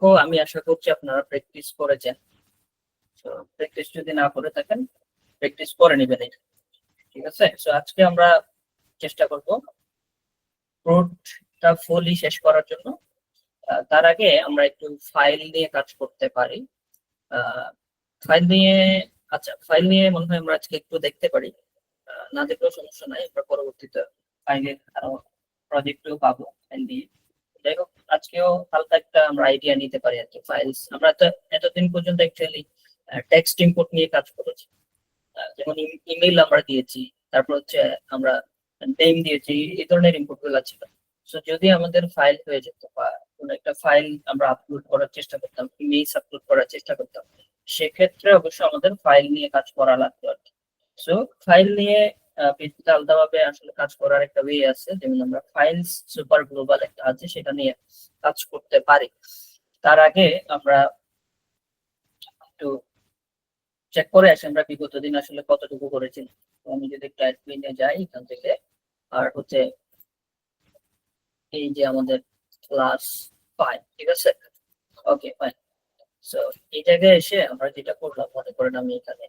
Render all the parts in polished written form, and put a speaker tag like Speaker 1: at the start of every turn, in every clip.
Speaker 1: তো আমি আশা করছি আপনারা প্র্যাকটিস করেছেন। তো প্র্যাকটিস যদি না করে থাকেন প্র্যাকটিস করে নেবেন এটা, ঠিক আছে? তো আজকে আমরা চেষ্টা করব প্রোডটা ফুলি শেষ করার জন্য। তার আগে আমরা একটু ফাইল নিয়ে কাজ করতে পারি। ফাইল নিয়ে ফাইল নিয়ে মনে হয় আমরা আজকে একটু দেখতে পারি। না দেখলেও সমস্যা নাই, আমরা পরবর্তীতে ফাইলের আরো প্রজেক্টও পাবো ফাইল দিয়ে। যাই হোক, আজকেও হালকা একটা আমরা আইডিয়া নিতে পারি আর কি। ফাইলস আমরা তো এতদিন পর্যন্ত অ্যাকচুয়ালি টেক্সট ইনপুট নিয়ে কাজ করেছি। যেমন ইমেইল আমরা দিয়েছি, তারপর হচ্ছে আমরা নেম দিয়েছি, এই ধরনের ইনপুট গুলো ছিল। সো যদি আমাদের ফাইল হয়ে যেত বা কোনো একটা ফাইল আমরা আপলোড করার চেষ্টা করতাম, ইমেজ আপলোড করার চেষ্টা করতাম, সেক্ষেত্রে অবশ্যই আমাদের ফাইল নিয়ে কাজ করা লাগতো আর কি। সো ফাইল নিয়ে পৃথিবীতে আলাদাভাবে আসলে কাজ করার একটা ওয়ে আছে, যেমন আমরা ফাইলস সুপার গ্লোবাল একটা আছে, সেটা নিয়ে কাজ করতে পারি। তার আগে আমরা একটু চেক করে আসি আমরা বিগত দিন আসলে কতটুকু করেছি। আমি যদি একটু অ্যাডমিনে যাই এখান থেকে, আর হচ্ছে এই যে আমাদের ক্লাস 5, ঠিক আছে? Okay fine. সো এই জায়গায় এসে আমরা যেটা করলাম, মনে করেন আমি এখানে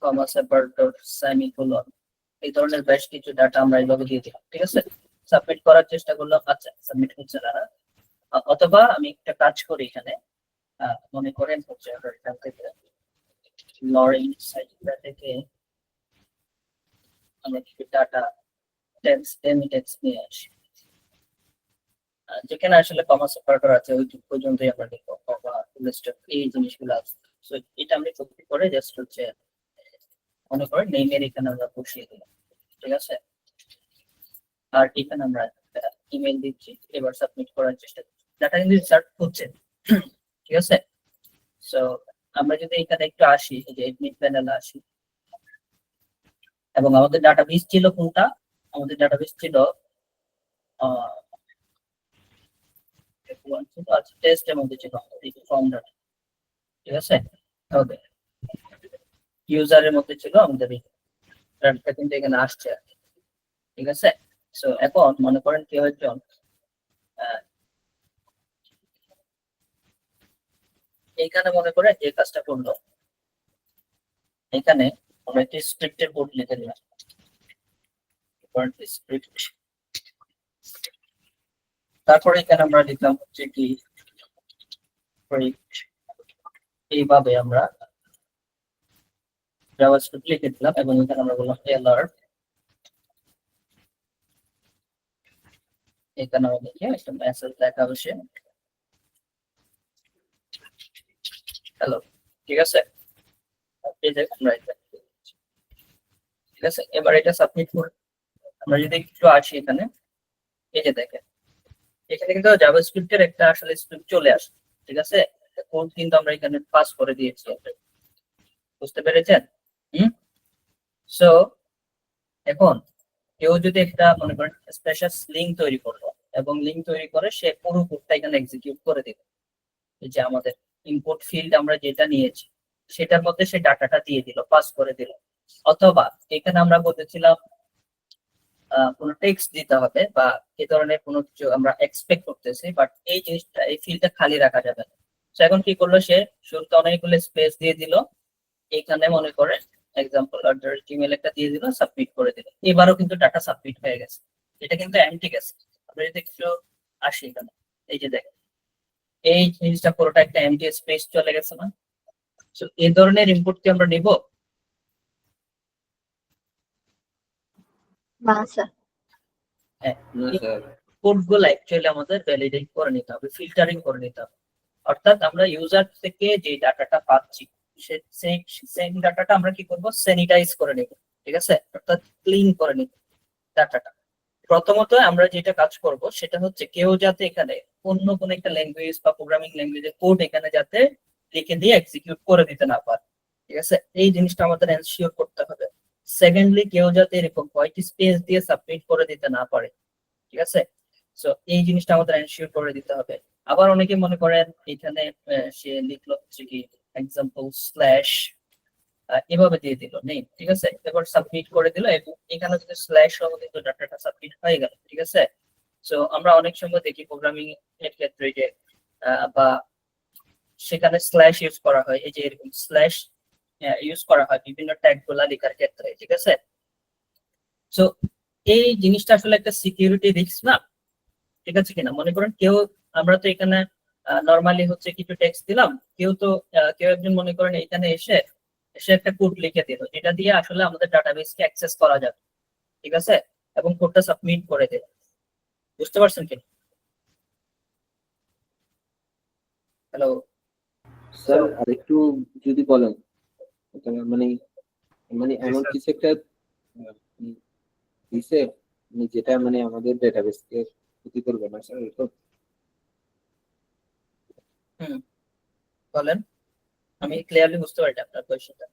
Speaker 1: কমা সেপারেটর সেমিকোলন এই ধরনের বেশ কিছু ডাটা আমরা এইভাবে দিয়ে দিলাম, ঠিক আছে? সাবমিট করার চেষ্টা করলাম, আচ্ছা সাবমিট হচ্ছে না। অথবা আমি একটা কাজ করি এখানে, মনে করেন হচ্ছে এখান থেকে লরিং সাইটটা থেকে আমরা কিছু ডাটা টেক্সট নিয়ে আসি, যেখানে আসলে কমা সেপারেটর আছে ওই পর্যন্তই আমরা দেখবো, কমা এই জিনিসগুলো আছে। সো এটা আমি কপি করে জাস্ট হচ্ছে মনে করেন নেমের এখানে আমরা বসিয়ে দিলাম, ঠিক আছে? আর এখানে আমরা ইমেল দিচ্ছি, এবার সাবমিট করার চেষ্টা করছি। ডাটা কিন্তু সার্চ হচ্ছে, ঠিক আছে? সো আমরা যদি এখানে একটু আসি, এই যে এডমিট প্যানেলে আসি, এবং আমাদের ডাটাবেস ছিল কোনটা? আমাদের ডাটাবেস ছিল টেস্টের মধ্যে ছিল ফর্ম ডাটা, ঠিক আছে? ওকে, ইউজারের মধ্যে ছিল আমাদের ডাটা, কিন্তু এখানে আসছে, ঠিক আছে? সো এখন মনে করেন কেউ একজন এইখানে মনে করে যে কাজটা করলো, এখানে আমরা একটি স্ক্রিপ্টের কোড লিখে দিলাম, স্ক্রিপ্ট। তারপরে এখানে আমরা লিখলাম হচ্ছে কি এইভাবে আমরা জাভাস্ক্রিপ্ট লিখে দিলাম, এবং এখানে আমরা বললাম এলার, এখানে আমাদের একটা মেসেজ লেখা হচ্ছে হ্যালো, ঠিক আছে? ঠিক আছে, এবার এটা সাবমিট করে আমরা যদি একটু আসি এখানে, এই যে দেখেন এখানে কিন্তু জাভাস্ক্রিপ্টের একটা আসলে স্ক্রিপ্ট চলে আসে, ঠিক আছে? কোড কিন্তু আমরা এখানে পাস করে দিয়েছি, বুঝতে পেরেছেন? সো এখন কেউ যদি একটা মনে করেন স্পেশাল লিঙ্ক তৈরি করলো, এবং লিঙ্ক তৈরি করে সে পুরো কোডটা এখানে এক্সিকিউট করে দিবে, এই যে আমাদের ইনপুট ফিল্ড আমরা যেটা নিয়েছি সেটার মধ্যে সে ডাটাটা দিয়ে দিল, পাস করে দিল। অথবা এখানে আমরা বলেছিলাম কোনো টেক্সট দিতে হবে বা এই ধরনের কোনো কিছু আমরা এক্সপেক্ট করতেছি, বাট এই জিনিসটা এই ফিল্ডটা খালি রাখা যাবে না। তো এখন কি করলো সে, শুরুতে অনেকগুলো স্পেস দিয়ে দিল, এখানে মনে করে এক্সাম্পল জিমেল একটা দিয়ে দিল, সাবমিট করে দিল, এবারও কিন্তু ডাটা সাবমিট হয়ে গেছে, এটা কিন্তু এমটি গেছে। আমরা যদি একটু আসি এখানে, এই যে দেখেন এই জিনিসটা পুরোটা একটা এমটি স্পেস চলে গেছে না? তো এই ধরনের ইনপুট কি আমরা নিব? হ্যাঁ, কোড গুলো অ্যাকচুয়ালি আমাদের ভ্যালিডেট করে নিতে হবে, ফিল্টারিং করে নিতে হবে। অর্থাৎ আমরা ইউজার থেকে যে ডাটাটা পাচ্ছি সেই ডাটাটা আমরা কি করব, স্যানিটাইজ করে নেব, ঠিক আছে? অর্থাৎ ক্লিন করে নিব ডাটাটা। প্রথমত আমরা যেটা কাজ করব সেটা হচ্ছে কেউ যাতে এখানে অন্য কোনো একটা ল্যাঙ্গুয়েজ বা প্রোগ্রামিং ল্যাঙ্গুয়েজের কোড এখানে যাতে লিখে দিয়ে এক্সিকিউট করে দিতে না পারে, ঠিক আছে? এই জিনিসটা আমাদের এনশিওর করতে হবে। সেকেন্ডলি, কেউ যাতে এরকম হোয়াইট স্পেস দিয়ে সাবমিট করে দিতে না পারে, ঠিক আছে? সো এই জিনিসটা আমাদের এনশিওর করে দিতে হবে। আবার অনেকে মনে করেন এখানে সে লিখলো হচ্ছে কি এক্সাম্পল স্ল্যাশ, এভাবে দিয়ে দিল নেই, ঠিক আছে? এবার সাবমিট করে দিল, এবং এখানে যদি স্ল্যাশ সহ কিন্তু ডাটাটা সাবমিট হয়ে গেল, ঠিক আছে? সো আমরা অনেক সময় দেখি প্রোগ্রামিং এর ক্ষেত্রে যে বা সেখানে স্ল্যাশ ইউজ করা হয়, এই যে এরকম স্ল্যাশ ইউজ করা হয় বিভিন্ন ট্যাগ গুলা লেখার ক্ষেত্রে, ঠিক আছে। সো এই জিনিসটা আসলে একটা সিকিউরিটি রিস্ক না, ঠিক আছে কিনা? মনে করেন কেউ, আমরা তো এখানে নর্মালি হচ্ছে কিছু টেক্সট দিলাম, কেউ একজন মনে করেন এখানে এসে এসে একটা কোড লিখে দিল, যেটা দিয়ে আসলে আমাদের ডাটাবেসকে অ্যাক্সেস করা যাবে, ঠিক আছে, এবং কোডটা সাবমিট করে দিল। বুঝতে পারছেন কি? হ্যালো
Speaker 2: স্যার আরেকটু যদি বলেন, এটা মানে মানে
Speaker 1: জি
Speaker 2: এমন
Speaker 1: স্যার।
Speaker 2: কিছু একটা দিছে যেটা মানে আমাদের ডেটাবেসকে ক্ষতি করবে না স্যার, এরকম?
Speaker 1: হুম, বলেন, আমি ক্লিয়ারলি বুঝতে পারি আপনার কোয়েশ্চেনটা।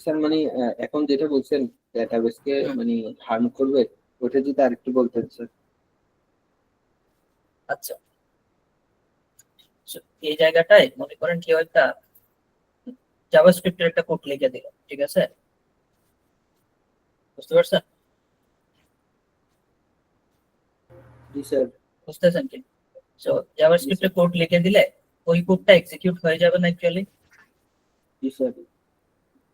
Speaker 2: স্যার মানে এখন যেটা বলছেন ডেটাবেসকে
Speaker 1: হুম,
Speaker 2: মানে হার্ম করবে, ওটা যদি আরেকটু বলতেন স্যার।
Speaker 1: আচ্ছা। So, এই জায়গাটায় মনে করেন কেউ একটা জাভাস্ক্রিপ্টের একটা কোড লিখে দিল, ঠিক আছে, বুঝতে পারছেন?
Speaker 2: জি স্যার।
Speaker 1: বুঝতেছেন কি? তো
Speaker 2: জি
Speaker 1: জাভাস্ক্রিপ্টে
Speaker 2: স্যার।
Speaker 1: কোড লিখে দিলে ওই কোডটা এক্সিকিউট হয়ে যাবে না অ্যাকচুয়ালি।
Speaker 2: জি স্যার।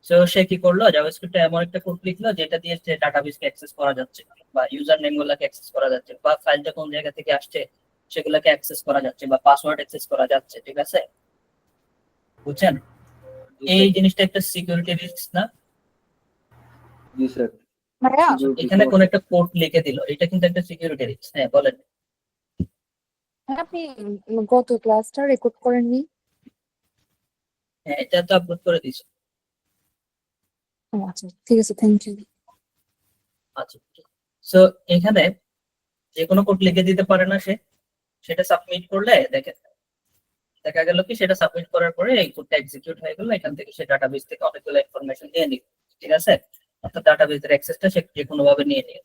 Speaker 1: তো সে কি করলো, জাভাস্ক্রিপ্টে এমন একটা কোড লিখলো যেটা দিয়ে সে ডাটাবেসকে অ্যাক্সেস করা যাচ্ছে, বা ইউজার নেম গুলাকে অ্যাক্সেস করা যাচ্ছে, বা ফাইলটা কোন জায়গা থেকে আসছে সেগুলোকে অ্যাক্সেস করা যাচ্ছে, বা পাসওয়ার্ড অ্যাক্সেস করা যাচ্ছে, ঠিক আছে, বুঝছেন?
Speaker 2: জি
Speaker 1: এই
Speaker 2: স্যার।
Speaker 1: জিনিসটা একটা সিকিউরিটি রিস্ক না?
Speaker 2: জি স্যার।
Speaker 3: ভাইয়া,
Speaker 2: সিকিউরিটি
Speaker 1: এখানে কোন
Speaker 2: সমস্যা।
Speaker 1: একটা কোড লিখে দিল, এটা কিন্তু একটা সিকিউরিটি রিস্ক। হ্যাঁ বলেন।
Speaker 3: আপনি গত ক্লাসটা রেকর্ড করেননি?
Speaker 1: হ্যাঁ, এটা তো আপলোড করে দিয়েছি।
Speaker 3: ও আচ্ছা, ঠিক আছে, থ্যাংক ইউ।
Speaker 1: আচ্ছা, সো এখানে যে কোনো কোড লিখে দিতে পারে না সে, সেটা সাবমিট করলে দেখেন, দেখা গেল কি সেটা সাবমিট করার পরে এই কোডটা এক্সিকিউট হয়ে গেল, এখান থেকে সে ডাটাবেস থেকে অনেকগুলো ইনফরমেশন নিয়ে নিল, ঠিক আছে, অর্থাৎ ডাটাবেসের অ্যাক্সেসটা সে যে কোনো ভাবে নিয়ে নিল।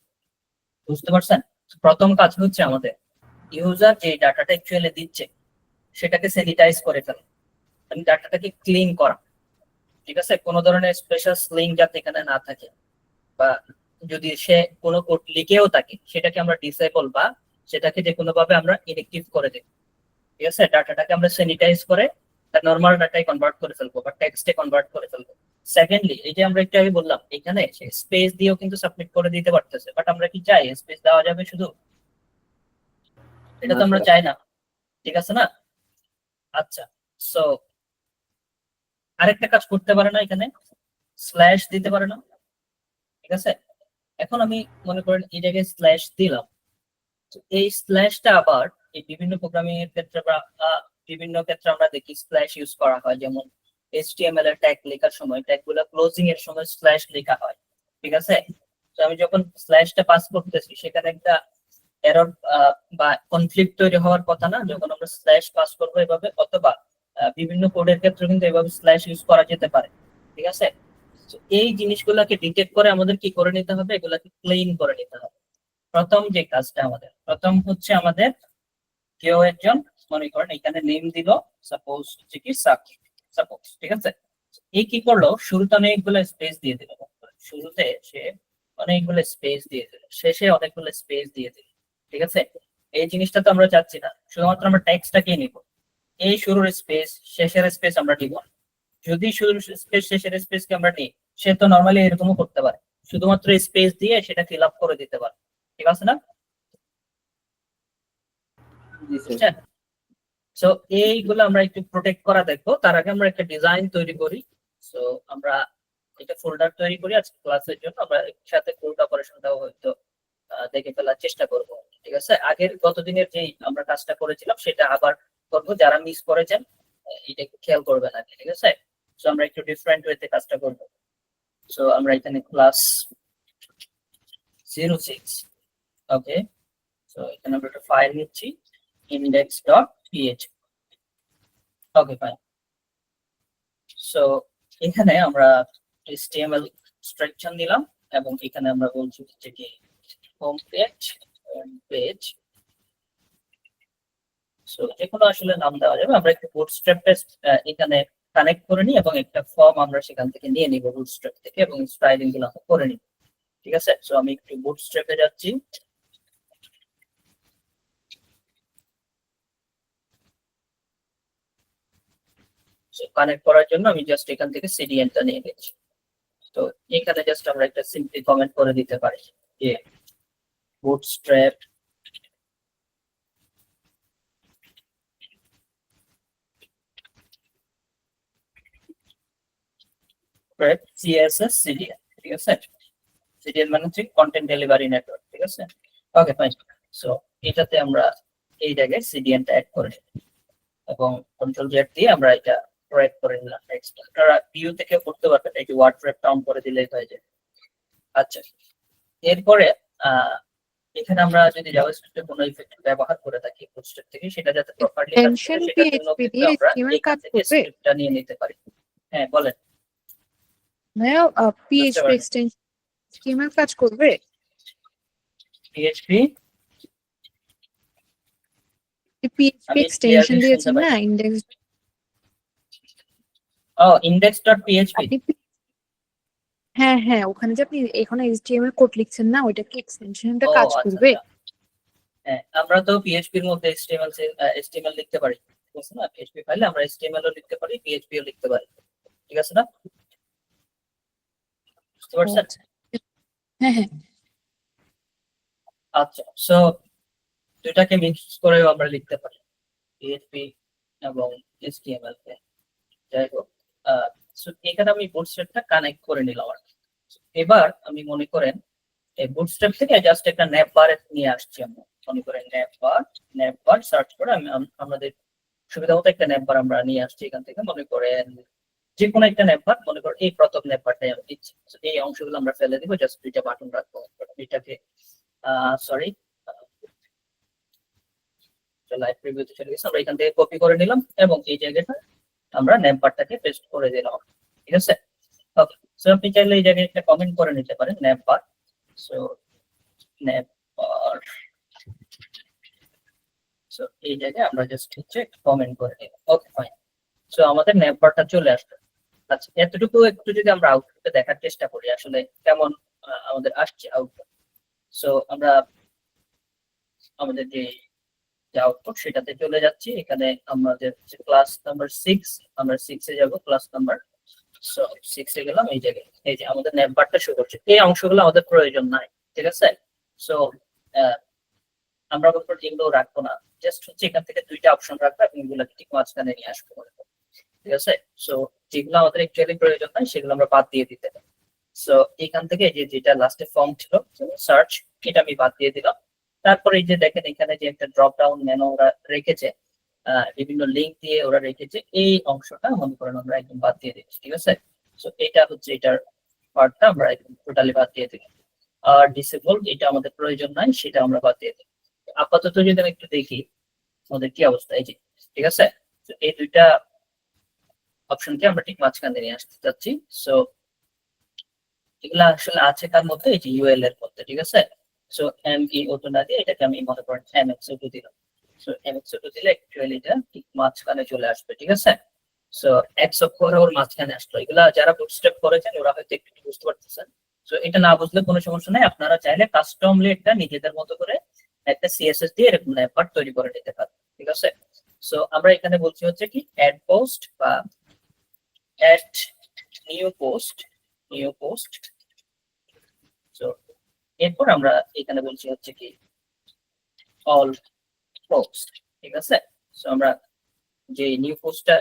Speaker 1: বুঝতে পারছেন? প্রথম কাজ হচ্ছে আমাদের ইউজার যে ডাটাটা অ্যাকচুয়ালি দিচ্ছে সেটাকে স্যানিটাইজ করে ফেলা, মানে ডাটাটাকে ক্লিন করা, ঠিক আছে, কোনো ধরনের স্পেশাল লিঙ্ক যাতে এখানে না থাকে, বা যদি সে কোনো কোড লিখেও থাকে সেটাকে আমরা ডিসেবল বা সেটাকে যে কোনো ভাবে আমরা ইনএক্টিভ করে দেব, ঠিক আছে, ডাটাটাকে আমরা স্যানিটাইজ করে তার নর্মাল ডাটায় কনভার্ট করে ফেলবো বা টেক্সটে কনভার্ট করে ফেলবো। সেকেন্ডলি, এই যে আমরা একটু আগে বললাম এখানে স্পেস দিয়েও কিন্তু সাবমিট করে দিতে পারতেছে, বাট আমরা কি চাই স্পেস দেওয়া যাবে শুধু? এটা
Speaker 2: না
Speaker 1: তো আমরা
Speaker 2: স্যার।
Speaker 1: চাই না, ঠিক আছে না? আচ্ছা, সো আরেকটা কাজ করতে পারে না, এখানে স্ল্যাশ দিতে পারে না, ঠিক আছে। এখন আমি মনে করেন এই জায়গায় স্ল্যাশ দিলাম, তো এই স্ল্যাশটা আবার এই বিভিন্ন প্রোগ্রামিং এর ক্ষেত্রে বা বিভিন্ন ক্ষেত্রে আমরা দেখি স্ল্যাশ ইউজ করা হয়, যেমন এইচটিএমএল এর ট্যাগ লেখার সময় ট্যাগ গুলো ক্লোজিং এর সময় স্ল্যাশ লেখা হয়, ঠিক আছে। তো আমি যখন স্ল্যাশটা পাস করতেছি সেখানে একটা এরর বা কনফ্লিক্ট তৈরি হওয়ার কথা না, যখন আমরা স্ল্যাশ পাস করবো এভাবে, অথবা বিভিন্ন কোডের ক্ষেত্রে কিন্তু এভাবে স্ল্যাশ ইউজ করা যেতে পারে, ঠিক আছে। তো এই জিনিসগুলোকে ডিটেক্ট করে আমাদের কি করে নিতে হবে, এগুলাকে ক্লিন করে নিতে হবে। প্রথম যে কাজটা আমাদের, প্রথম হচ্ছে আমাদের কেউ একজন মনে করেন এখানে নেম দিল, সাপোজ হচ্ছে কি সাকিব, সাপোজ, ঠিক আছে। এই কি করলো, শুরুতে অনেকগুলো স্পেস দিয়ে দিল, শুরুতে সে অনেকগুলো স্পেস দিয়ে দিল, শেষে অনেকগুলো স্পেস দিয়ে দিল, ঠিক আছে। এই জিনিসটা তো আমরা চাচ্ছি না, শুধুমাত্র আমরা টেক্সটটাকে নিব, এই শুরুর স্পেস শেষের স্পেস আমরা দিব না। যদি শুরুর স্পেস শেষের স্পেসকে আমরা নিই, সে তো নর্মালি এরকমও করতে পারে, শুধুমাত্র স্পেস দিয়ে সেটা ফিল আপ করে দিতে পারে, ঠিক আছে না?
Speaker 2: জি স্যার।
Speaker 1: বুঝছেন? সো এইগুলো আমরা একটু প্রোটেক্ট করা দেখবো, তার আগে আমরা একটা ডিজাইন তৈরি করি। সো আমরা একটা ফোল্ডার তৈরি করি আজকে ক্লাসের জন্য, আমরা একসাথে কোড অপারেশনটাও হয়তো দেখে ফেলার চেষ্টা করব, ঠিক আছে। আগের গতদিনের যেই আমরা কাজটা করেছিলাম সেটা আবার করবো, যারা মিস করেছেন এটা একটু খেয়াল করবেন আর কি, ঠিক আছে। সো আমরা একটু ডিফারেন্ট ওয়েতে কাজটা করবো। সো আমরা এখানে ক্লাস 06, ওকে, সো এখানে আমরা একটা ফাইল নিচ্ছি index.php, ওকে ফাইন। সো এখানে আমরা HTML স্ট্রাকচার নিলাম, এবং এখানে আমরা বলছি যে কি হোম পেজ, পেজ, সো যেকোনো আসলে নাম দেওয়া যাবে। আমরা একটু বুটস্ট্র্যাপে এখানে কানেক্ট করে নিই, এবং একটা ফর্ম আমরা সেখান থেকে নিয়ে নিব বুটস্ট্র্যাপ থেকে, এবং স্টাইলিং গুলো আমরা করে নিব, ঠিক আছে। সো আমি একটু বুটস্ট্র্যাপে যাচ্ছি, কানেক্ট করার জন্য আমি জাস্ট এখান থেকে সিডিএনটা নিয়ে নিচ্ছি। তো এখানে জাস্ট আমরা একটা সিম্পলি কমেন্ট করে দিতে পারি যে বুটস্ট্র্যাপ সিএসএস সিডিএন, ঠিক আছে। সিডিএন মানে হচ্ছে কন্টেন্ট ডেলিভারি নেটওয়ার্ক, ঠিক আছে। Okay fine. সো এটাতে আমরা এই জায়গায় সিডিএনটা অ্যাড করে নিই এবং কন্ট্রোল জেড দিয়ে আমরা এটা প্রয়েক্ট করে নিলাম। নেক্সট আপনারা ভিউ থেকে করতে পারবেন, এই যে ওয়ার্ডপ্রেস ডাউন করে দিলেই হয়ে যায়। আচ্ছা, এরপরে এখানে আমরা যদি জাভাস্ক্রিপ্টে কোনো ইফেক্ট ব্যবহার করে থাকি বুটস্ট্র্যাপ থেকে, সেটা যাতে প্রপারলি কাজ করে
Speaker 3: Extension
Speaker 1: সেটার জন্য
Speaker 3: PHP
Speaker 1: কিন্তু
Speaker 3: দিয়ে
Speaker 1: আমরা
Speaker 3: HTML
Speaker 1: এখান
Speaker 3: কাজ
Speaker 1: থেকে
Speaker 3: করবে?
Speaker 1: স্ক্রিপ্টটা নিয়ে নিতে পারি। হ্যাঁ বলেন।
Speaker 3: ভাইয়া PHP
Speaker 1: পারেন।
Speaker 3: এক্সটেনশন HTML কাজ করবে?
Speaker 1: পিএইচপি
Speaker 3: PHP
Speaker 1: আমি
Speaker 3: এক্সটেনশন
Speaker 1: ক্লিয়ারলি শুনতে
Speaker 3: দিয়েছেন
Speaker 1: পাই।
Speaker 3: না ইন্ডেক্স,
Speaker 1: ও index.php।
Speaker 3: আপনি হ্যাঁ হ্যাঁ, ওখানে যে আপনি এখানে HTML কোড লিখছেন না, ওইটা কি এক্সটেনশনটা
Speaker 1: ও
Speaker 3: কাজ
Speaker 1: আচ্ছা
Speaker 3: করবে?
Speaker 1: আচ্ছা। হ্যাঁ, আমরা তো পিএইচপি এর মধ্যে HTML লিখতে পারি, ঠিক আছে না? পিএইচপি ফাইলে আমরা HTML ও লিখতে পারি, পিএইচপি ও লিখতে পারি, ঠিক আছে না? বুঝতে
Speaker 3: ও
Speaker 1: পারছেন?
Speaker 3: আচ্ছা, হ্যাঁ হ্যাঁ।
Speaker 1: আচ্ছা, সো দুটাকে মিক্স করেও আমরা লিখতে পারি, পিএইচপি এবং HTML কে। যাই হোক, সো এখানে আমি বুটস্ট্র্যাপটা কানেক্ট করে নিলাম আর কি। এবার আমি মনে করেন এই বুটস্ট্র্যাপ থেকে জাস্ট একটা ন্যাপ বার নিয়ে আসছি আমরা। মনে করেন ন্যাপ বার সার্চ করে আমাদের সুবিধা মতো একটা ন্যাপ বার আমরা নিয়ে আসছি এখান থেকে। মনে করেন যে কোনো একটা ন্যাপ বার, মনে করেন এই প্রথম ন্যাপ বারটাই আমি দিচ্ছি। এই অংশগুলো আমরা ফেলে দিব, জাস্ট দুইটা বাটন রাখবো। এটাকে সরি, লাইভ প্রিভিউতে চলে গেছে, আমরা এখান থেকে কপি করে নিলাম এবং এই জায়গাটা আমরা ন্যাপ বারটাকে পেস্ট করে দিলাম, ঠিক আছে। ওকে, সো আপনি চাইলে এই জায়গায় একটা কমেন্ট করে নিতে পারেন ন্যাপ বার। সো ন্যাপ বার, সো এই জায়গায় আমরা জাস্ট হচ্ছে কমেন্ট করে নিই। Okay fine. সো আমাদের ন্যাপ বারটা চলে আসবে। আচ্ছা, এতটুকু একটু যদি আমরা আউটপুটে দেখার চেষ্টা করি আসলে কেমন আমাদের আসছে আউটপুট। সো আমরা আমাদের যে আউটপুট সেটাতে চলে যাচ্ছি। এখানে আমাদের ক্লাস নাম্বার 6, আমরা 6 এ যাব, ক্লাস নাম্বার। সো 6 এ গেলাম, এই জায়গায় এই যে আমাদের ন্যাপ বারটা শো করছে। এই অংশগুলো আমাদের প্রয়োজন নাই, ঠিক আছে। সো আমরা বলবো যেগুলো রাখবো না, জাস্ট হচ্ছে এখান থেকে দুইটা অপশন রাখবো এবং এগুলো ঠিক মাঝখানে নিয়ে আসবো, ঠিক আছে। সো যেগুলো আমাদের অ্যাকচুয়ালি প্রয়োজন নাই সেগুলো আমরা বাদ দিয়ে দিতে পারি। সো এখান থেকে যেটা লাস্টে ফর্ম ছিল সার্চ, এটা আমি বাদ দিয়ে দিলাম। তারপরে এই যে দেখেন এখানে যে একটা ড্রপ ডাউন মেনু ওরা রেখেছে, বিভিন্ন লিঙ্ক দিয়ে ওরা রেখেছে, এই অংশটা মনে করেন আমরা একদম বাদ দিয়ে দিচ্ছি, ঠিক আছে। সো এটা হচ্ছে এটার পার্টটা আমরা একদম টোটালি বাদ দিয়ে দিলাম। আর ডিসেবল, এটা আমাদের প্রয়োজন নাই, সেটা আমরা বাদ দিয়ে দিই। আপাতত যদি আমি একটু দেখি আমাদের কি অবস্থা, এই যে ঠিক আছে। এই দুইটা অপশনকে আমরা ঠিক মাঝখানে নিয়ে আসতে চাচ্ছি। সো এগুলা আসলে আছে কার মধ্যে, এই যে ইউএল এর মধ্যে, ঠিক আছে। সো এম ই ওটো না দিয়ে এটাকে আমি মনে করেন এমএক্স ওটো দিলাম। সো এমএক্স ওটো দিলে অ্যাকচুয়ালি এটা ঠিক মাঝখানে চলে আসবে, ঠিক আছে। সো এক্স অক্ষর ওর মাঝখানে আসলো। এগুলা যারা বুটস্ট্র্যাপ করেছেন ওরা হয়তো একটু বুঝতে পারতেছেন। সো এটা না বুঝলে কোনো সমস্যা নাই, আপনারা চাইলে কাস্টমলি একটা নিজেদের মতো করে একটা সিএসএস দিয়ে এরকম ন্যাপার তৈরি করে নিতে পারেন, ঠিক আছে। সো আমরা এখানে বলছি হচ্ছে কি অ্যাড পোস্ট বা অ্যাড নিউ পোস্ট। সো এরপর আমরা এখানে বলছি হচ্ছে কি অল পোস্ট, ঠিক আছে। সো আমরা যে নিউ পোস্টটা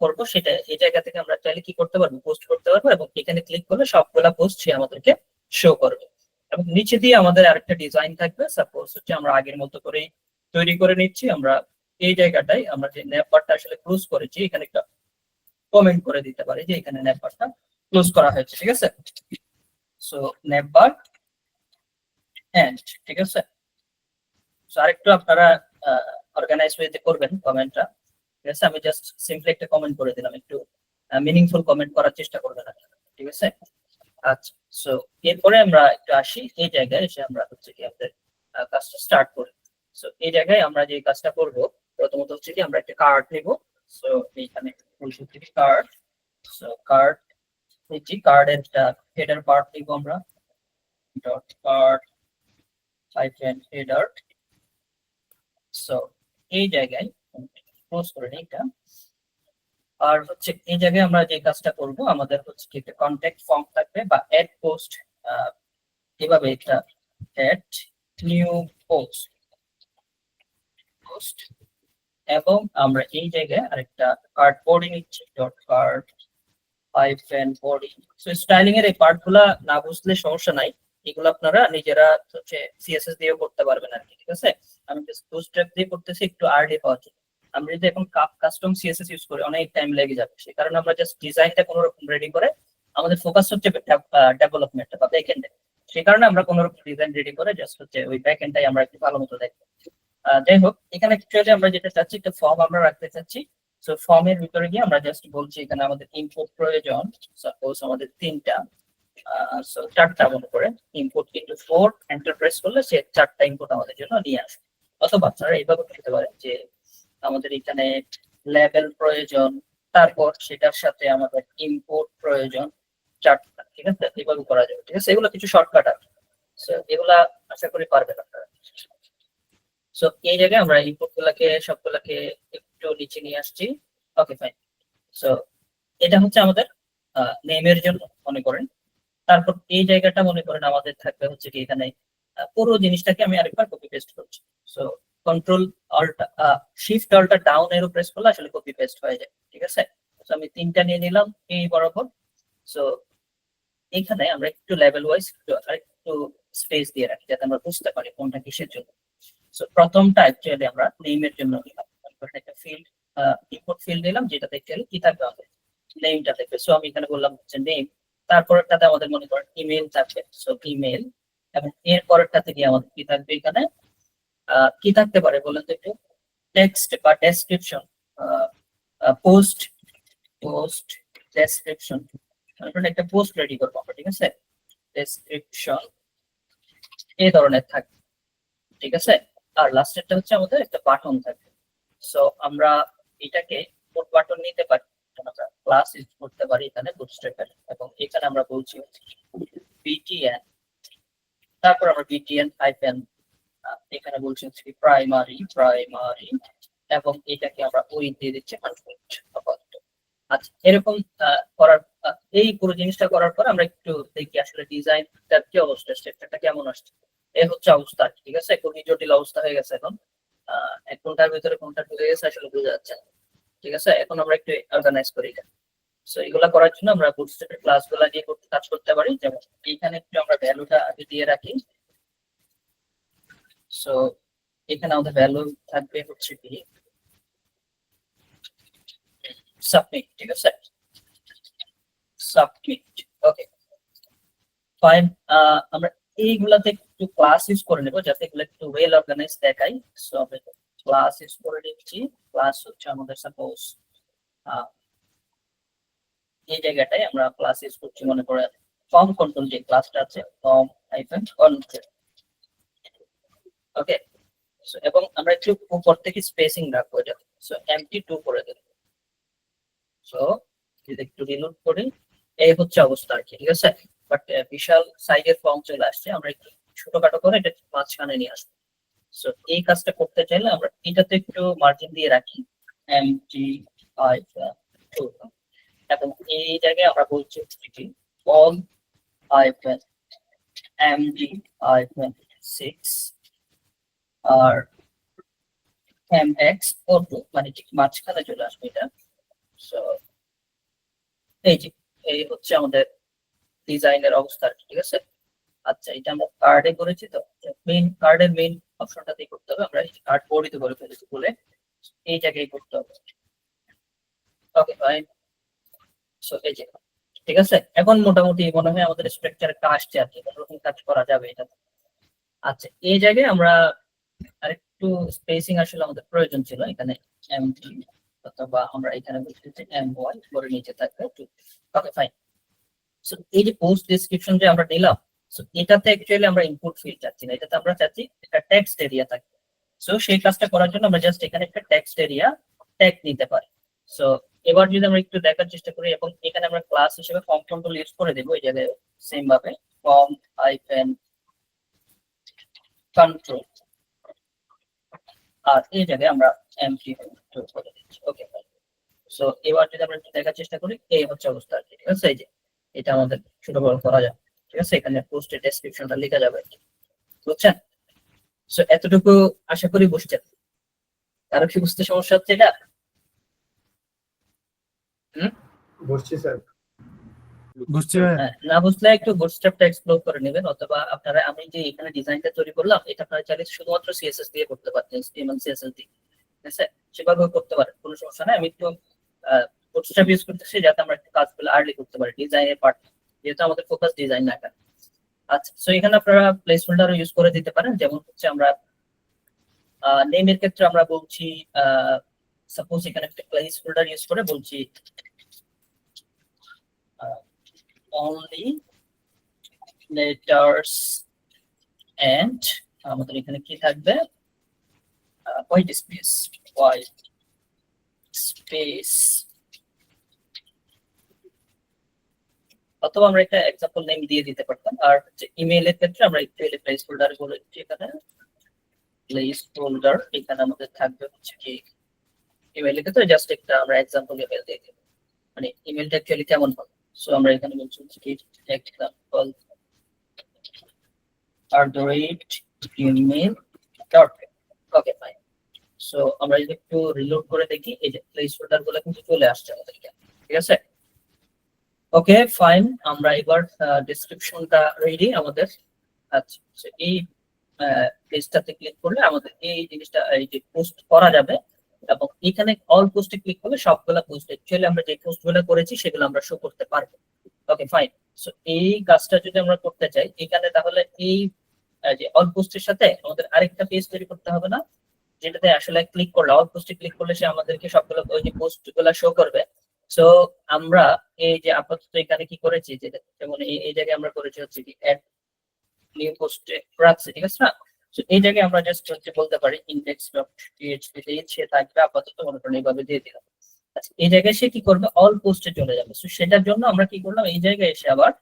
Speaker 1: করবো সেটা এই জায়গা থেকে আমরা চাইলে কি করতে পারবো, পোস্ট করতে পারবো এবং এখানে ক্লিক করলে সবগুলা পোস্ট সে আমাদেরকে শো করবে। এবং নিচে দিয়ে আমাদের আরেকটা ডিজাইন থাকবে, সাপোজ হচ্ছে আমরা আগের মতো করে তৈরি করে নিচ্ছি। আমরা এই জায়গাটায় আমরা যে ন্যাপবারটা আসলে ক্লোজ করেছি, এখানে একটা কমেন্ট করে দিতে পারি যে এখানে ন্যাপবারটা ক্লোজ করা হয়েছে, ঠিক আছে। সো ন্যাপবার এন্ড, ঠিক আছে। সো আরেকটু আপনারা অর্গানাইজ ওয়েতে করবেন কমেন্টটা, ঠিক আছে। আমি জাস্ট সিম্পলি একটা কমেন্ট করে দিলাম, একটু মিনিংফুল কমেন্ট করার চেষ্টা করবেন, ঠিক আছে। আচ্ছা, সো এরপরে আমরা একটু আসি এই জায়গায় এসে আমরা হচ্ছে কি আমাদের কাজটা স্টার্ট করি। সো এই জায়গায় আমরা যে কাজটা করব প্রথমত হচ্ছে কি আমরা একটা কার্ড নিব। সো এইখানে বলছি হচ্ছে কি কার্ড। সো কার্ড নিচ্ছি, কার্ডের একটা হেডার পার্ট নিব আমরা, dot card hyphen header. So এই জায়গায় ক্লোজ করে নিই এটা। আর হচ্ছে এই জায়গায় আমরা যে কাজটা করব, আমাদের হচ্ছে কি একটা কন্ট্যাক্ট ফর্ম থাকবে বা অ্যাড পোস্ট, এভাবে একটা অ্যাড নিউ পোস্ট পোস্ট, এবং আমরা এই জায়গায় আরেকটা কার্ড বডি নিচ্ছি, dot card hyphen body. So styling এর এই পার্ট গুলা না বুঝলে সমস্যা নাই, এগুলো আপনারা নিজেরা হচ্ছে সিএসএস দিয়েও করতে পারবেন আর কি, ঠিক আছে। আমি জাস্ট বুটস্ট্র্যাপ দিয়ে করতেছি একটু আর্লি পাওয়ার জন্য। আমরা যদি এখন কাস্টম সিএসএস ইউজ করি অনেক টাইম লেগে যাবে, সেই কারণে আমরা জাস্ট ডিজাইনটা কোনো রকম রেডি করে, আমাদের ফোকাস হচ্ছে ডেভেলপমেন্টটা বা ব্যাকএন্ডে, সেই কারণে আমরা কোনো রকম ডিজাইন রেডি করে জাস্ট হচ্ছে ওই ব্যাকএন্ডটাই আমরা একটু ভালো মতো দেখবো। যাই হোক, এখানে অ্যাকচুয়ালি আমরা যেটা চাচ্ছি, একটা ফর্ম আমরা রাখতে চাচ্ছি। সো ফর্মের ভিতরে গিয়ে আমরা জাস্ট বলছি এখানে আমাদের ইনপুট প্রয়োজন, সাপোজ আমাদের তিনটা, সো চারটা মনে করে ইনপুট ইনটু 4 এন্টার প্রেস করলে সে চারটা ইনপুট আমাদের জন্য নিয়ে আসবে। অথবা আপনারা এইভাবে করতে পারেন যে আমাদের এখানে লেভেল প্রয়োজন, তারপর সেটার সাথে আমাদের ইনপুট প্রয়োজন চারটা, ঠিক আছে, এইভাবে করা যাবে, ঠিক আছে। এগুলো কিছু শর্টকাট আছে, সো এগুলা আশা করি পারবেন আপনারা। সো এই জায়গায় আমরা ইনপুট গুলাকে সবগুলাকে একটু নিচে নিয়ে আসছি। Okay fine. সো এটা হচ্ছে আমাদের নেমের জন্য মনে করেন। তারপর এই জায়গাটা মনে করেন আমাদের থাকবে হচ্ছে কি এখানে পুরো জিনিসটাকে আমি আরেকবার কপি পেস্ট করছি। So control alt shift alt down arrow press করলে আসলে কপি পেস্ট হয়ে যায়, ঠিক আছে। সো আমি তিনটা নিয়ে নিলাম এই বরাবর। সো এখানে আমরা একটু লেভেল ওয়াইজ একটু স্পেস দিয়ে রাখি যাতে আমরা বুঝতে পারি কোনটা কিসের জন্য। সো প্রথমটা অ্যাকচুয়ালি আমরা নেমের জন্য নিলাম, একটা ফিল্ড ইনপুট ফিল্ড নিলাম যেটাতে অ্যাকচুয়ালি কি থাকবে আমাদের নেমটা থাকবে। সো আমি এখানে বললাম হচ্ছে নেম, তারপরেরটাতে আমাদের মনে করেন ইমেল থাকবে, সো ইমেল, এবং এর পরেরটাতে গিয়ে আমাদের কি থাকবে এখানে কি থাকতে পারে বলেন তো একটু, টেক্সট বা ডেসক্রিপশন, পোস্ট পোস্ট ডেসক্রিপশন, একটা পোস্ট রেডি করবো আমরা, ঠিক আছে, ডেসক্রিপশন এই ধরনের থাকবে, ঠিক আছে। আর লাস্টেরটা হচ্ছে আমাদের একটা বাটন থাকবে। সো আমরা এটাকে কোড বাটন নিতে পারি, আমরা ক্লাস ইউজ করতে পারি এখানে বুটস্ট্র্যাপের, এবং এখানে আমরা বলছি বিটিএন, তারপর আমরা বিটিএন হাইফেন, এখানে বলছি হচ্ছে প্রাইমারি প্রাইমারি, এবং এটাকে আমরা ওই দিয়ে দিচ্ছি 100 আচ্ছা। এরকম করার এই পুরো জিনিসটা করার পর আমরা একটু দেখি আসলে ডিজাইনটার কি অবস্থা, স্ট্রাকচারটা কেমন আসছে। এই হচ্ছে অবস্থা, ঠিক আছে, খুবই জটিল অবস্থা হয়ে গেছে এখন। এক ঘন্টার ভিতরে কোনটা ঢুকে গেছে আসলে বোঝা যাচ্ছে না, ঠিক আছে। এখন আমরা একটু অর্গানাইজ করি এটা। সো এগুলা করার জন্য আমরা বুটস্ট্র্যাপের ক্লাসগুলো দিয়ে কাজ করতে পারি, যেমন এখানে একটু আমরা ভ্যালুটা আগে দিয়ে রাখি। সো এখানে আমাদের ভ্যালু থাকবে হচ্ছে কি সাবমিট, ঠিক আছে, সাবমিট। Okay fine. আমরা এইগুলাতে একটু ক্লাস ইউজ করে নেব যাতে এগুলো একটু ওয়েল অর্গানাইজ দেখাই। সো আমরা ক্লাস ইউজ করে নিচ্ছি। ক্লাস হচ্ছে আমাদের সাপোজ এই জায়গাটায় আমরা ক্লাস ইউজ করছি মনে করে ফর্ম কন্ট্রোল, যে ক্লাসটা আছে ফর্ম হাইফেন কন্ট্রোল। ওকে, সো এবং আমরা একটু উপর থেকে স্পেসিং রাখবো এটা। সো এমটি 2 করে দেব। সো যদি একটু রিলোড করি, এই হচ্ছে অবস্থা আর কি, ঠিক আছে। বাট বিশাল সাইজের ফর্ম চলে আসছে, আমরা একটু ছোটখাটো করে এটা মাঝখানে নিয়ে আসবো। সো এই কাজটা করতে চাইলে আমরা এটাতে একটু মার্জিন দিয়ে রাখি এমটি হাইফেন 2, এবং এই জায়গায় আমরা বলছি কি অল হাইফেন এমডি হাইফেন 6 আর এমএক্স ফটো, মানে ঠিক মাঝখানে চলে আসবে এটা। সো এই যে এই হচ্ছে আমাদের ডিজাইনের অবস্থা, ঠিক আছে। আচ্ছা, এটা আমরা কার্ডে করেছি, তো মেইন কার্ডের মেইন অপশনটাতেই করতে হবে, আমরা কার্ড বডিতে করে ফেলেছি বলে এই জায়গায় করতে হবে। Okay fine. সো এই যে ঠিক আছে, এখন মোটামুটি মনে হয় আমাদের স্ট্রাকচার একটা আসছে আর কি, কোনো রকম কাজ করা যাবে এটা। আচ্ছা, এই জায়গায় আমরা আরেকটু স্পেসিং আসলে আমাদের প্রয়োজন ছিল এখানে, এমটি অথবা আমরা এখানে বলতে যে এমওয়াই করে নিচে থাকবে। Okay fine. সো এই যে পোস্ট ডেসক্রিপশন যে আমরা নিলাম, সো এটাতে অ্যাকচুয়ালি আমরা ইনপুট ফিল্ড চাচ্ছি না, এটাতে আমরা চাচ্ছি একটা টেক্সট এরিয়া থাকবে। সো সেই কাজটা করার জন্য আমরা জাস্ট এখানে একটা টেক্সট এরিয়া ট্যাগ নিতে পারি। সো এবার যদি আমরা একটু দেখার চেষ্টা করি, এবং এখানে আমরা ক্লাস হিসেবে ফর্ম কন্ট্রোল ইউজ করে দেবো এই জায়গায় সেম ভাবে ফর্ম হাইফেন কন্ট্রোল, আর এই জায়গায় আমরা এমটি করে দিচ্ছি। ওকে, সো এবার যদি আমরা একটু দেখার চেষ্টা করি, এই হচ্ছে অবস্থা আর কি, ঠিক আছে। এই যে এটা আমাদের ছোট বড় করা যায়, ঠিক আছে। এখানে পোস্টের ডেসক্রিপশনটা লেখা যাবে, বুঝছেন? সো এতটুকু আশা করি বুঝছেন। কারো কি বুঝতে সমস্যা হচ্ছে এটা?
Speaker 4: বুঝছি স্যার।
Speaker 5: বুঝছি ভাই।
Speaker 1: হ্যাঁ, না বুঝলে একটু বুটস্ট্র্যাপটা এক্সপ্লোর করে নেবেন, অথবা আপনারা, আমি যে এখানে ডিজাইনটা তৈরি করলাম, এটা আপনারা চাইলে শুধুমাত্র সিএসএস দিয়ে করতে পারেন, HTML CSS দিয়ে, ঠিক আছে। সেভাবেও করতে পারেন, কোনো সমস্যা নাই। আমি একটু বুটস্ট্র্যাপ ইউজ করতেছি যাতে আমরা একটু কাজগুলো আর্লি করতে পারি, ডিজাইনের পার্ট, যেহেতু আমাদের ফোকাস ডিজাইন না কেন। আচ্ছা, সো এখানে আপনারা প্লেস হোল্ডারও ইউজ করে দিতে পারেন। যেমন হচ্ছে আমরা নেমের ক্ষেত্রে আমরা বলছি, সাপোজ এখানে একটা প্লেস হোল্ডার ইউজ করে বলছি only letters and আমাদের এখানে কি থাকবে, white space, অথবা আমরা একটা এক্সাম্পল নেম দিয়ে দিতে পারতাম। আর হচ্ছে ইমেইলের ক্ষেত্রে আমরা ইমেইলে প্লেস হোল্ডার বলে দিচ্ছি, এখানে প্লেস হোল্ডার, এখানে আমাদের থাকবে হচ্ছে কি, ইমেইলের ক্ষেত্রে জাস্ট একটা আমরা এক্সাম্পল ইমেইল দিয়ে দেব, মানে ইমেইলটা অ্যাকচুয়ালি কেমন হবে। সো আমরা এখানে বলছি হচ্ছে কি এক্সাম্পল @gmail.com। ওকে, ফাইন। সো আমরা যদি একটু রিলোড করে দেখি, এই যে প্লেস হোল্ডার গুলো কিন্তু চলে আসছে আমাদের এখানে, ঠিক আছে। Okay, fine. আমরা এবার ডেসক্রিপশনটা রেডি আমাদের। আচ্ছা, so এই পেজটাতে ক্লিক করলে আমাদের এই জিনিসটা, এই যে পোস্ট করা যাবে, এবং এখানে অল পোস্টে ক্লিক করলে সবগুলা পোস্ট, অ্যাকচুয়ালি আমরা যে পোস্টগুলো করেছি সেগুলো আমরা শো করতে পারবো। ওকে, ফাইন। সো এই কাজটা যদি আমরা করতে চাই এখানে, তাহলে এই যে অল পোস্টের সাথে আমাদের আরেকটা পেজ তৈরি করতে হবে না, যেটাতে আসলে ক্লিক করলে, অল পোস্টে ক্লিক করলে সে আমাদেরকে সবগুলো ওই যে পোস্ট গুলা শো করবে। সো আমরা এই যে আপাতত এখানে কি করেছি, যেমন এই জায়গায় আমরা করেছি হচ্ছে কি অ্যাড নিউ পোস্টে রাখছি, ঠিক আছে না। সো এই জায়গায় আমরা জাস্ট হচ্ছে বলতে পারি index.php তে সে থাকবে, আপাতত মনে করেন এইভাবে দিয়ে দিলাম। আচ্ছা, এই জায়গায় সে কি করবে, অল পোস্টে চলে যাবে। সো সেটার জন্য আমরা কি করলাম, এই জায়গায় এসে আবার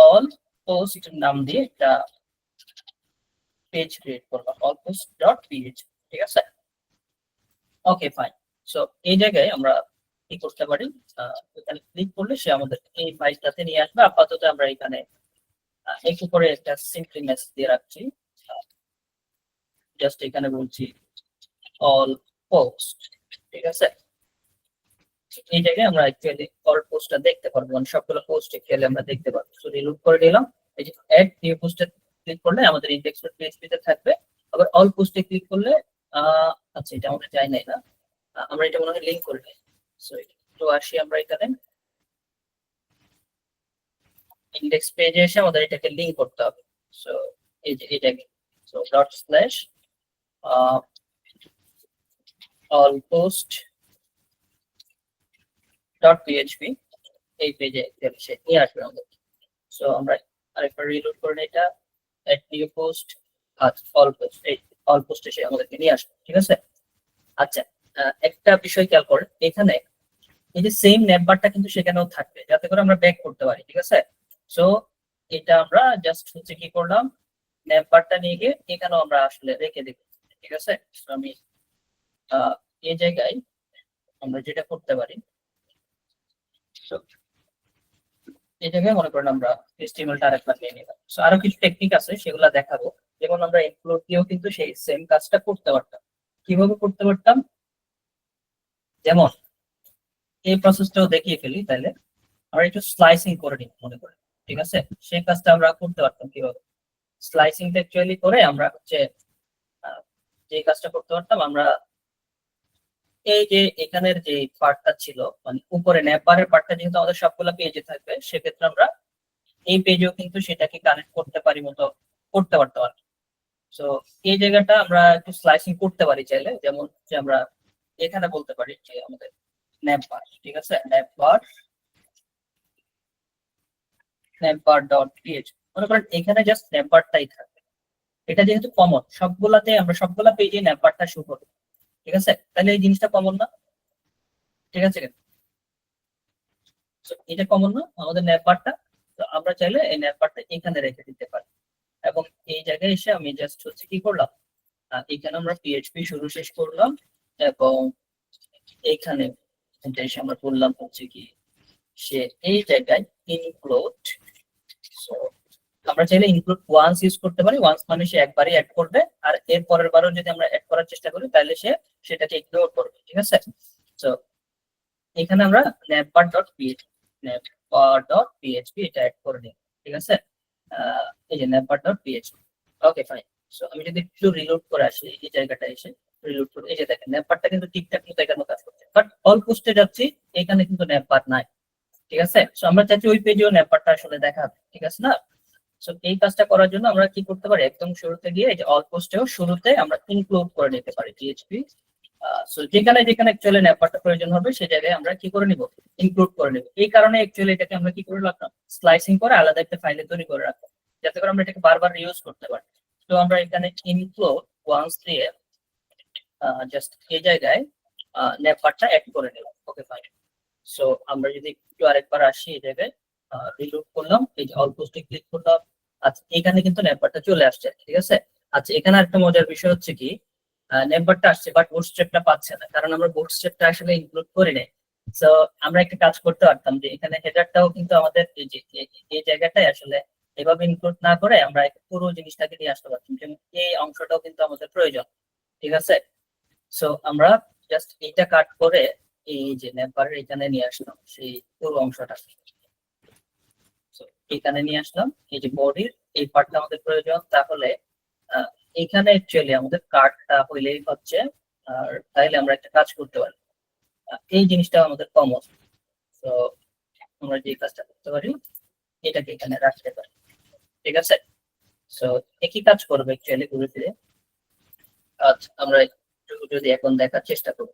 Speaker 1: অল পোস্ট নাম দিয়ে একটা পেজ ক্রিয়েট করলাম, অল পোস্ট ডট পিএইচ, ঠিক আছে। Okay, fine. সো এই জায়গায় আমরা কি করতে পারি, এখানে ক্লিক করলে সে আমাদের এই ফাইলটাতে নিয়ে আসবে। আপাতত আমরা এখানে একটু করে একটা সিম্পলি মেসেজ দিয়ে রাখছি, জাস্ট এখানে বলছি অল পোস্ট, ঠিক আছে। এই জায়গায় আমরা অ্যাকচুয়ালি অল পোস্টটা দেখতে পারবো, মানে সবগুলো পোস্ট অ্যাকচুয়ালি আমরা দেখতে পারবো। সো রিলোড করে দিলাম, এই যে অ্যাড নিউ পোস্টে ক্লিক করলে আমাদের index.php তে থাকবে। আবার অল পোস্টে ক্লিক করলে আচ্ছা, এটা আমাদের চাই নাই না, আমরা এটা মনে হয় লিংক করলে। সো একটু আসি আমরা এখানে ইন্ডেক্স পেজে এসে আমাদের এটাকে লিংক করতে হবে। সো এই যে এটাকে, so dot slash all post dot PHP, এই পেজে সে নিয়ে আসবে আমাদের। সো আমরা আরেকবার রিলোড করে এটা add new post all post, এই অল পোস্টে সে আমাদেরকে নিয়ে আসবে, ঠিক আছে। আচ্ছা, একটা বিষয় খেয়াল করেন, এখানে এই যে সেম নেটবারটা কিন্তু সেখানেও থাকবে, যাতে করে আমরা ব্যাক করতে পারি, ঠিক আছে। সো এটা আমরা জাস্ট হচ্ছে কি করলাম, নেটবারটা নিয়ে গিয়ে এখানেও আমরা আসলে রেখে দেব, ঠিক আছে। So আমি এই জায়গায় আমরা যেটা করতে পারি, so এই জায়গায় মনে করেন আমরা HTML-টা আরেকবার নিয়ে নিলাম। সো আরো কিছু টেকনিক আছে, সেগুলো দেখাবো। যেমন আমরা ইনক্লুড দিয়েও কিন্তু সেই সেম কাজটা করতে পারতাম। কিভাবে করতে পারতাম, যেমন এই প্রসেসটাও দেখিয়ে ফেলি, তাহলে আমরা একটু স্লাইসিং করে নিই মনে করেন, ঠিক আছে। সেই কাজটা আমরা করতে পারতাম কিভাবে, স্লাইসিংটা অ্যাকচুয়ালি করে আমরা হচ্ছে যে কাজটা করতে পারতাম, আমরা এই যে এখানের যে পার্টটা ছিল, মানে উপরে নেপারের পার্টটা যেহেতু আমাদের সবগুলো পেজে থাকবে, সেক্ষেত্রে আমরা এই পেজেও কিন্তু সেটাকে কানেক্ট করতে পারি মতো করতে পারতাম আর কি। সো এই জায়গাটা আমরা একটু স্লাইসিং করতে পারি চাইলে, যেমন যে আমরা এখানে বলতে পারি যে আমাদের নেপার, ঠিক আছে, নেপার ডট পিএইচপি, মনে করেন এখানে জাস্ট নেপারটাই থাকবে। এটা যেহেতু কমন, সবগুলাতে আমরা সবগুলা পেজে নেপারটা শো করবো, ঠিক আছে। তাহলে এই জিনিসটা কমন না, ঠিক আছে। So, এটা কমন না আমাদের নেটবারটা, তো আমরা চাইলে এই নেটবারটা এখানে রেখে দিতে পারি। এবং এই জায়গায় এসে আমি জাস্ট হচ্ছে কি করলাম, এখানে আমরা পিএইচপি শুরু শেষ করলাম, এবং এখানে এসে আমরা বললাম হচ্ছে কি সে এই জায়গায় ইনক্লুড। সো আমরা চাইলে ইনক্লুড ওয়ান্স ইউজ করতে পারি, ওয়ান্স মানে সে একবারই অ্যাড করবে, আর এর পরের বারও যদি আমরা অ্যাড করার চেষ্টা করি তাহলে সে সেটাকে ইগনোর করবে, ঠিক আছে। তো এখানে আমরা navbar.php এটা অ্যাড করে নিই, ঠিক আছে। এই যে navbar.php, ওকে ফাইন। সো আমি যদি একটু রিলোড করে আসি এই জায়গাটা এসে রিলোড করে, এই যে দেখেন ন্যাপবারটা কিন্তু ঠিকঠাক মতো এখানে কাজ করছে, বাট অল পোস্টে যাচ্ছি এখানে কিন্তু ন্যাপবার নাই, ঠিক আছে। সো আমরা চাচ্ছি ওই পেজেও ন্যাপবারটা আসলে দেখাবে, ঠিক আছে না। সো এই কাজটা করার জন্য আমরা কি করতে পারি, একদম শুরুতে গিয়ে এই যে অল পোস্টেও শুরুতে আমরা ইনক্লুড করে নিতে পারি পিএইচপি। সো যেখানে যেখানে অ্যাকচুয়ালি ন্যাপবারটা প্রয়োজন হবে সেই জায়গায় আমরা কি করে নিব, ইনক্লুড করে নিব। এই কারণে অ্যাকচুয়ালি এটাকে আমরা কি করে রাখলাম, স্লাইসিং করে আলাদা একটা ফাইলে তৈরি করে রাখলাম, যাতে করে আমরা এটাকে বারবার ইউজ করতে পারি। তো আমরা এখানে ইনক্লুড ওয়ান্স দিয়ে জাস্ট এই জায়গায় ন্যাপবারটা অ্যাড করে নিলাম, ওকে ফাইন। সো আমরা যদি একটু আরেকবার আসি এই জায়গায় রিলোড করলাম, এই যে অল পোস্টে ক্লিক করলাম, আচ্ছা এখানে কিন্তু ন্যাপবারটা চলে আসছে, ঠিক আছে। আচ্ছা এখানে একটা মজার বিষয় হচ্ছে কি, নেমবারটা আসছে বাট বুটস্ট্র্যাপটা পাচ্ছে না, কারণ আমরা বুটস্ট্র্যাপটা আসলে ইনক্লুড করি নাই। সো আমরা একটা কাজ করতে পারতাম যে এখানে হেডারটাও কিন্তু আমাদের এই যে এই জায়গাটায় আসলে এভাবে ইনক্লুড না করে আমরা পুরো জিনিসটাকে নিয়ে আসতে পারতাম, যেমন এই অংশটাও কিন্তু আমাদের প্রয়োজন, ঠিক আছে। সো আমরা জাস্ট এটা কাট করে এই যে নেমবারের এখানে নিয়ে আসলাম সেই পুরো অংশটা, So, এখানে নিয়ে আসলাম। এই যে বডির এই পার্টটা আমাদের প্রয়োজন, তাহলে এখানে অ্যাকচুয়ালি আমাদের কার্ডটা হইলেই হচ্ছে। আর তাইলে আমরা একটা কাজ করতে পারি, এই জিনিসটা আমাদের কমন। তো আমরা যে কাজটা করতে পারি এটাকে এখানে রাখতে পারি, ঠিক আছে। সো একই কাজ করবে অ্যাকচুয়ালি ঘুরে ফিরে। আচ্ছা আমরা একটু যদি এখন দেখার চেষ্টা করি,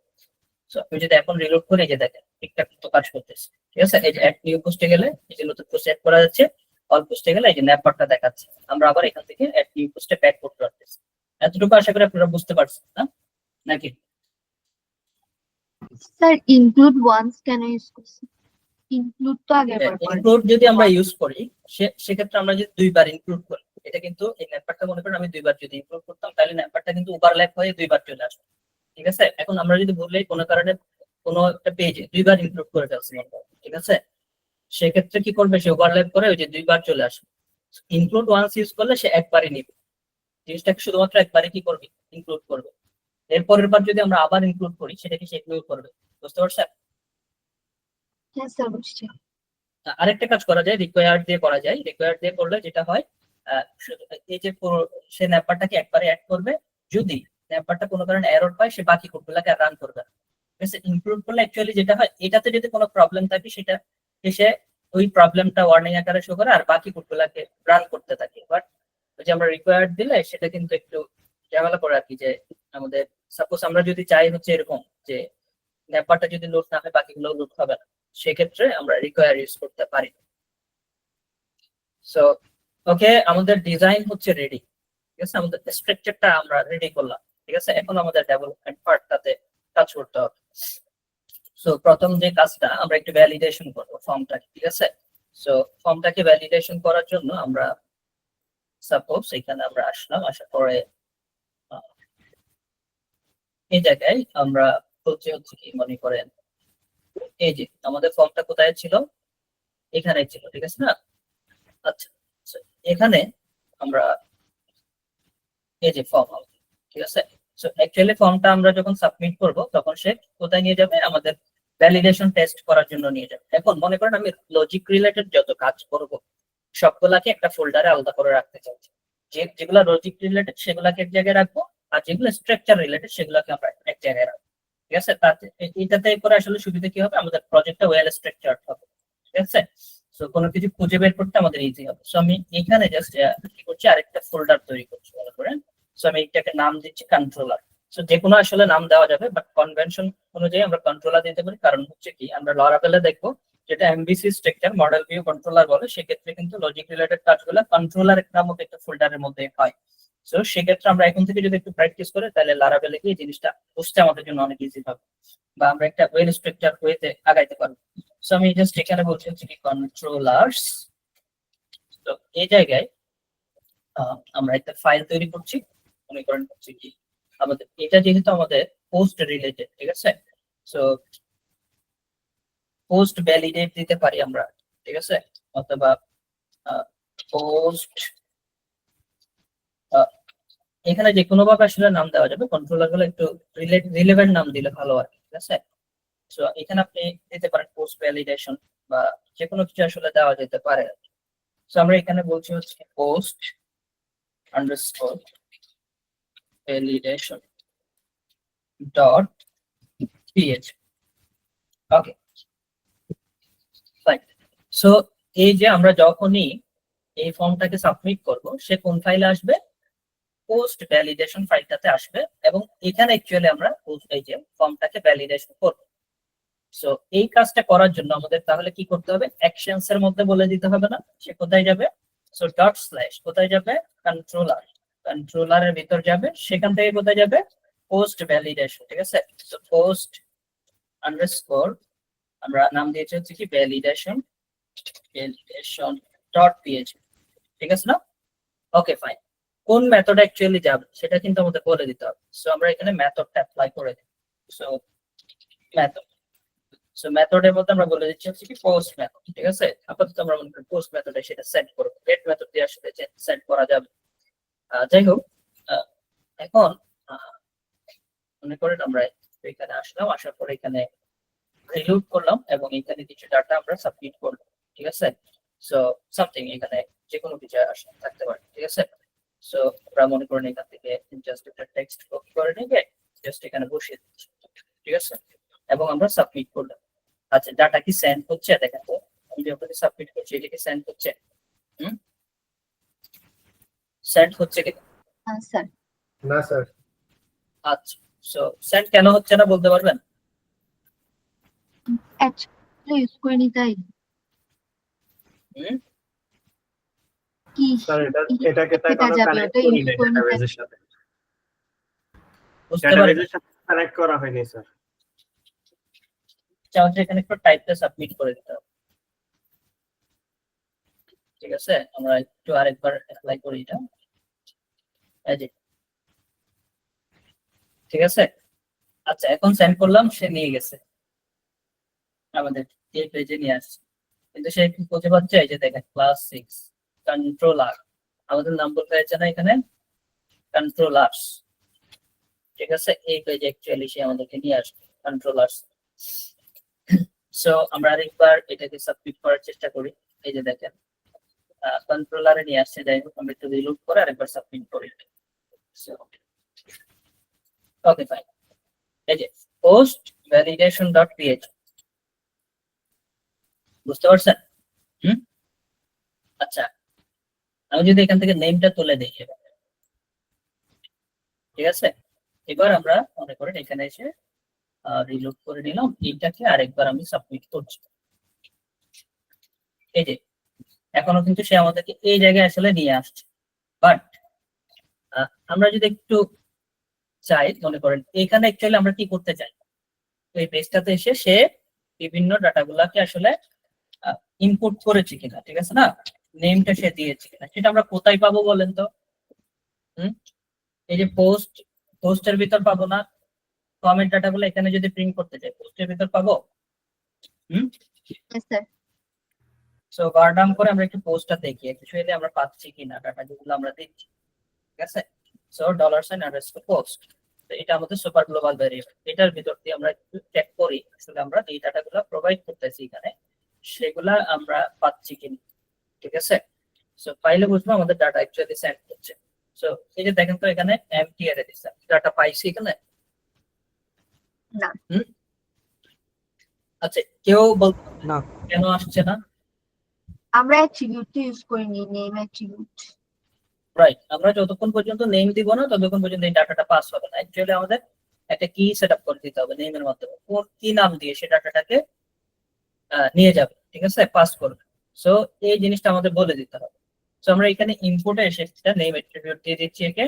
Speaker 1: সো আমি যদি এখন রিলোড করে যে দেখেন ঠিকঠাক মতো কাজ করতেছে, ঠিক আছে। এই যে অ্যাড নিউ পোস্টে গেলে এই যে নতুন পোস্ট অ্যাড করা যাচ্ছে, অল পোস্টে গেলে এই যে ন্যাপবারটা দেখাচ্ছে, আমরা আবার এখান থেকে অ্যাড নিউ পোস্টে ব্যাক করতে পারতেছি। এতটুকু আশা করি আপনারা বুঝতে পারছেন না নাকি?
Speaker 6: স্যার ইনক্লুড ওয়ান্স কেন ইউজ করছি? ইনক্লুড তো আগে একবার করেছি।
Speaker 1: ইনক্লুড যদি আমরা ইউজ করি সেক্ষেত্রে আমরা যদি দুইবার ইনক্লুড করি, এটা কিন্তু এই ন্যাপবারটা মনে করেন আমি দুইবার যদি ইনক্লুড করতাম তাহলে ন্যাপবারটা কিন্তু ওভারল্যাপ হয়ে দুইবার চলে আসবে, ঠিক আছে। এখন আমরা যদি বললেই কোনো কারণে কোনো একটা পেজে দুইবার ইনক্লুড করে ফেলছি মনে করেন, ঠিক আছে, সেক্ষেত্রে কি করবে, সে ওভারল্যাপ করে ওই যে দুইবার চলে আসবে। ইনক্লুড ওয়ান্স ইউজ করলে সে একবারই নিবে জিনিসটাকে, শুধুমাত্র একবারই কি করবে, ইনক্লুড করবে। এরপরের বার যদি আমরা আবার ইনক্লুড করি সেটাকে সে ইগনোর করবে, বুঝতে পারছেন?
Speaker 6: হ্যাঁ স্যার বুঝছি।
Speaker 1: আরেকটা কাজ করা যায়, রিকোয়ার্ড দিয়ে করা যায়। রিকোয়ার্ড দিয়ে করলে যেটা হয়, এই যে সে ন্যাপারটাকে একবারে অ্যাড করবে, যদি ন্যাপারটা কোনো কারণে এরর পায় সে বাকি কোডগুলোকে রান করবে না। ইনক্লুড করলে অ্যাকচুয়ালি যেটা হয়, এটাতে যদি কোনো প্রবলেম থাকে সেটা এসে ওই প্রবলেমটা ওয়ার্নিং আকারে শো করে আর বাকি কোডগুলোকে রান করতে থাকে। বাট ওই যে আমরা রিকোয়ার্ড দিলে সেটা কিন্তু একটু ঝামেলা করে আর কি, যে আমাদের সাপোজ আমরা যদি চাই হচ্ছে এরকম যে ন্যাপারটা যদি লোড না হয় বাকিগুলো লোড হবে না, সেক্ষেত্রে আমরা রিকোয়ার ইউজ করতে পারি। সো ওকে, আমাদের ডিজাইন হচ্ছে রেডি, ঠিক আছে, আমাদের স্ট্রাকচারটা আমরা রেডি করলাম, ঠিক আছে। এখন আমাদের ডেভেলপমেন্ট পার্টটাতে কাজ করতে হবে। সো প্রথম যে কাজটা আমরা একটু ভ্যালিডেশন করব ফর্মটাকে, ঠিক আছে। সো ফর্মটাকে ভ্যালিডেশন করার জন্য আমরা সাপোজ এখানে আমরা আসলাম, আসার পরে এই জায়গায় আমরা হচ্ছে কি মনে করেন, এই যে আমাদের ফর্মটা কোথায় ছিল, এখানে ছিল, ঠিক আছে না। আচ্ছা এখানে আমরা এই যে ফর্ম, ঠিক আছে। সো অ্যাকচুয়ালি ফর্মটা আমরা যখন সাবমিট করব তখন সে কোথায় নিয়ে যাবে, আমাদের ভ্যালিডেশন টেস্ট করার জন্য নিয়ে যাবে। এখন মনে করেন আমি লজিক রিলেটেড যত কাজ করব সবগুলাকে একটা ফোল্ডারে আলাদা করে রাখতে চাচ্ছি, যেগুলো লজিক রিলেটেড সেগুলাকে এক জায়গায় রাখবো, আর যেগুলো স্ট্রাকচার রিলেটেড সেগুলোকে আমরা এক জায়গায় রাখবো, ঠিক আছে। তাতে এটাতে করে আসলে সুবিধা কি হবে, আমাদের প্রজেক্টটা ওয়েল স্ট্রাকচারড হবে, ঠিক আছে। সো কোনো কিছু খুঁজে বের করতে আমাদের ইজি হবে। সো আমি এখানে জাস্ট কি করছি, আরেকটা ফোল্ডার তৈরি করছি মনে করেন। সো আমি এটাকে নাম দিচ্ছি কন্ট্রোলার। সো যে কোনো আসলে নাম দেওয়া যাবে, বাট কনভেনশন অনুযায়ী আমরা কন্ট্রোলার দিতে পারি, কারণ হচ্ছে কি আমরা লরাভেলে দেখবো যেটা MBC structure model view controller বলে, সেক্ষেত্রে কিন্তু লজিক রিলেটেড কাজগুলো কন্ট্রোলার নামক একটা ফোল্ডারের মধ্যে হয়। সো সেক্ষেত্রে আমরা এখন থেকে যদি একটু প্র্যাকটিস করি তাহলে লারাভেলে গিয়ে জিনিসটা বুঝতে আমাদের জন্য অনেক ইজি হবে, বা আমরা একটা ওয়েল স্ট্রাকচার ওয়েতে আগাইতে পারবো। সো আমি জাস্ট এখানে বলছি হচ্ছে কি কন্ট্রোলার্স। তো এই জায়গায় আমরা একটা ফাইল তৈরি করছি, মনে করেন হচ্ছে কি আমাদের এটা যেহেতু আমাদের পোস্ট রিলেটেড, ঠিক আছে। সো পোস্ট ভ্যালিডেট দিতে পারি আমরা, ঠিক আছে, অথবা পোস্ট, এখানে যে কোনো ভাবে আসলে নাম দেওয়া যাবে, কন্ট্রোলার গুলো একটু রিলেভেন্ট নাম দিলে ভালো হয়, ঠিক আছে। সো এখানে আপনি দিতে পারেন পোস্ট ভ্যালিডেশন বা যে কোনো কিছু আসলে দেওয়া যেতে পারে। সো আমরা এখানে বলছি হচ্ছে post underscore validation dot PHP. Okay fine. So এই যে আমরা যখনই এই ফর্মটাকে সাবমিট করব, সে কোন ফাইলে আসবে? পোস্ট ভ্যালিডেশন ফাইলটাতে আসবে, এবং এখানে অ্যাকচুয়ালি আমরা এই যে ফর্মটাকে ভ্যালিডেশন করব। সো এই কাজটা করার জন্য আমাদের তাহলে কি করতে হবে? অ্যাকশনস এর মধ্যে বলে দিতে হবে না সে কোথায় যাবে। সো ডট স্ল্যাশ কোথায় যাবে? কন্ট্রোলার, কন্ট্রোলারের ভিতর যাবে, সেখান থেকে কোথায় যাবে? পোস্ট ভ্যালিডেশন, ঠিক আছে। সো পোস্ট আন্ডারস্কোর আমরা নাম দিয়েছি হচ্ছে কি ভ্যালিডেশন, ভ্যালিডেশন ডট পিএইচপি, ঠিক আছে না? Okay fine. কোন মেথড অ্যাকচুয়ালি যাবে সেটা কিন্তু আমাদের বলে দিতে হবে। সো আমরা এখানে মেথডটা অ্যাপ্লাই করে দিই। সো মেথড, সো মেথডের মধ্যে আমরা বলে দিচ্ছি হচ্ছে কি পোস্ট মেথড, ঠিক আছে। আপাতত আমরা মনে করি পোস্ট মেথডে সেটা সেট করব, গেট মেথড দিয়ে আসলে সেট করা যাবে। যাই হোক, এখন মনে করেন আমরা এখানে আসলাম, আসার পরে এখানে রিলোড করলাম এবং এখানে কিছু ডাটা আমরা সাবমিট করলাম, ঠিক আছে। সো সামথিং এখানে যে কোনো কিছু আসলে থাকতে পারে, ঠিক আছে। সো আমরা মনে করেন এখান থেকে জাস্ট একটা টেক্সট কপি করে নিয়ে জাস্ট এখানে বসিয়ে দিচ্ছি, ঠিক আছে, এবং আমরা সাবমিট করলাম। আচ্ছা, ডাটা কি সেন্ড হচ্ছে? দেখেন তো, আমি যখন সাবমিট করছি এটা কি সেন্ড হচ্ছে? সেন্ড হচ্ছে কি?
Speaker 6: স্যার
Speaker 4: না স্যার।
Speaker 1: আচ্ছা, সো সেন্ড কেন হচ্ছে না বলতে পারবেন?
Speaker 6: অ্যাকচুয়ালি ইউজ করে নি তাই
Speaker 1: হুম?
Speaker 6: কি
Speaker 4: স্যার এটাকে তাই
Speaker 6: এটা
Speaker 4: কোনো
Speaker 6: যাবে,
Speaker 4: কানেক্ট
Speaker 6: ওটা
Speaker 4: করি
Speaker 6: ইউজ
Speaker 4: না
Speaker 6: করে নিতে।
Speaker 4: ডেটাবেজের সাথে।
Speaker 1: বুঝতে পারবেন?
Speaker 4: ডেটাবেজের সাথে কানেক্ট করা হয়নি স্যার।
Speaker 1: আমাদের এখানে একটু টাইপটা সাবমিট করে দিতে হবে, ঠিক আছে। আমরা একটু আরেকবার অ্যাপ্লাই করি এটা, এই যে, ঠিক আছে। আচ্ছা, এখন সেন্ড করলাম, সে নিয়ে গেছে আমাদের এই পেজে নিয়ে আসছে, কিন্তু সে কি খুঁজে পাচ্ছে? এই যে দেখেন ক্লাস 6 কন্ট্রোলার, আমাদের নাম বলতে হয়েছে না এখানে, কন্ট্রোলার্স, ঠিক আছে। এই পেজে অ্যাকচুয়ালি সে আমাদেরকে নিয়ে আসবে কন্ট্রোলার্স। সো আমরা আরেকবার এটাকে সাবমিট করার চেষ্টা করি। এই যে দেখেন কন্ট্রোলারে নিয়ে আসছে। যাই হোক, আমরা একটু রিলোড করে আরেকবার সাবমিট করি। Okay fine. এই যে পোস্ট ভ্যালিডেশন ডট পিএইচপি, বুঝতে পারছেন? আচ্ছা, আমি যদি এখান থেকে নেমটা তুলে দিই, ঠিক আছে। এবার আমরা মনে করেন এখানে এসে রিলোড করে নিলাম, এইটাকে আরেকবার আমি সাবমিট করছি। এই যে এখনো কিন্তু সে আমাদেরকে এই জায়গায় আসলে নিয়ে আসছে, বাট আমরা যদি একটু চাই, মনে করেন এখানে অ্যাকচুয়ালি আমরা কি করতে চাই, এই পেজটাতে এসে সে বিভিন্ন ডাটাগুলাকে আসলে ইনপুট করেছে কিনা, ঠিক আছে না, নেমটা সে দিয়েছে কিনা, সেটা আমরা কোথায় পাবো বলেন তো? এই যে পোস্টের ভিতর পাবো না? কমেন্ট ডাটাগুলো এখানে যদি প্রিন্ট করতে চাই, পোস্টের ভিতর পাবো?
Speaker 6: স্যার
Speaker 1: সো বার ডাউন করে আমরা একটু পোস্টটা দেখি অ্যাকচুয়ালি আমরা পাচ্ছি কিনা ডাটা যেগুলো আমরা দিচ্ছি, ঠিক আছে। সো $_পোস্ট, তো এটা আমাদের সুপার গ্লোবাল ভেরিয়েবল, এটার ভিতর দিয়ে আমরা একটু চেক করি আসলে আমরা এই ডাটাগুলো প্রোভাইড করতেছি এখানে, সেগুলা আমরা পাচ্ছি কিনা, ঠিক আছে। সো ফাইলে বুঝবো আমাদের ডাটা অ্যাকচুয়ালি সেন্ড হচ্ছে। সো এই যে দেখেন তো এখানে এমটি এর দিছে, ডাটা পাইছি এখানে
Speaker 6: না।
Speaker 1: আচ্ছা, কেউ বল
Speaker 5: না।
Speaker 1: কেন আসছে না?
Speaker 6: আমরা অ্যাট্রিবিউট ইউজ করিনি, নেম অ্যাট্রিবিউট।
Speaker 1: রাইট, আমরা যতক্ষণ পর্যন্ত নেম দিব না ততক্ষণ পর্যন্ত এই ডাটাটা পাস হবে না। অ্যাকচুয়ালি আমাদের একটা কি সেটআপ করে দিতে হবে নেমের মাধ্যমে, কোন কি নাম দিয়ে সে ডাটাটাকে নিয়ে যাবে, ঠিক আছে, পাস করবে। সো এই জিনিসটা আমাদের বলে দিতে হবে। সো আমরা এখানে ইনপুটে এসে একটা নেম অ্যাট্রিবিউট দিয়ে দিচ্ছি একে।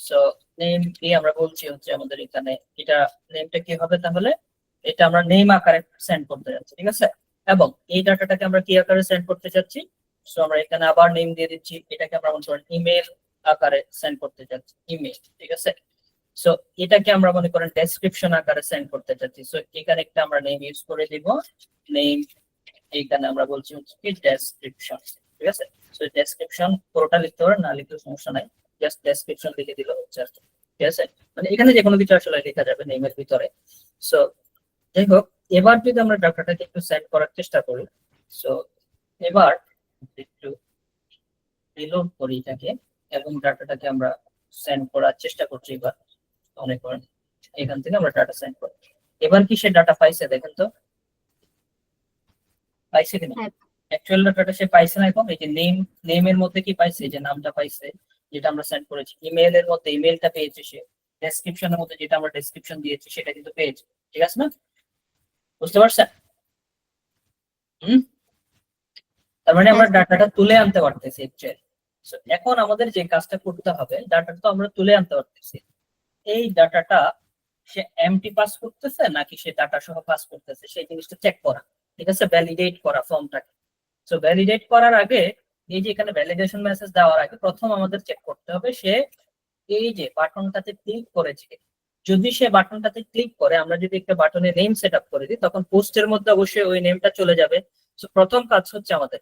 Speaker 1: সো নেম দিয়ে আমরা বলছি হচ্ছে আমাদের এখানে এটা নেমটা কি হবে, তাহলে এটা আমরা নেম আকারে সেন্ড করতে যাচ্ছি, ঠিক আছে। এবং এই ডাটাটাকে আমরা কি আকারে সেন্ড করতে চাচ্ছি? সো আমরা এখানে আবার নেম দিয়ে দিচ্ছি, এটাকে আমরা মনে করেন ইমেল আকারে সেন্ড করতে চাচ্ছি, ইমেল, ঠিক আছে। সো এটাকে আমরা মনে করেন ডেসক্রিপশন আকারে সেন্ড করতে চাচ্ছি। সো এখানে একটা আমরা নেম ইউজ করে দিব, নেম এইখানে আমরা বলছি হচ্ছে কি ডেসক্রিপশন, ঠিক আছে। সো ডেসক্রিপশন পুরোটা লিখতে পারেন, না লিখতে সমস্যা নাই, জাস্ট ডেসক্রিপশন লিখে দিলে হচ্ছে আর কি, ঠিক আছে। মানে এখানে যে কোনো কিছু আসলে লেখা যাবে নেমের ভিতরে। সো যাই হোক, এবার যদি আমরা ডাটাটাকে একটু সেট করার চেষ্টা করি, সো এবার একটু রিলোড করি এটাকে এবং ডাটাটাকে আমরা সেন্ড করার চেষ্টা করছি। এবার অনেক এখান থেকে আমরা ডাটা সেন্ড করি। এবার কি সে ডাটা পাইছে দেখেন তো, পাইছে কিনা?
Speaker 6: হ্যাঁ।
Speaker 1: অ্যাকচুয়াল ডাটাটা সে পাইছে না। এখন এই যে নেমের মধ্যে কি পাইছে, যে নামটা পাইছে যেটা আমরা সেন্ড করেছি, ইমেইলের মধ্যে ইমেইলটা পেয়েছে সে, ডেসক্রিপশনের মধ্যে যেটা আমরা ডেসক্রিপশন দিয়েছি সেটা কিন্তু পেয়েছে, ঠিক আছে না? বুঝতে পারছেন? তার মানে আমরা ডাটাটা তুলে আনতে পারতেছি অ্যাকচুয়ালি। সো এখন আমাদের যে কাজটা করতে হবে, ডাটাটা তো আমরা তুলে আনতে পারতেছি, এই ডাটাটা সে এমটি পাস করতেছে নাকি সে ডাটা সহ পাস করতেছে সেই জিনিসটা চেক করা, ঠিক আছে, ভ্যালিডেট করা ফর্মটাকে। সো ভ্যালিডেট করার আগে, এই যে এখানে ভ্যালিডেশন মেসেজ দেওয়ার আগে প্রথম আমাদের চেক করতে হবে সে এই যে বাটনটাতে ক্লিক করেছে। যদি সে বাটনটাতে ক্লিক করে, আমরা যদি একটা বাটনে নেম সেট আপ করে দিই, তখন পোস্টের মধ্যে অবশ্যই ওই নেমটা চলে যাবে। সো প্রথম কাজ হচ্ছে আমাদের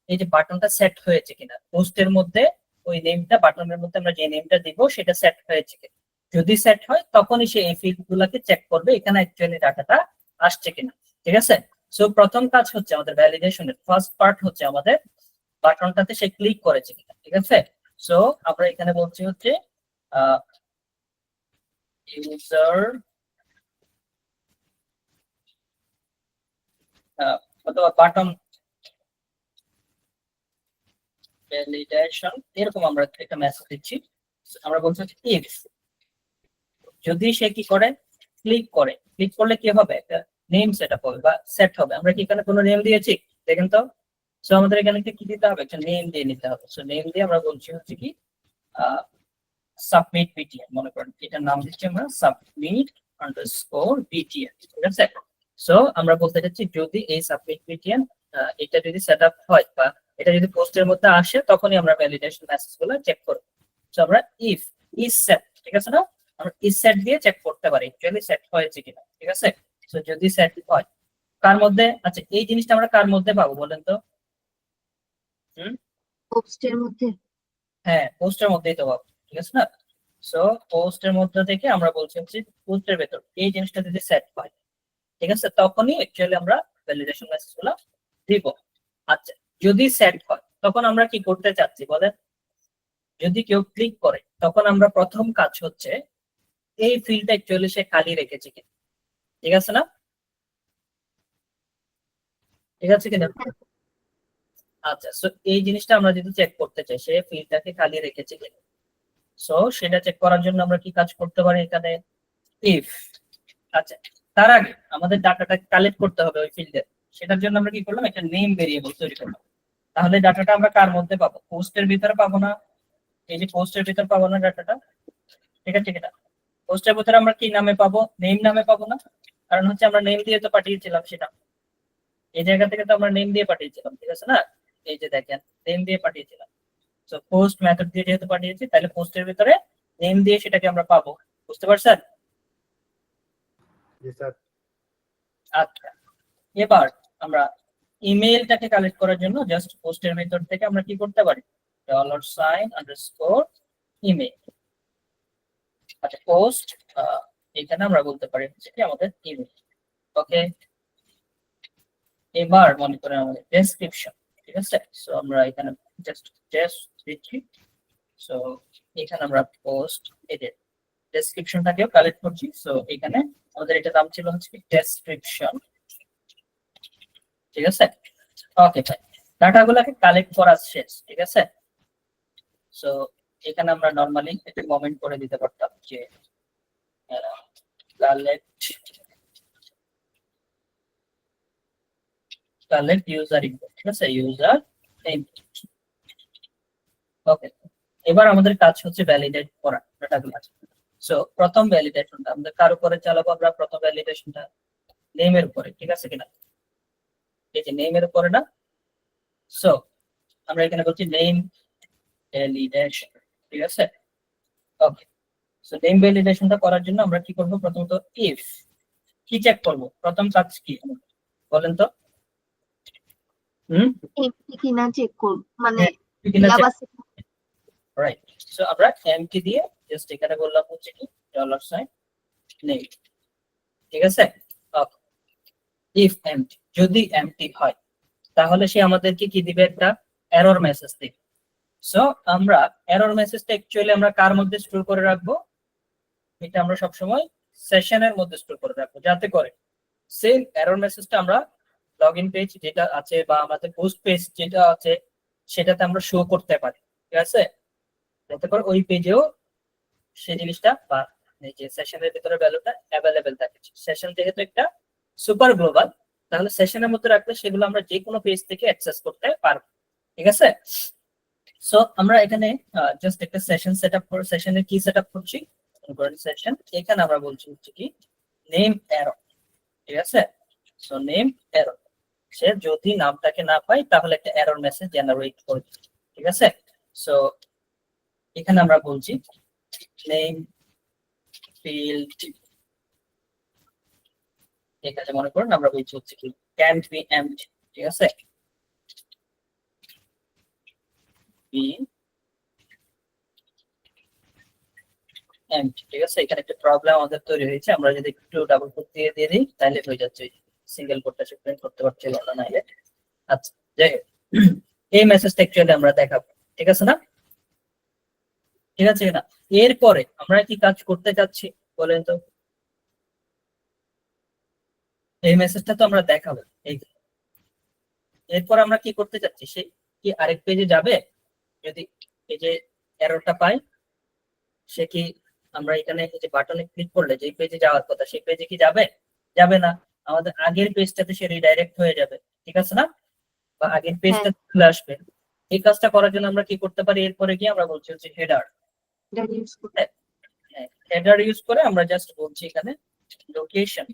Speaker 1: এই যে বাটনটা সেট হয়েছে কিনা, পোস্টের মধ্যে ওই নেমটা, বাটনের মধ্যে আমরা যে নেমটা দিব সেটা সেট হয়েছে কিনা। যদি সেট হয় তখনই সে এই ফিল্ড গুলাকে চেক করবে এখানে অ্যাকচুয়ালি ডাটাটা আসছে কিনা, ঠিক আছে। সো প্রথম কাজ হচ্ছে আমাদের ভ্যালিডেশনের ফার্স্ট পার্ট হচ্ছে আমাদের বাটনটাতে সে ক্লিক করেছে কিনা, ঠিক আছে। সো আমরা এখানে বলছি হচ্ছে ইউজার অথবা বাটন ভ্যালিডেশন, এরকম আমরা একটা মেসেজ দিচ্ছি। আমরা বলছি হচ্ছে ইফ, যদি সে কি করে ক্লিক করে, ক্লিক করলে কি হবে, একটা নেম সেট আপ হবে বা সেট হবে। আমরা কি এখানে কোনো নেম দিয়েছি দেখেন তো? সো আমাদের এখানে কি দিতে হবে, একটা নেম দিয়ে নিতে হবে। সো নেম দিয়ে আমরা বলছি হচ্ছে কি সাবমিট বিটিএন, মনে করেন এটার নাম দিচ্ছি আমরা সাবমিট আন্ডারস্কোর বিটিএন, ঠিক আছে। সো আমরা বলতে চাচ্ছি যদি এই সাবমিট বিটিএন এটা যদি সেট আপ হয় বা এটা যদি পোস্টের মধ্যে আসে, তখনই আমরা ভ্যালিডেশন মেসেজ গুলো চেক করব। সো আমরা ইফ ইজ সেট, ঠিক আছে না, আমরা ইজ সেট দিয়ে চেক করতে পারি অ্যাকচুয়ালি সেট হয়েছে কিনা, ঠিক আছে। সো যদি সেট হয় কার মধ্যে, আচ্ছা এই জিনিসটা আমরা কার মধ্যে পাবো বলেন তো?
Speaker 6: পোস্টের মধ্যে।
Speaker 1: হ্যাঁ, পোস্টের মধ্যেই তো পাবো, ঠিক আছে না। সো পোস্টের মধ্যে থেকে আমরা বলছি হচ্ছে পোস্টের ভেতর এই জিনিসটা যদি সেট হয়, ঠিক আছে, তখনই অ্যাকচুয়ালি আমরা ভ্যালিডেশন মেসেজ গুলো দিব। আচ্ছা যদি সেট হয় তখন আমরা কি করতে চাচ্ছি বলেন? যদি কেউ ক্লিক করে তখন আমরা প্রথম কাজ হচ্ছে এই ফিল্ডটা অ্যাকচুয়ালি সে খালি রেখেছে কিনা, ঠিক আছে না, ঠিক আছে কিনা? আচ্ছা সো এই জিনিসটা আমরা যদি চেক করতে চাই সে ফিল্ডটাকে খালি রেখেছে কিনা, সো সেটা চেক করার জন্য আমরা কি কাজ করতে পারি এখানে, ইফ। আচ্ছা তার আগে আমাদের ডাটাটা কালেক্ট করতে হবে ওই ফিল্ডে, সেটার জন্য আমরা কি করলাম, একটা নেম ভেরিয়েবল তৈরি করলাম। তাহলে ডাটাটা আমরা কার মধ্যে পাবো, পোস্টের ভিতরে পাবো না, এই যে পোস্টের ভিতরে পাবো না ডাটাটা, ঠিক আছে কিনা? পোস্টের ভিতরে আমরা কি নামে পাবো, নেম নামে পাবো না, কারণ হচ্ছে আমরা নেম দিয়ে তো পাঠিয়েছিলাম সেটা, এই জায়গা থেকে তো আমরা নেম দিয়ে পাঠিয়েছিলাম, ঠিক আছে না। এই যে দেখেন নেম দিয়ে পাঠিয়েছিলাম। সো পোস্ট মেথড দিয়ে যেহেতু পাঠিয়েছি, তাহলে পোস্টের ভিতরে নেম দিয়ে সেটাকে আমরা পাবো, বুঝতে পারছেন?
Speaker 4: জি স্যার।
Speaker 1: আচ্ছা এবার আমরা ইমেইলটাকে কালেক্ট করার জন্য জাস্ট পোস্টের ভিতর থেকে আমরা কি করতে পারি, $_ইমেইল। আচ্ছা পোস্ট, এখানে আমরা বলতে পারি হচ্ছে কি আমাদের ইমেইল, ওকে। এবার মনে করেন আমাদের ডেসক্রিপশন, ঠিক আছে। সো আমরা এখানে জাস্ট দিচ্ছি। সো এখানে আমরা পোস্ট এদের ডেসক্রিপশনটাকেও কালেক্ট করছি। সো এখানে আমাদের এটা নাম ছিল হচ্ছে ডেসক্রিপশন, ঠিক আছে। ওকে ফাইন, ডাটাগুলোকে কালেক্ট করা শেষ, ঠিক আছে। সো এখানে আমরা নরমালি একটা কমেন্ট করে দিতে পারতাম যে কালেক্ট ইউজার ইনপুট, ঠিক আছে, ইউজার ইনপুট, ওকে। এবার আমাদের কাজ হচ্ছে ভ্যালিডেট করা ডাটাগুলো। সো প্রথম ভ্যালিডেশনটা আমাদের কার উপরে চালাবো, আমরা প্রথম ভ্যালিডেশনটা নেমের উপরে, ঠিক আছে কিনা, এই যে নেমের উপরে না। সো আমরা এখানে বলছি নেম ভ্যালিডেশন, ঠিক আছে, ওকে। সো নেম ভ্যালিডেশনটা করার জন্য আমরা কি করব, প্রথমত ইফ কি চেক করব, প্রথম কাজ কি বলেন তো?
Speaker 6: এমটি কিনা চেক করব, মানে
Speaker 1: কিনা check,
Speaker 6: জাভা
Speaker 1: রাইট। সো আমরা এমটি দিয়ে জাস্ট এখানে বললাম হচ্ছে কি ডলার সাইন নেম, ঠিক আছে। ইফ এমটি, যদি এমটি হয় তাহলে সে আমাদেরকে কি দিবে, একটা এরর মেসেজ দিবে। সো আমরা এরর মেসেজটা অ্যাকচুয়ালি আমরা কার মধ্যে স্টোর করে রাখবো, এটা আমরা সবসময় সেশনের মধ্যে স্টোর করে রাখবো, যাতে করে সেম এরর মেসেজটা আমরা লগইন পেজ যেটা আছে বা আমাদের পোস্ট পেজ যেটা আছে সেটাতে আমরা শো করতে পারি, ঠিক আছে। যাতে করে ওই পেজেও সেই জিনিসটা বা এই যে সেশনের ভিতরে ভ্যালুটা অ্যাভেলেবেল থাকে। সেশন যেহেতু একটা সুপার গ্লোবাল, তাহলে সেশনের মধ্যে রাখলে সেগুলো আমরা যে কোনো পেজ থেকে অ্যাক্সেস করতে পারবো, ঠিক আছে। সো আমরা এখানে জাস্ট একটা সেশন সেটআপ করে সেশনের কি সেটআপ করছি, সেশন এখানে আমরা বলছি হচ্ছে কি নেম এরর, ঠিক আছে। সো নেম এরর, সে যদি নামটাকে না পায় তাহলে একটা এরর মেসেজ জেনারেট করবে, ঠিক আছে। সো এখানে আমরা বলছি নেম ফিল্ড, এখানে মনে করুন আমরা বলছি হচ্ছে কি ক্যান্ট বি এমটি, ঠিক আছে। বি এমটি, ঠিক আছে। এখানে একটা প্রবলেম আমাদের তৈরি হয়েছে, আমরা যদি একটু ডাবল কোট দিয়ে দিই তাহলে হয়ে যাচ্ছে, সিঙ্গেল কোটটা সে প্রিন্ট করতে পারছিল না নাইলে। আচ্ছা, যাই হোক, এই মেসেজটা অ্যাকচুয়ালি আমরা দেখাবো, ঠিক আছে না? ঠিক আছে না? এরপরে আমরা কি কাজ করতে চাচ্ছি বলেন তো? এই মেসেজটা তো আমরা দেখাবো, এরপর আমরা কি করতে চাচ্ছি, সে কি আরেক পেজে যাবে, যদি এই যে এররটা পাই, সে কি আমরা এখানে এই যে বাটনে ক্লিক করলে যে পেজে যাওয়ার কথা সেই পেজে কি যাবে, যাবে না, আমাদের আগের পেজটাতে সে রিডাইরেক্ট হয়ে যাবে, ঠিক আছে না, বা আগের পেজটা চলে আসবে। এই কাজটা করার জন্য আমরা কি করতে পারি, এরপরে গিয়ে আমরা বলছি হচ্ছে হেডার,
Speaker 6: ইউজ করব।
Speaker 1: হেডার ইউজ করে আমরা জাস্ট বলছি এখানে লোকেশন,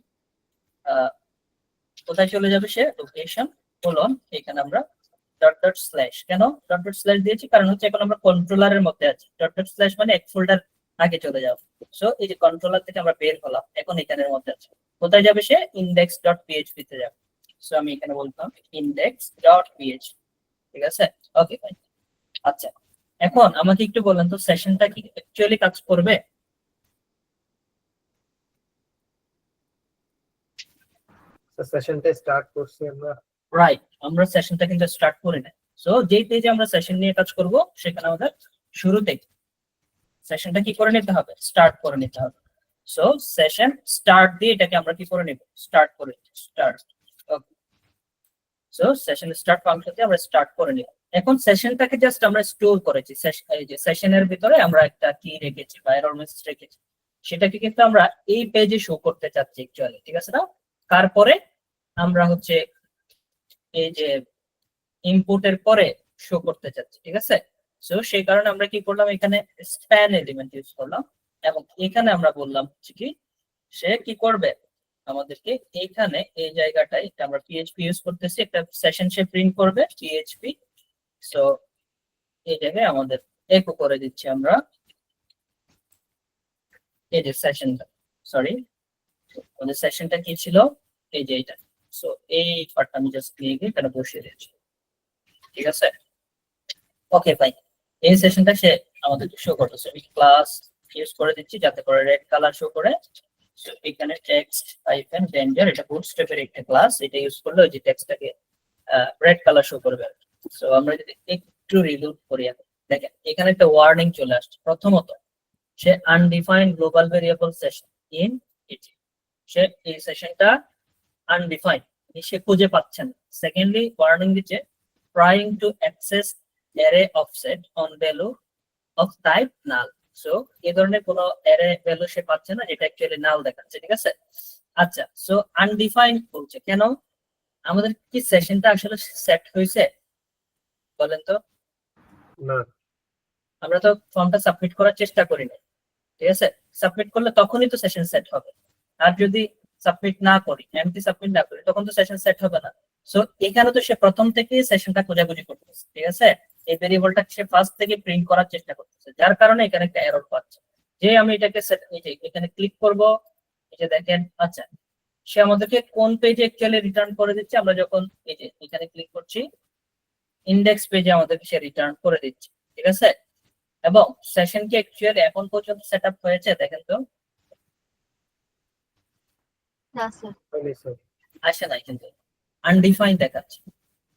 Speaker 1: কোথায় চলে যাবে সে, লোকেশন কোলন, এখানে আমরা ডট ডট স্ল্যাশ, কেন ডট ডট স্ল্যাশ দিয়েছি, কারণ হচ্ছে এখন আমরা কন্ট্রোলারের মধ্যে আছি, ডট ডট স্ল্যাশ মানে এক ফোল্ডার আগে চলে যাও। সো এই যে কন্ট্রোলার থেকে আমরা বের হলাম, এখন এখানের মধ্যে আছে, কোথায় যাবে সে, ইনডেক্স ডট পিএইচপি তে যাবে। সো আমি এখানে বলতাম ইনডেক্স ডট পিএইচপি, ঠিক আছে। Okay fine. আচ্ছা, এখন আমাকে একটু বলেন তো সেশনটা কি অ্যাকচুয়ালি কাজ করবে?
Speaker 4: সেশনটা স্টার্ট করছি আমরা।
Speaker 1: রাইট, আমরা সেশনটা কিন্তু স্টার্ট করি না। সো যেই পেজে আমরা সেশন নিয়ে কাজ করব সেখানে আমাদের শুরুতেই সেশনটা কি করে নিতে হবে, স্টার্ট করে নিতে হবে। সো সেশন স্টার্ট দিয়ে এটাকে আমরা কি করে নিব, স্টার্ট করে স্টার্ট। ওকে, সো সেশন স্টার্ট ফাংশন দিয়ে আমরা স্টার্ট করে নিব। এখন সেশনটাকে জাস্ট আমরা স্টোর করেছি, এই যে সেশনের ভিতরে আমরা একটা কি রেখেছি বা এরর মেসেজ রেখেছি, সেটাকে কিন্তু আমরা এই পেজে শো করতে চাচ্ছি অ্যাকচুয়ালি, ঠিক আছে না। তারপরে আমরা হচ্ছে এই যে ইনপুটের পরে শো করতে চাচ্ছি, ঠিক আছে। সো সেই কারণে আমরা কি করলাম, এখানে স্প্যান এলিমেন্ট ইউজ করলাম, এবং এখানে আমরা বললাম হচ্ছে কি সে কি করবে, আমাদেরকে এইখানে এই জায়গাটায় আমরা পিএইচপি ইউজ করতেছি, একটা সেশন সে প্রিন্ট করবে পিএইচপি। সো এই জায়গায় আমাদের একো করে দিচ্ছি আমরা এই যে সেশনটা, সরি আমাদের সেশনটা কি ছিল, এই যে এটা। সো এই পার্টটা আমি জাস্ট নিয়ে গিয়ে এখানে বসিয়ে দিচ্ছি, ঠিক আছে। ওকে ফাইন, এই সেশনটা সে আমাদের শো করতেছে, আমি ক্লাস ইউজ করে দিচ্ছি যাতে করে রেড কালার শো করে। সো এখানে টেক্সট হাইফেন রেঞ্জার, এটা বুটস্ট্র্যাপের একটা ক্লাস, এটা ইউজ করলে ওই যে টেক্সটটাকে রেড কালার শো করবে। সো আমরা যদি একটু রিলোড করি, দেখেন এখানে একটা ওয়ার্নিং চলে আসছে। প্রথমত সে undefined global variable session in it, সে এই সেশনটা আনডিফাইন্ড, সে খুঁজে পাচ্ছে না। সেকেন্ডলি ওয়ার্নিং দিচ্ছে trying to access array offset on value of type null. So এই ধরনের কোনো অ্যারে ভ্যালু সে পাচ্ছে না, যেটা অ্যাকচুয়ালি নাল দেখাচ্ছে, ঠিক আছে। আচ্ছা, সো আনডিফাইন্ড বলছে কেন, আমাদের কি সেশনটা আসলে সেট হয়েছে বলেন তো?
Speaker 4: না,
Speaker 1: আমরা তো ফর্মটা সাবমিট করার চেষ্টা করি না, ঠিক আছে। সাবমিট করলে তখনই তো সেশন সেট হবে, আর যদি সাবমিট না করি, এমটি সাবমিট না করি, তখন তো সেশন সেট হবে না। সো এখানে তো সে প্রথম থেকে সেশনটা খোঁজাখুঁজি করতেছে, ঠিক আছে। এই ভেরিয়েবলটা সে ফার্স্ট থেকে প্রিন্ট করার চেষ্টা করতেছে, যার কারণে এখানে একটা এরর পাচ্ছে। যে আমি এটাকে এই যে এখানে ক্লিক করব, এই যে দেখেন, আচ্ছা সে আমাদেরকে কোন পেজে অ্যাকচুয়ালি রিটার্ন করে দিচ্ছে, আমরা যখন এই যে এখানে ক্লিক করছি ইন্ডেক্স পেজে আমাদেরকে সে রিটার্ন করে দিচ্ছে, ঠিক আছে। এবং সেশন কি অ্যাকচুয়ালি এখন পর্যন্ত সেটআপ হয়েছে দেখেন তো,
Speaker 6: না স্যার।
Speaker 4: হয়নি স্যার।
Speaker 1: আসে নাই কিন্তু আনডিফাইন দেখাচ্ছে।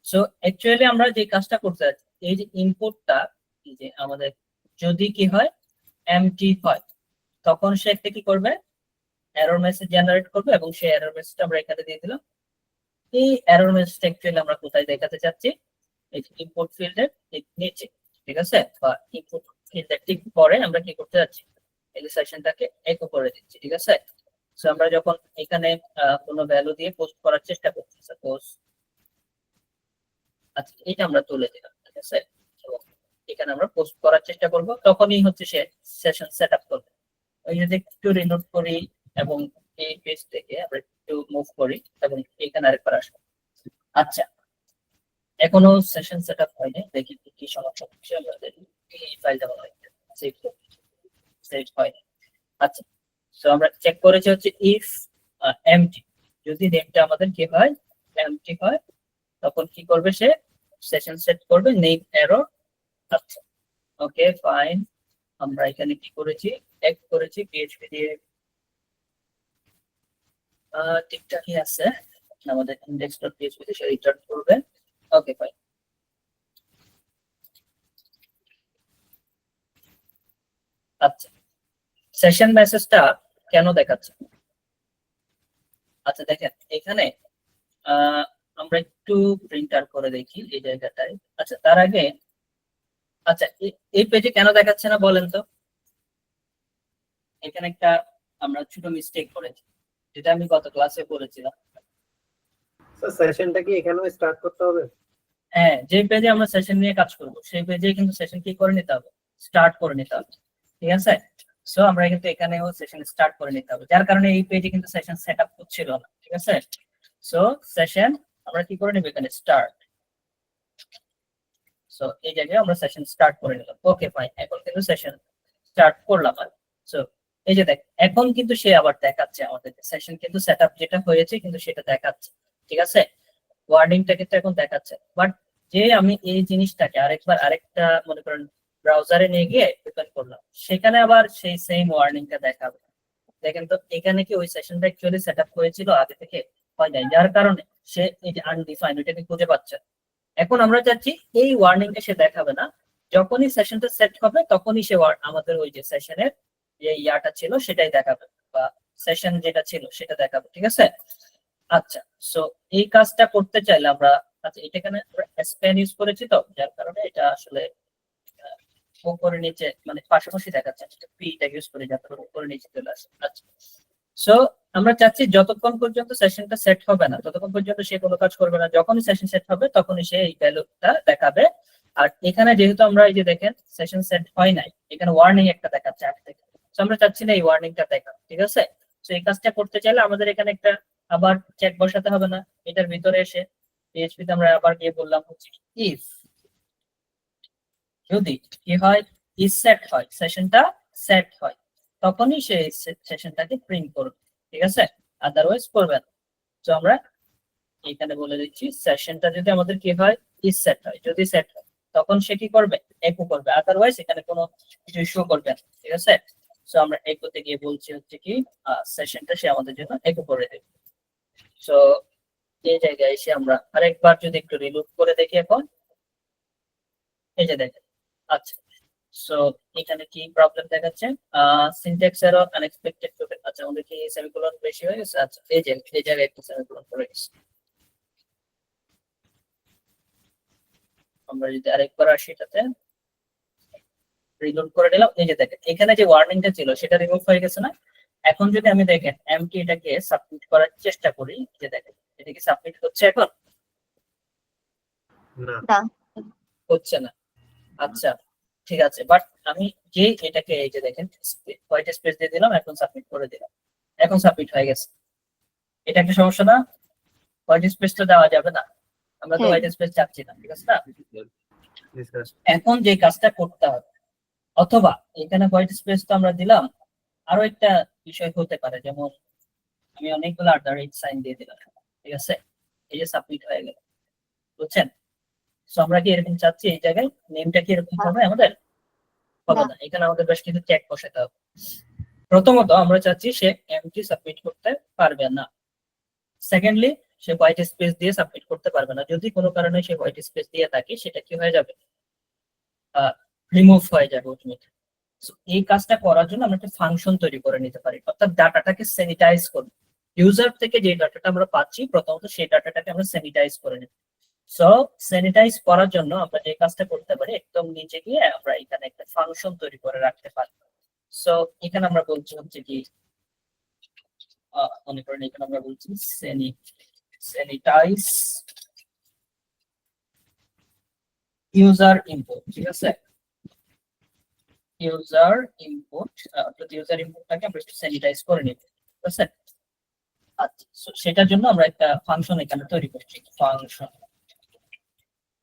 Speaker 1: সো অ্যাকচুয়ালি আমরা যে কাজটা করতে যাচ্ছি, এই যে ইনপুটটা এই যে আমাদের যদি কি হয় এমটি হয়, তখন সে একটা কি করবে, এরর মেসেজ জেনারেট করবে এবং সেই এরর মেসেজটা আমরা এখানে দিয়ে দিলাম। এই এরর মেসেজটা অ্যাকচুয়ালি আমরা কোথায় দেখাতে চাচ্ছি, এই ইনপুট ফিল্ডের ঠিক নিচে, ঠিক আছে, বা ইনপুট ফিল্ডের ঠিক পরে আমরা কি করতে যাচ্ছি, এই সেশনটাকে একো করে দিচ্ছি, ঠিক আছে। সো আমরা যখন এখানে কোনো ভ্যালু দিয়ে পোস্ট করার চেষ্টা করছি, সাপোজ আচ্ছা এটা আমরা তুলে দিলাম, ঠিক আছে, এবং এখানে আমরা পোস্ট করার চেষ্টা করব, তখনই হচ্ছে সে সেশন সেটআপ করবে। ওই যদি একটু রিলোড করি এবং এই পেজ থেকে আমরা একটু মুভ করি এবং এখানে আরেকবার আসবো। আচ্ছা এখনো সেশন সেটআপ হয়নি, দেখি কি সমস্যা হচ্ছে, আমাদের এই ফাইলটা বলা হয় সেভ হয়নি। আচ্ছা সো আমরা চেক করেছি হচ্ছে ইফ এমটি, যদি নেমটা আমাদের কি হয় এমটি হয়, তখন কি করবে সে সেশন সেট করবে নেম এরর। আচ্ছা ওকে ফাইন, আমরা এখানে কি করেছি এক করেছি পিএইচপি দিয়ে, ঠিকঠাকই আছে, আমাদের index.php তে সে রিটার্ন করবে। ওকে ফাইন, আচ্ছা সেশন মেসেজটা কেন দেখাচ্ছে, আচ্ছা দেখেন এখানে আমরা একটু প্রিন্টার করে দেখি এই জায়গাটায়। আচ্ছা তার আগে আচ্ছা এই পেজে কেন দেখাচ্ছে না বলেন তো, এখানে একটা আমরা ছোট মিস্টেক করেছি, যেটা আমি গত ক্লাসে বলেছিলাম।
Speaker 4: স্যার সেশনটা কি এখানেও স্টার্ট করতে হবে?
Speaker 1: হ্যাঁ, যে পেজে আমরা সেশন নিয়ে কাজ করব সেই পেজে কিন্তু সেশন কি করে নিতে হবে, স্টার্ট করে নিতে হবে, ঠিক আছে। সো আমরা কিন্তু এখানেও সেশন স্টার্ট করে নিতে হবে, যার কারণে এই পেজে কিন্তু সেশন সেটআপ হচ্ছিল না, ঠিক আছে। সো সেশন আমরা কি করে নিব এখানে স্টার্ট, সো এই জায়গায় আমরা সেশন স্টার্ট করে নিলাম। ওকে ফাইন, এখন কিন্তু সেশন স্টার্ট করলাম। সো এই যে দেখ এখন কিন্তু সে আবার দেখাচ্ছে আমাদের সেশন কিন্তু সেটআপ যেটা হয়েছে কিন্তু সেটা দেখাচ্ছে, ঠিক আছে, ওয়ার্ডিংটা কিন্তু এখন দেখাচ্ছে। বাট যে আমি এই জিনিসটাকে আরেকটা মনে করেন ব্রাউজারে নিয়ে গিয়ে ওপেন করলাম, সেখানে আবার সেই সেম ওয়ার্নিংটা দেখাবে। দেখেন তো এখানে কি ওই সেশনটা অ্যাকচুয়ালি সেটআপ হয়েছিল আগে থেকে, হয় নাই, যার কারণে সে এই যে আনডিফাইন্ড ওইটাকে খুঁজে পাচ্ছে। এখন আমরা চাচ্ছি এই ওয়ার্নিংটা সে দেখাবে না, যখনই সেশনটা সেট হবে তখনই সে আমাদের ওই যে সেশনের যে ইয়াটা ছিল সেটাই দেখাবে, বা সেশন যেটা ছিল সেটা দেখাবে, ঠিক আছে। আচ্ছা সো এই কাজটা করতে চাইলে আমরা, আচ্ছা এটা এখানে স্প্যান ইউজ করেছি তো, যার কারণে এটা আসলে উপরে নিচে মানে পাশাপাশি দেখাচ্ছে, পিটা ইউজ করে যাতে উপরে নিচে চলে আসে। আচ্ছা সো আমরা চাচ্ছি যতক্ষণ পর্যন্ত সেশনটা সেট হবে না ততক্ষণ পর্যন্ত সে কোনো কাজ করবে না, যখনই সেশন সেট হবে তখনই সে এই ভ্যালুটা দেখাবে। আর এখানে যেহেতু আমরা এই যে দেখেন সেশন সেট হয় নাই, এখানে ওয়ার্নিং একটা দেখাচ্ছে আগে থেকে, সো আমরা চাচ্ছি না এই ওয়ার্নিংটা দেখা, ঠিক আছে। সো এই কাজটা করতে চাইলে আমাদের এখানে একটা আবার চেক বসাতে হবে না, এটার ভিতরে এসে পিএইচপি তে আমরা আবার গিয়ে বললাম হচ্ছে ইফ যদি কি হয় ইজ সেট হয়, সেশনটা সেট হয়, তখনই সে সেশনটাকে প্রিন্ট করবে, ঠিক আছে, আদারওয়াইজ করবে না। তো আমরা এখানে বলে দিচ্ছি সেশনটা যদি আমাদের কি হয় ইজ সেট হয়, যদি সেট হয় তখন সে কি করবে একো করবে, আদারওয়াইজ এখানে কোনো কিছু শো করবে না, ঠিক আছে। সো আমরা এकोতে গিয়ে বলছি হচ্ছে কি সেশনটা সে আমাদের জন্য একো করে দেবে। সো এই জায়গায় এসে আমরা আরেকবার যদি একটু রিলোড করে দেখি এখন, এই যে দেখেন, আচ্ছা সো এখানে কি প্রবলেম দেখাচ্ছে, সিনট্যাক্স এরর আনএক্সপেক্টেড টোকেন, আচ্ছা আমাদের কি সেমিকোলন বেশি হয়ে গেছে, আচ্ছা এই যে এই জায়গায় একটু সেমিকোলন পড়ে গেছে। আমরা যদি আরেকবার আসি এটাতে রিলোড করে নিলাম, এই যে দেখেন এখানে যে ওয়ার্নিংটা ছিল সেটা রিমুভ হয়ে গেছে না। এখন যদি আমি দেখেন এমটি এটাকে সাবমিট করার চেষ্টা করি, যে দেখেন এটা কি সাবমিট হচ্ছে এখন,
Speaker 4: না।
Speaker 6: না।
Speaker 1: হচ্ছে না। আচ্ছা ঠিক আছে, বাট আমি যে এটাকে এই যে দেখেন হোয়াইট স্পেস দিয়ে দিলাম, এখন সাবমিট করে দিলাম, এখন সাবমিট হয়ে গেছে। এটা একটা সমস্যা না, হোয়াইট স্পেস তো দেওয়া যাবে না, আমরা তো
Speaker 6: হ্যাঁ।
Speaker 1: হোয়াইট স্পেস চাচ্ছি না, ঠিক আছে না।
Speaker 4: জি স্যার।
Speaker 1: এখন যে কাজটা করতে হবে অথবা এখানে হোয়াইট স্পেস তো আমরা দিলাম, আরো একটা বিষয় হতে পারে, যেমন আমি অনেকগুলো আন্ডারলাইন সাইন দিয়ে দিলাম, ঠিক আছে, এই যে সাবমিট হয়ে গেল, বুঝছেন? সো আমরা কি এরকম চাচ্ছি এই জায়গায় নেমটা কি এরকম হবে আমাদের? হবে না, এখানে আমাদের বেশ কিছু চেক বসাতে হবে। প্রথমত আমরা চাচ্ছি সে এমটি সাবমিট করতে পারবে না। সেকেন্ডলি, সে হোয়াইট স্পেস দিয়ে সাবমিট করতে পারবে না। যদি কোনো কারণে সে হোয়াইট স্পেস দিয়ে থাকে, সেটা কি হয়ে যাবে? রিমুভ হয়ে যাবে অটোমেটিক। এই কাজটা করার জন্য আমরা একটা ফাংশন তৈরি করে নিতে পারি, অর্থাৎ ডাটাটাকে স্যানিটাইজ করব। ইউজার থেকে যে ডাটাটা আমরা পাচ্ছি, প্রথমত সেই ডাটাটাকে আমরা স্যানিটাইজ করে নিব। সো স্যানিটাইজ করার জন্য আমরা যে কাজটা করতে পারি, একদম নিচে গিয়ে আমরা এখানে একটা ফাংশন তৈরি করে রাখতে পারি। সো এখানে আমরা বলছি হচ্ছে কি, মনে করেন এখানে আমরা বলছি স্যানিটাইজ ইউজার ইনপুট, ঠিক আছে, ইউজার ইনপুট, অর্থাৎ ইউজার ইনপুটটাকে আমরা একটু স্যানিটাইজ করে নিব, ঠিক আছে। আচ্ছা, সেটার জন্য আমরা একটা ফাংশন এখানে তৈরি করছি, ফাংশন।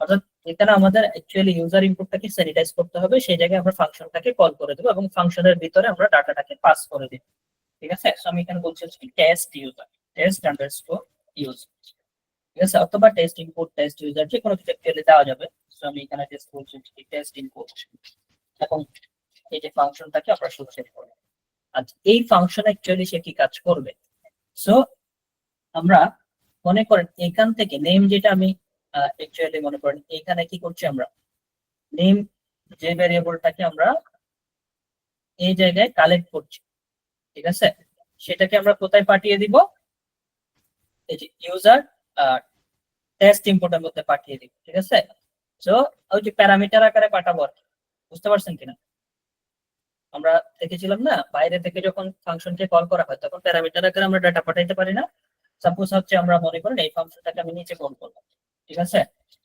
Speaker 1: অর্থাৎ এখানে আমাদের অ্যাকচুয়ালি ইউজার ইনপুটটাকে স্যানিটাইজ করতে হবে, সেই জায়গায় আমরা ফাংশনটাকে কল করে দেবো এবং ফাংশনের ভিতরে আমরা ডাটাটাকে পাস করে দিব, ঠিক আছে। সো আমি এখানে বলছি হচ্ছে test user, test underscore use, ঠিক আছে, অথবা টেস্ট ইনপুট, টেস্ট ইউজার, যে কোনো কিছু অ্যাকচুয়ালি দেওয়া যাবে। সো আমি এখানে টেস্ট বলছি টেস্ট ইনপুট, এবং এই যে ফাংশনটাকে আমরা শুরু সেট করব। আচ্ছা, এই ফাংশন অ্যাকচুয়ালি সে কি কাজ করবে? সো আমরা মনে করেন এখান থেকে নেম, যেটা আমি অ্যাকচুয়ালি মনে করেন এখানে কি করছি, আমরা নেম যে ভেরিয়েবলটাকে আমরা এই জায়গায় কালেক্ট করছি, ঠিক আছে, সেটাকে আমরা কোথায় পাঠিয়ে দিব? এই যে ইউজার টেস্ট ইনপুটের মধ্যে পাঠিয়ে দিব, ঠিক আছে। সো ওই যে প্যারামিটার আকারে পাঠাবো, বুঝতে পারছেন কিনা? আমরা দেখেছিলাম না, বাইরে থেকে যখন ফাংশনকে কল করা হয় তখন প্যারামিটার আকারে আমরা ডাটা পাঠাইতে পারি না। সাপোজ হচ্ছে আমরা মনে করেন এই ফাংশনটাকে আমি নিচে কল করলাম, ঠিক আছে।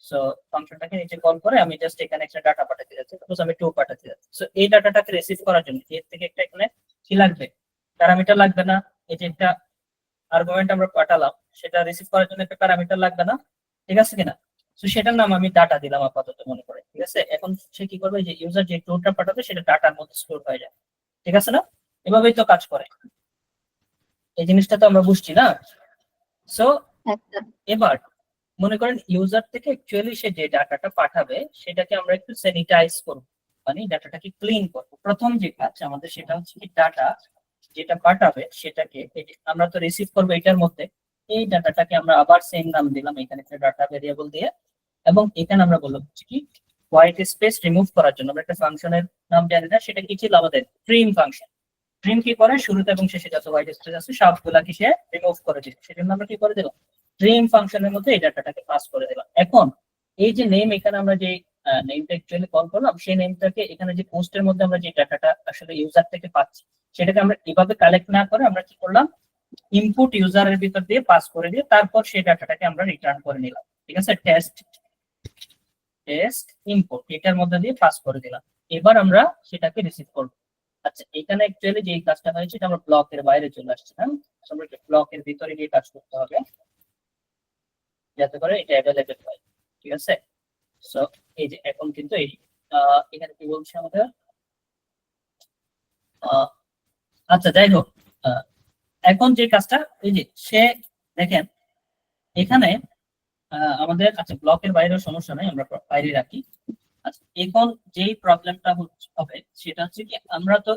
Speaker 1: সো ফাংশনটাকে নিচে কল করে আমি জাস্ট এখানে একটা ডাটা পাঠাতে যাচ্ছি, সাপোজ আমি 2 পাঠাতে যাচ্ছি। সো এই ডাটাটাকে রিসিভ করার জন্য এর থেকে একটা এখানে কি লাগবে? প্যারামিটার লাগবে না? এই যে একটা আর্গুমেন্ট আমরা পাঠালাম, সেটা রিসিভ করার জন্য একটা প্যারামিটার লাগবে না, ঠিক আছে কিনা? তো সেটার নাম আমি ডাটা দিলাম আপাতত, মনে করে, ঠিক আছে। এখন সে কি করবে, যে ইউজার যে টোটা পাঠাবে সেটা ডাটার মধ্যে স্টোর হয়ে যায়, ঠিক আছে না? এভাবেই তো কাজ করে, এই জিনিসটা তো আমরা বুঝছি না। সো
Speaker 6: একদম।
Speaker 1: এবার মনে করেন ইউজার থেকে অ্যাকচুয়ালি সে যে ডাটাটা পাঠাবে সেটাকে আমরা একটু স্যানিটাইজ করব, মানে ডাটাটাকে ক্লিন করব। প্রথম যে কাজ আমাদের সেটা হচ্ছে কি, ডাটা যেটা পাঠাবে সেটাকে আমরা তো রিসিভ করবো এটার মধ্যে, এই ডাটাটাকে আমরা আবার সেম নাম দিলাম এখানে একটা ডাটা ভেরিয়েবল দিয়ে, এবং এখানে আমরা বললাম হচ্ছে কি, হোয়াইট স্পেস রিমুভ করার জন্য আমরা একটা ফাংশনের নাম জানি না, সেটা কি ছিল আমাদের? Trim function. ট্রিম কি করে, শুরুতে এবং শেষে যত হোয়াইট স্পেস আছে সবগুলাকে সে রিমুভ করে দিবে, সেজন্য আমরা কি করে দিলাম? ট্রিম ফাংশনের মধ্যে এই ডাটাটাকে পাস করে দিলাম। এখন এই যে নেম, এখানে আমরা যে নেমটা অ্যাকচুয়ালি কল করলাম, সেই নেমটাকে এখানে যে পোস্টের মধ্যে আমরা যে ডাটাটা আসলে ইউজার থেকে পাচ্ছি, সেটাকে আমরা এভাবে কালেক্ট না করে আমরা কি করলাম, ইনপুট ইউজারের ভিতর দিয়ে পাস করে দিয়ে তারপর সেই ডাটাটাকে আমরা রিটার্ন করে নিলাম, ঠিক আছে। টেস্ট ইনপুট এটার মধ্যে দিয়ে পাস করে দিলাম, এবার আমরা সেটাকে রিসিভ করব। আচ্ছা, এখানে অ্যাকচুয়ালি যে কাজটা হয়েছে এটা আমরা ব্লকের বাইরে চলে আসছে, না আমরা ব্লকের ভিতরে গিয়ে কাজ করতে হবে যাতে করে এটা অ্যাভেলেবল হয়, ঠিক আছে। সো এই যে এখন কিন্তু এই এখানে কি বলছে আমাদের, আচ্ছা যাই হোক, এখন যে কাজটা, এই যে সে দেখেন এখানে আমাদের, আচ্ছা ব্লকের বাইরেও সমস্যা নাই, আমরা বাইরে রাখি। আচ্ছা, এখন যেই প্রবলেমটা হবে সেটা হচ্ছে কি, আমরা তো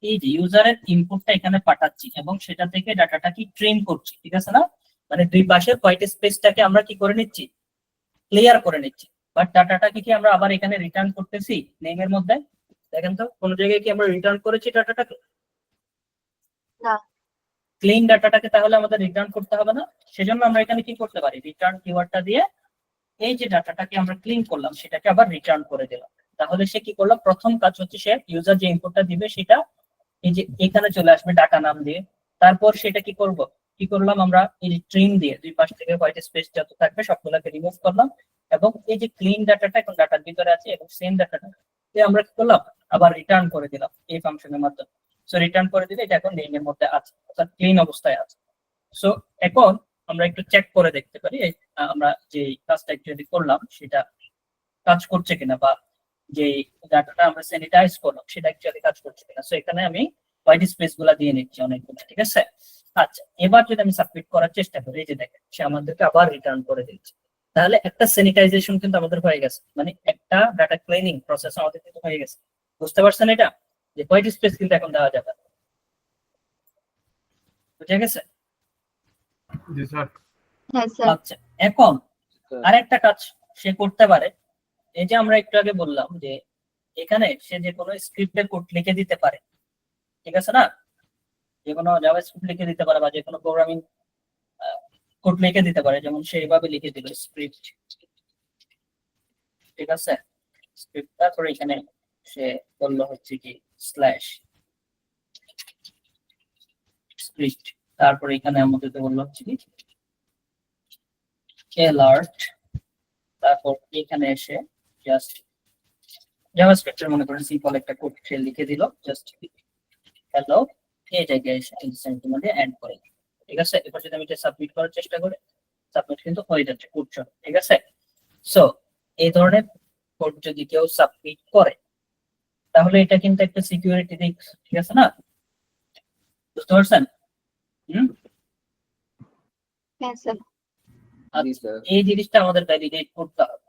Speaker 1: এই যে ইউজারের ইনপুটটা এখানে পাঠাচ্ছি এবং সেটা থেকে ডাটাটা কি ট্রেন করছি, ঠিক আছে না? মানে দুই পাশের হোয়াইট স্পেসটাকে আমরা কি করে নিচ্ছি, ক্লিয়ার করে নিচ্ছি, বাট ডাটাটাকে কি আমরা আবার এখানে রিটার্ন করতেছি নেমের মধ্যে? দেখেন তো কোন জায়গায় কি আমরা রিটার্ন করেছি ডাটাটাকে?
Speaker 6: না।
Speaker 1: ক্লিন ডাটাটাকে তাহলে আমাদের রিটার্ন করতে হবে না, সেজন্য আমরা এখানে কি করতে পারি, রিটার্ন কিওয়ার্ডটা দিয়ে এই যে ডাটাটাকে আমরা ক্লিন করলাম সেটাকে আবার রিটার্ন করে দিলাম। তাহলে সে কি করলো, প্রথম কাজ হচ্ছে সে ইউজার যে ইনপুটটা দিবে সেটা এই যে এখানে চলে আসবে ডাটা নাম দিয়ে, তারপর সেটা কি করলাম আমরা, এই যে ট্রিম দিয়ে দুই পাশ থেকে হোয়াইট স্পেস যত থাকবে সবগুলোকে রিমুভ করলাম, এবং এই যে ক্লিন ডাটাটা এখন ডাটার ভিতরে আছে এবং সেম ডাটাটা আমরা কি করলাম, আবার রিটার্ন করে দিলাম এই ফাংশনের মাধ্যমে। সো রিটার্ন করে দিলে এটা এখন নেমের মধ্যে আছে, অর্থাৎ ক্লিন অবস্থায় আছে। সো এখন আমরা একটু চেক করে দেখতে পারি আমরা যে কাজটা অ্যাকচুয়ালি করলাম সেটা কাজ করছে কিনা, বা যে ডাটাটা আমরা স্যানিটাইজ করলাম সেটা অ্যাকচুয়ালি কাজ করছে কিনা। সো এখানে আমি হোয়াইট স্পেস গুলা দিয়ে নিচ্ছি অনেকগুলো, ঠিক আছে। আচ্ছা, এবার যদি আমি সাবমিট করার চেষ্টা করি, এই যে দেখেন সে আমাদেরকে আবার রিটার্ন করে দিচ্ছে। তাহলে একটা স্যানিটাইজেশন কিন্তু আমাদের হয়ে গেছে, মানে একটা ডাটা ক্লিনিং প্রসেস আমাদের কিন্তু হয়ে গেছে। বুঝতে পারছেন এটা, যে হোয়াইট স্পেস কিন্তু এখন দেওয়া যাবে না। বুঝে গেছে?
Speaker 5: জি স্যার।
Speaker 6: হ্যাঁ স্যার।
Speaker 1: আচ্ছা, এখন আরেকটা কাজ সে করতে পারে। এই যে আমরা একটু আগে বললাম যে এখানে সে যে কোনো স্ক্রিপ্টের কোড লিখে দিতে পারে, ঠিক আছে না? যে কোনো জাভাস্ক্রিপ্ট লিখে দিতে পারে বা যে কোনো প্রোগ্রামিং কোড লিখে দিতে পারে, যেমন সে এভাবে লিখে দিল স্ক্রিপ্ট, ঠিক আছে। স্ক্রিপ্ট, তারপরে এখানে সে বললো হচ্ছে কি স্ল্যাশ স্ক্রিপ্ট, তারপরে এখানে আমাদের বললো হচ্ছে কি অ্যালার্ট, তারপর এখানে এসে জাস্ট জাভাস্ক্রিপ্টের মনে করেন সিম্পল একটা কোড সে লিখে দিল, জাস্ট হ্যালো, এই জায়গায় এসে সেন্টিমেন্টে অ্যাড করে, ঠিক আছে। এবার যদি আমি এটা সাবমিট করার চেষ্টা করি, সাবমিট কিন্তু হয়ে যাচ্ছে কোড, ঠিক আছে। সো এই ধরনের কোড যদি কেউ সাবমিট করে তাহলে এটা কিন্তু একটা সিকিউরিটি দিক, ঠিক আছে না? বুঝতে পারছেন?
Speaker 6: হ্যাঁ স্যার।
Speaker 2: জি স্যার।
Speaker 1: এই জিনিসটা আমাদের ভ্যালিডেট করতে হবে।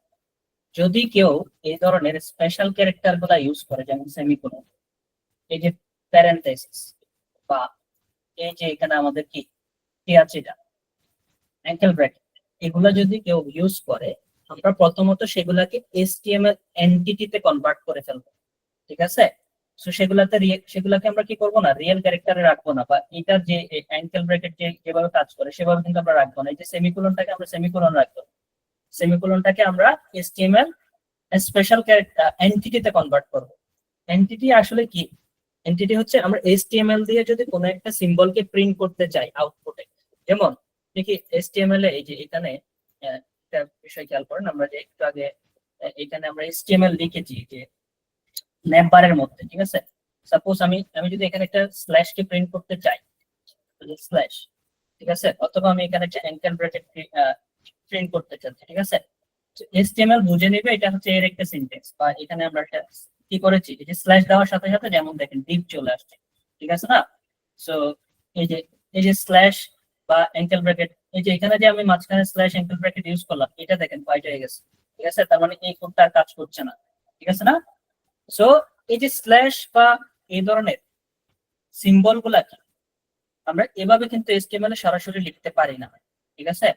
Speaker 1: যদি কেউ এই ধরনের স্পেশাল ক্যারেক্টার গুলা ইউজ করে, যেমন সেমিকোলন, এই যে প্যারেন্থেসিস, বা এই যে এখানে আমাদের কি আছে এটা অ্যাঙ্কেল ব্র্যাকেট, এগুলা যদি কেউ ইউজ করে, আমরা প্রথমত সেগুলাকে HTML এন্টিটিতে কনভার্ট করে ফেলবো, ঠিক আছে। সো সেগুলাকে আমরা কি করবো না, রিয়েল ক্যারেক্টারে রাখবো না, বা এটার যে অ্যাঙ্কেল ব্র্যাকেট যেভাবে কাজ করে সেভাবে কিন্তু আমরা রাখবো না। এই যে সেমিকোলনটাকে আমরা সেমিকোলন রাখবো, সেমিকোলনটাকে আমরা HTML স্পেশাল ক্যারেক্টার এন্টিটিতে কনভার্ট করব। এন্টিটি আসলে কি? এন্টিটি হচ্ছে আমরা HTML দিয়ে যদি কোনো একটা সিম্বলকে প্রিন্ট করতে চাই আউটপুটে, যেমন দেখি HTML এ এই যে এখানে একটা বিষয় খেয়াল করেন, আমরা যে একটু আগে এখানে আমরা HTML লিখেছি যে নেমবারের মধ্যে, ঠিক আছে। সাপোজ আমি যদি এখানে একটা স্ল্যাশ কে প্রিন্ট করতে চাই, স্ল্যাশ, ঠিক আছে, অথবা আমি এখানে একটা অ্যাঙ্কেল ব্র্যাকেট প্রিন্ট করতে চাচ্ছি, ঠিক আছে। HTML বুঝে নেবে এটা হচ্ছে এর একটা সিনট্যাক্স, বা এখানে আমরা একটা কি করেছি, এই যে স্ল্যাশ দেওয়ার সাথে সাথে যেমন দেখেন ডিপ চলে আসছে, ঠিক আছে না? সো এই যে স্ল্যাশ বা অ্যাঙ্কেল ব্র্যাকেট, এই যে এখানে যে আমি মাঝখানে স্ল্যাশ অ্যাঙ্কেল ব্র্যাকেট ইউজ করলাম, এটা দেখেন হোয়াইট হয়ে গেছে, ঠিক আছে। তার মানে এই কোডটা আর কাজ করছে না, ঠিক আছে না? সো এই যে স্ল্যাশ বা এই ধরনের সিম্বল গুলা আমরা এভাবে কিন্তু HTML এ সরাসরি লিখতে পারি না, ঠিক আছে।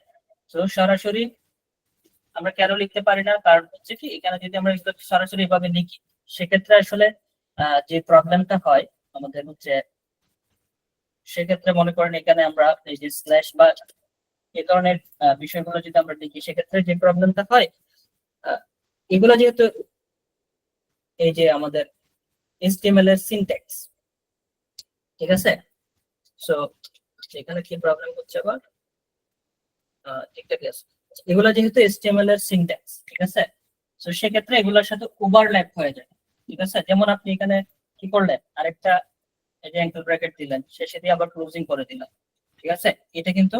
Speaker 1: তো সরাসরি আমরা কেন লিখতে পারি না, কারণ হচ্ছে কি এখানে যদি আমরা সরাসরি এভাবে লিখি সেক্ষেত্রে আসলে যে প্রবলেমটা হয় আমাদের হচ্ছে, সেক্ষেত্রে মনে করেন এখানে আমরা এই যে স্ল্যাশ বা এই ধরনের বিষয়গুলো যদি আমরা লিখি সেক্ষেত্রে যে প্রবলেমটা হয়, এগুলো যেহেতু এই যে আমাদের HTML এর সিনট্যাক্স, ঠিক আছে। সো এখানে কি প্রবলেম হচ্ছে আবার, ঠিকঠাকই আছে। এগুলো যেহেতু HTML এর সিনট্যাক্স, ঠিক আছে, তো সেক্ষেত্রে এগুলোর সাথে ওভারল্যাপ হয়ে যায়, ঠিক আছে। যেমন আপনি এখানে কি করলেন, আরেকটা এই যে অ্যাঙ্কেল ব্র্যাকেট দিলেন, শেষে দিয়ে আবার ক্লোজিং করে দিলেন, ঠিক আছে। এটা কিন্তু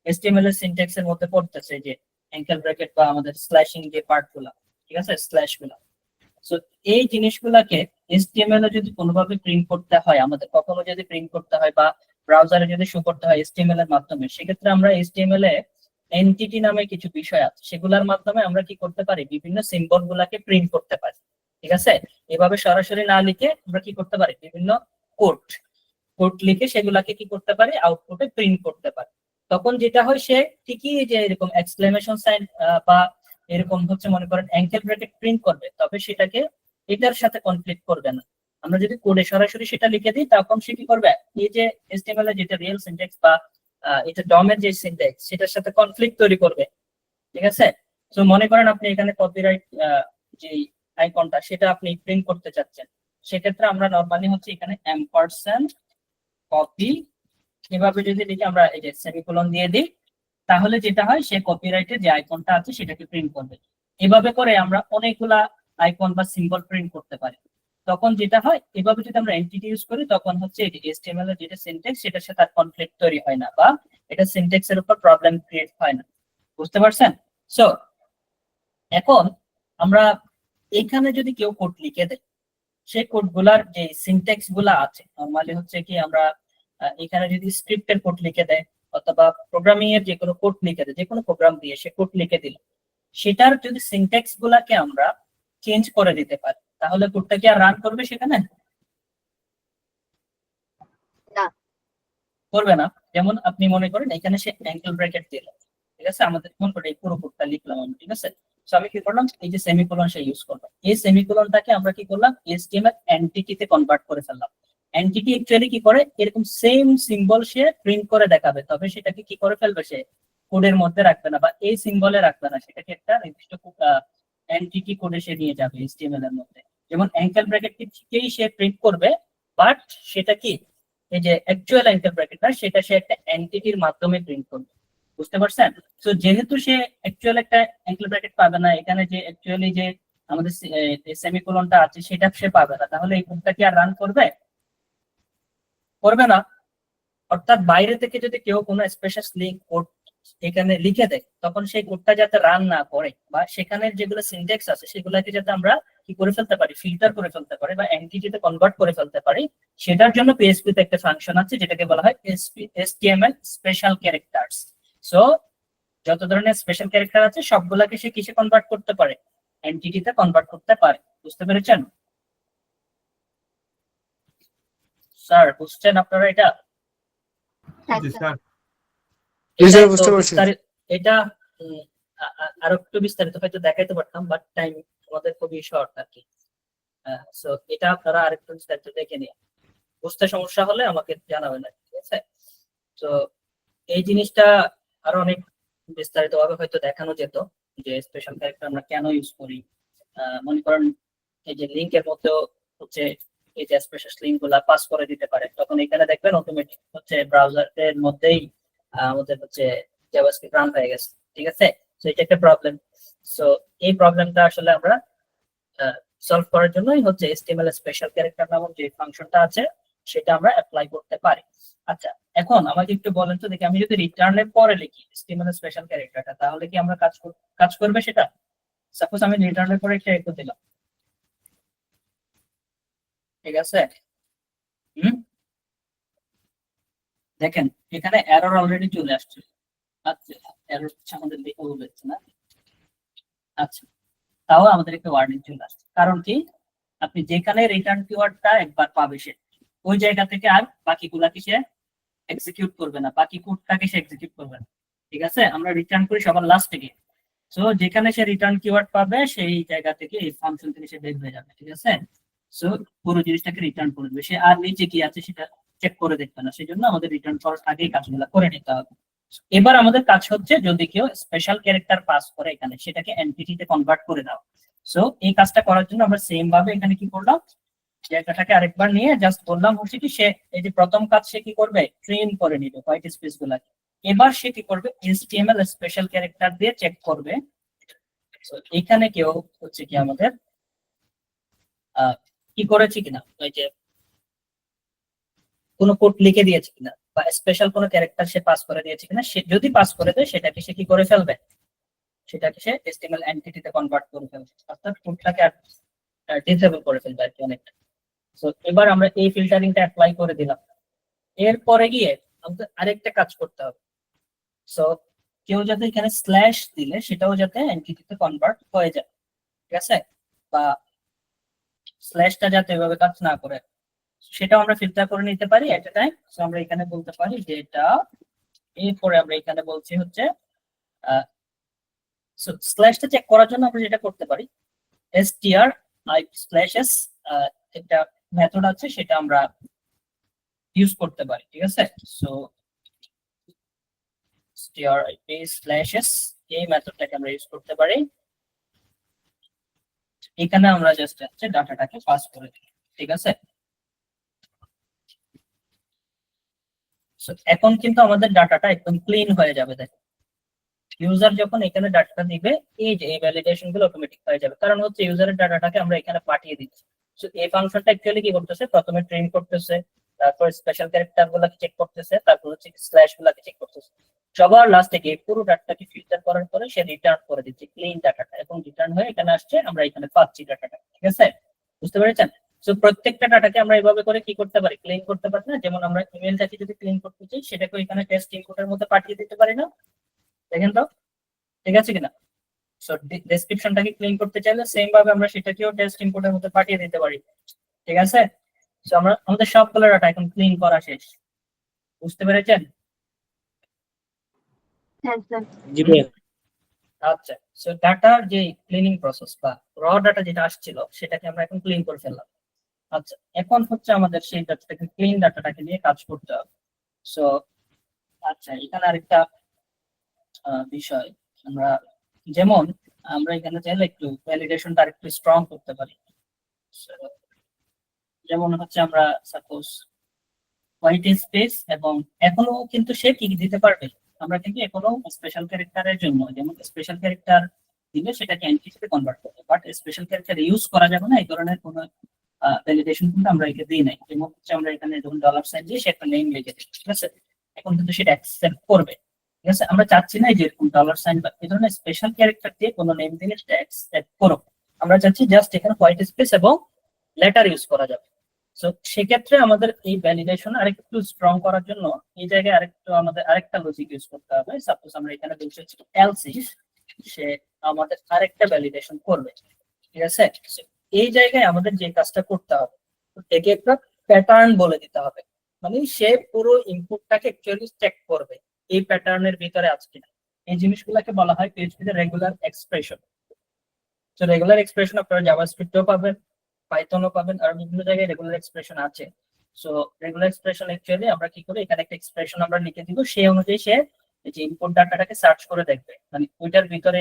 Speaker 1: HTML এর সিনট্যাক্স এর মধ্যে পড়তেছে, যে অ্যাঙ্কেল ব্র্যাকেট বা আমাদের স্ল্যাশিং যে পার্ট গুলা, ঠিক আছে, স্ল্যাশ গুলা। সো এই জিনিসগুলাকে HTML এ যদি কোনোভাবে প্রিন্ট করতে হয়, আমাদের কখনো যদি প্রিন্ট করতে হয় বা ব্রাউজারে যদি শো করতে হয় HTML এর মাধ্যমে, সেক্ষেত্রে আমরা HTML এ এন্টিটি নামে কিছু বিষয় আছে, সেগুলোর মাধ্যমে আমরা কি করতে পারি, বিভিন্ন সিম্বল গুলাকে প্রিন্ট করতে পারি, ঠিক আছে। এভাবে সরাসরি না লিখে আমরা কি করতে পারি, বিভিন্ন কোড লিখে সেগুলাকে কি করতে পারি, আউটপুটে প্রিন্ট করতে পারি। তখন যেটা হয়, সে ঠিকই যে এরকম এক্সক্লেমেশন সাইন বা এরকম হচ্ছে মনে করেন অ্যাঙ্কেল ব্র্যাকেট প্রিন্ট করবে, তবে সেটাকে এটার সাথে কনফ্লিক্ট করবে না। আমরা যদি কোডে সরাসরি সেটা লিখে দিই তখন সে কি করবে, এই যে HTML এর যেটা রিয়েল সিনট্যাক্স বা এটা ডমের যে সিনট্যাক্স সেটার সাথে কনফ্লিক্ট তৈরি করবে, ঠিক আছে। তো মনে করেন আপনি এখানে কপিরাইট যে আইকনটা সেটা আপনি প্রিন্ট করতে চাচ্ছেন, সেক্ষেত্রে আমরা নরমালি হচ্ছে এখানে এম্পারস্যান্ড কপি এভাবে যদি লিখে আমরা এই যে সেমিকোলন দিয়ে দিই, তাহলে যেটা হয় সে কপিরাইটের যে আইকনটা আছে সেটাকে প্রিন্ট করবে। এভাবে করে আমরা অনেকগুলা আইকন বা সিম্বল প্রিন্ট করতে পারি। তখন যেটা হয়, এভাবে যদি আমরা এন্টিটি ইউজ করি তখন হচ্ছে এই HTML এর যেটা সিনট্যাক্স সেটার সাথে আর কনফ্লিক্ট তৈরি হয় না, বা এটা সিনট্যাক্স এর উপর প্রবলেম ক্রিয়েট হয় না। বুঝতে পারছেন? সো এখন আমরা এখানে যদি কেউ কোড লিখে দেয়, সেই কোড গুলার যে সিনট্যাক্স গুলা আছে নরমালি হচ্ছে কি আমরা এখানে যদি স্ক্রিপ্টের কোড লিখে দেয় অথবা প্রোগ্রামিং এর যে কোনো কোড লিখে দেয়, যে কোনো প্রোগ্রাম দিয়ে সে কোড লিখে দিল, সেটার যদি সিনট্যাক্স গুলাকে আমরা চেঞ্জ করে দিতে পারি, তাহলে কোডটা কি আর রান করবে সেখানে?
Speaker 6: না।
Speaker 1: করবে না। যেমন আপনি মনে করেন এখানে সে অ্যাঙ্গেল ব্র্যাকেট দিল, ঠিক আছে, আমাদের মন করে এই পুরো কোডটা লিখলাম আমি, ঠিক আছে। সো আমি কি করলাম, এই যে সেমিকোলন সে ইউজ করলাম, এই সেমিকোলনটাকে আমরা কি করলাম, HTML এন্টিটিতে কনভার্ট করে ফেললাম। এন্টিটি অ্যাকচুয়ালি কি করে, এরকম সেম সিম্বল সে প্রিন্ট করে দেখাবে, তবে সেটাকে কি করে ফেলবে, সে কোডের মধ্যে রাখবে না বা এই সিম্বলে রাখবে না, সেটাকে একটা নির্দিষ্ট এন্টিটি কোডে সে নিয়ে যাবে HTML এর মধ্যে। যেমন অ্যাঙ্গেল ব্র্যাকেটকেই সে প্রিন্ট করবে, বাট সেটা কি এই যে অ্যাকচুয়াল অ্যাঙ্গেল ব্র্যাকেট না, সেটা সে একটা এন্টিটির মাধ্যমে প্রিন্ট করবে, বুঝতে পারছেন? তো যেহেতু সে অ্যাকচুয়াল একটা অ্যাঙ্গেল ব্র্যাকেট পাবে না, এখানে যে অ্যাকচুয়ালি যে আমাদের সেমিকোলনটা আছে সেটা সে পাবে না, তাহলে এই কোডটা কি আর রান করবে? করবে না। অর্থাৎ বাইরে থেকে যদি কেউ কোনো স্পেশাল লিঙ্ক কোড এখানে লিখে দেয়, তখন সেই কোডটা যাতে রান না করে বা সেখানে যেগুলো সিনট্যাক্স আছে সেগুলোকে যাতে আমরা কি করে ফেলতে পারি, ফিল্টার করে ফেলতে পারি বা এন্টিটিতে কনভার্ট করে ফেলতে পারি, সেটার জন্য পিএইচপি তে একটা ফাংশন আছে যেটাকে বলা হয় HTML স্পেশাল ক্যারেক্টারস। সো যত ধরনের স্পেশাল ক্যারেক্টার আছে সবগুলাকে সে কিসে কনভার্ট করতে পারে, এন্টিটিতে কনভার্ট করতে পারে। বুঝতে পেরেছেন স্যার? বুঝছেন আপনারা এটা?
Speaker 6: হ্যাঁ
Speaker 5: জি
Speaker 6: স্যার।
Speaker 5: স্যার।
Speaker 2: জি স্যার,
Speaker 1: এটাই তো
Speaker 2: বুঝতে পারছি।
Speaker 1: এটা আরো একটু বিস্তারিত হয়তো দেখাইতে পারতাম, বাট টাইম আমাদের খুবই শর্ট আর কি। সো এটা আপনারা আরেকটু বিস্তারিত দেখে নিন, বুঝতে সমস্যা হলে আমাকে জানাবেন, ঠিক আছে? তো এই জিনিসটা আরো অনেক বিস্তারিত ভাবে হয়তো দেখানো যেত, যে স্পেশাল ক্যারেক্টার আমরা কেন ইউজ করি। মনে করেন এই যে লিংকের মধ্যেও হচ্ছে এই যে স্পেশাল লিংক গুলা পাস করে দিতে পারে, তখন এখানে দেখবেন অটোমেটিক হচ্ছে ব্রাউজারের মধ্যেই আমাদের হচ্ছে জাভাস্ক্রিপ্ট রান হয়ে গেছে, ঠিক আছে। তো এটা একটা প্রবলেম। সো এই প্রবলেমটা আসলে আমরা সলভ করার জন্যই হচ্ছে HTML স্পেশাল ক্যারেক্টার নামক যে ফাংশনটা আছে সেটা আমরা অ্যাপ্লাই করতে পারি। আচ্ছা, এখন আমাকে একটু বলেন তো দেখি, আমি যদি রিটার্নের পরে লিখি HTML স্পেশাল ক্যারেক্টারটা, তাহলে কি আমরা কাজ করবে সেটা? সাপোজ আমি রিটার্নের পরে একটা ইকো দিলাম, ঠিক আছে। দেখেন এখানে এরর অলরেডি চলে আসছে। আচ্ছা, এরর আমাদের দেখে বলছে না। আচ্ছা, তাও আমাদের একটা ওয়ার্নিং চলে আসছে, কারণ কি, আপনি যেখানে রিটার্ন কিওয়ার্ডটা একবার পাবে সে ওই জায়গা থেকে আর বাকিগুলাকে সে এক্সিকিউট করবে না, বাকি কোডটাকে সে এক্সিকিউট করবে না, ঠিক আছে। আমরা রিটার্ন করি সবার লাস্টে গিয়ে, সো যেখানে সে রিটার্ন কিওয়ার্ড পাবে সেই জায়গা থেকে এই ফাংশন থেকে সে বের হয়ে যাবে, ঠিক আছে। সো পুরো জিনিসটাকে রিটার্ন করে দেবে, সে আর নিচে কি আছে সেটা চেক করে দেখবে না, সেই জন্য আমাদের রিটার্ন করার আগেই কাজগুলো করে নিতে হবে। এবার আমাদের কাজ হচ্ছে যদি কেউ স্পেশাল ক্যারেক্টার পাস করে এখানে, সেটাকে এন্টিটিতে কনভার্ট করে দাও। সো এই কাজটা করার জন্য আমরা সেম ভাবে এখানে কি করলাম, জায়গাটাকে আরেকবার নিয়ে জাস্ট বললাম হচ্ছে কি, সে এই যে প্রথম কাজ সে কি করবে, ট্রেন করে নিবে হোয়াইট স্পেস গুলাকে। এবার সে কি করবে, HTML স্পেশাল ক্যারেক্টার দিয়ে চেক করবে এখানে কেউ হচ্ছে কি আমাদের কি করেছে কিনা, ওই যে কোনো কোড লিখে দিয়েছে কিনা বা স্পেশাল কোনো ক্যারেক্টার সে পাস করে দিয়েছে কিনা। সে যদি পাস করে দেয় সেটাকে সে কি করে ফেলবে, সেটাকে সে HTML এন্টিটিতে কনভার্ট করে ফেলবে, অর্থাৎ কোডটাকে ডিসেবল করে ফেলবে আর কি অনেকটা। সো এবার আমরা এই ফিল্টারিংটা অ্যাপ্লাই করে দিলাম। এরপরে গিয়ে আমাদের আরেকটা কাজ করতে হবে। সো কেউ যাতে এখানে স্ল্যাশ দিলে সেটাও যাতে এন্টিটিতে কনভার্ট হয়ে যায়, ঠিক আছে, বা স্ল্যাশটা যাতে এভাবে কাজ না করে সেটাও আমরা ফিল্টার করে নিতে পারি এট এ টাইম। সো আমরা এখানে বলতে পারি যে এটা, এরপরে আমরা এখানে বলছি হচ্ছে স্ল্যাশটা চেক করার জন্য আমরা যেটা করতে পারি, str/s একটা মেথড আছে, সেটা আমরা ইউজ করতে পারি, ঠিক আছে। সো str/s এই মেথডটাকে আমরা ইউজ করতে পারি। এখানে আমরা জাস্ট হচ্ছে ডাটাটাকে পাস করে দিই, ঠিক আছে। এখন কিন্তু আমাদের ডাটাটা একদম ক্লিন হয়ে যাবে। দেখো ইউজার যখন এখানে ডাটাটা দিবে, এই যে এই ভ্যালিডেশন গুলো অটোমেটিক হয়ে যাবে, কারণ হচ্ছে ইউজারের ডাটাটাকে আমরা এখানে পাঠিয়ে দিচ্ছি। সো এই ফাংশনটা অ্যাকচুয়ালি কি করতেছে, প্রথমে ট্রেন করতেছে, তারপর স্পেশাল ক্যারেক্টার গুলাকে চেক করতেছে, তারপর হচ্ছে স্ল্যাশ গুলাকে চেক করতেছে। সবার লাস্টে গিয়ে পুরো ডাটাটাকে ফিল্টার করার পরে সে রিটার্ন করে দিচ্ছে ক্লিন ডাটাটা, এবং রিটার্ন হয়ে এখানে আসছে, আমরা এখানে পাচ্ছি ডাটাটা। ঠিক আছে, বুঝতে পেরেছেন? তো প্রত্যেকটা ডাটাকে আমরা এইভাবে করে কি করতে পারি, ক্লিন করতে পারি না? যেমন আমরা ইমেলটাকে যদি ক্লিন করতে চাই, সেটাকে এখানে টেস্ট ইনপুটের মধ্যে পাঠিয়ে দিতে পারি না? দেখেন তো, ঠিক আছে কিনা? সো ডেসক্রিপশনটাকে ক্লিন করতে চাইলে সেম ভাবে আমরা সেটাকেও টেস্ট ইনপুটের মধ্যে পাঠিয়ে দিতে পারি। ঠিক আছে, সো আমরা আমাদের সবগুলো ডাটা এখন ক্লিন করা শেষ, বুঝতে পেরেছেন?
Speaker 6: হ্যাঁ স্যার।
Speaker 2: জি ভাইয়া।
Speaker 1: আচ্ছা, সো ডাটার যে ক্লিনিং প্রসেস বা র ডাটা যেটা আসছিল সেটাকে আমরা এখন ক্লিন করে ফেললাম। আচ্ছা, এখন হচ্ছে আমাদের সেই ডাটাটাকে ক্লিন ডাটাটাকে নিয়ে কাজ করতে হবে। সো আচ্ছা, এখানে আরেকটা বিষয়, আমরা যেমন আমরা এখানে চাইলে একটু ভ্যালিডেশনটা আরেকটু স্ট্রং করতে পারি। So, যেমন হচ্ছে আমরা সাপোজ হোয়াইট স্পেস, এবং এখনো কিন্তু সে কি দিতে পারবে, আমরা কিন্তু এখনো স্পেশাল ক্যারেক্টারের জন্য যেমন স্পেশাল ক্যারেক্টার দিলে সেটাকে এন্টিটিতে কনভার্ট করবে, বাট স্পেশাল ক্যারেক্টার ইউজ করা যাবে না, এই ধরনের কোনো ভ্যালিডেশন কিন্তু আমরা একে দিই নাই। যেমন হচ্ছে আমরা এখানে যখন ডলার সাইন দিয়ে সে একটা নেম লিখে দিই, ঠিক আছে, এখন কিন্তু সেটা অ্যাকসেপ্ট করবে। ঠিক আছে, আমরা চাচ্ছি না যে এরকম ডলার সাইন বা এই ধরনের স্পেশাল ক্যারেক্টার দিয়ে কোনো নেম দিলে সেটা অ্যাকসেপ্ট করো, আমরা চাচ্ছি জাস্ট এখানে হোয়াইট স্পেস এবং লেটার ইউজ করা যাবে। সো সেক্ষেত্রে আমাদের এই ভ্যালিডেশন আরেকটু স্ট্রং করার জন্য এই জায়গায় আরেকটু আমাদের আরেকটা লজিক ইউজ করতে হবে। সাপোজ আমরা এখানে বলছি হচ্ছে এলস ইফ সে আমাদের আরেকটা ভ্যালিডেশন করবে। ঠিক আছে, So, এই জায়গায় আমাদের যে কাজটা করতে হবে, একে একটা প্যাটার্ন বলে দিতে হবে, মানে সে পুরো ইনপুটটাকে অ্যাকচুয়ালি চেক করবে এই প্যাটার্নের ভিতরে আছে কিনা। এই জিনিসগুলোকে বলা হয় পিএইচপি তে রেগুলার এক্সপ্রেশন। তো রেগুলার এক্সপ্রেশন আপনারা জাভাস্ক্রিপ্টেও পাবেন, পাইথনও পাবেন, আর বিভিন্ন জায়গায় রেগুলার এক্সপ্রেশন আছে। সো রেগুলার এক্সপ্রেশন অ্যাকচুয়ালি আমরা কি করি, এখানে একটা এক্সপ্রেশন আমরা লিখে দিব, সেই অনুযায়ী সে এই যে ইনপুট ডাটাটাকে সার্চ করে দেখবে, মানে ওইটার ভিতরে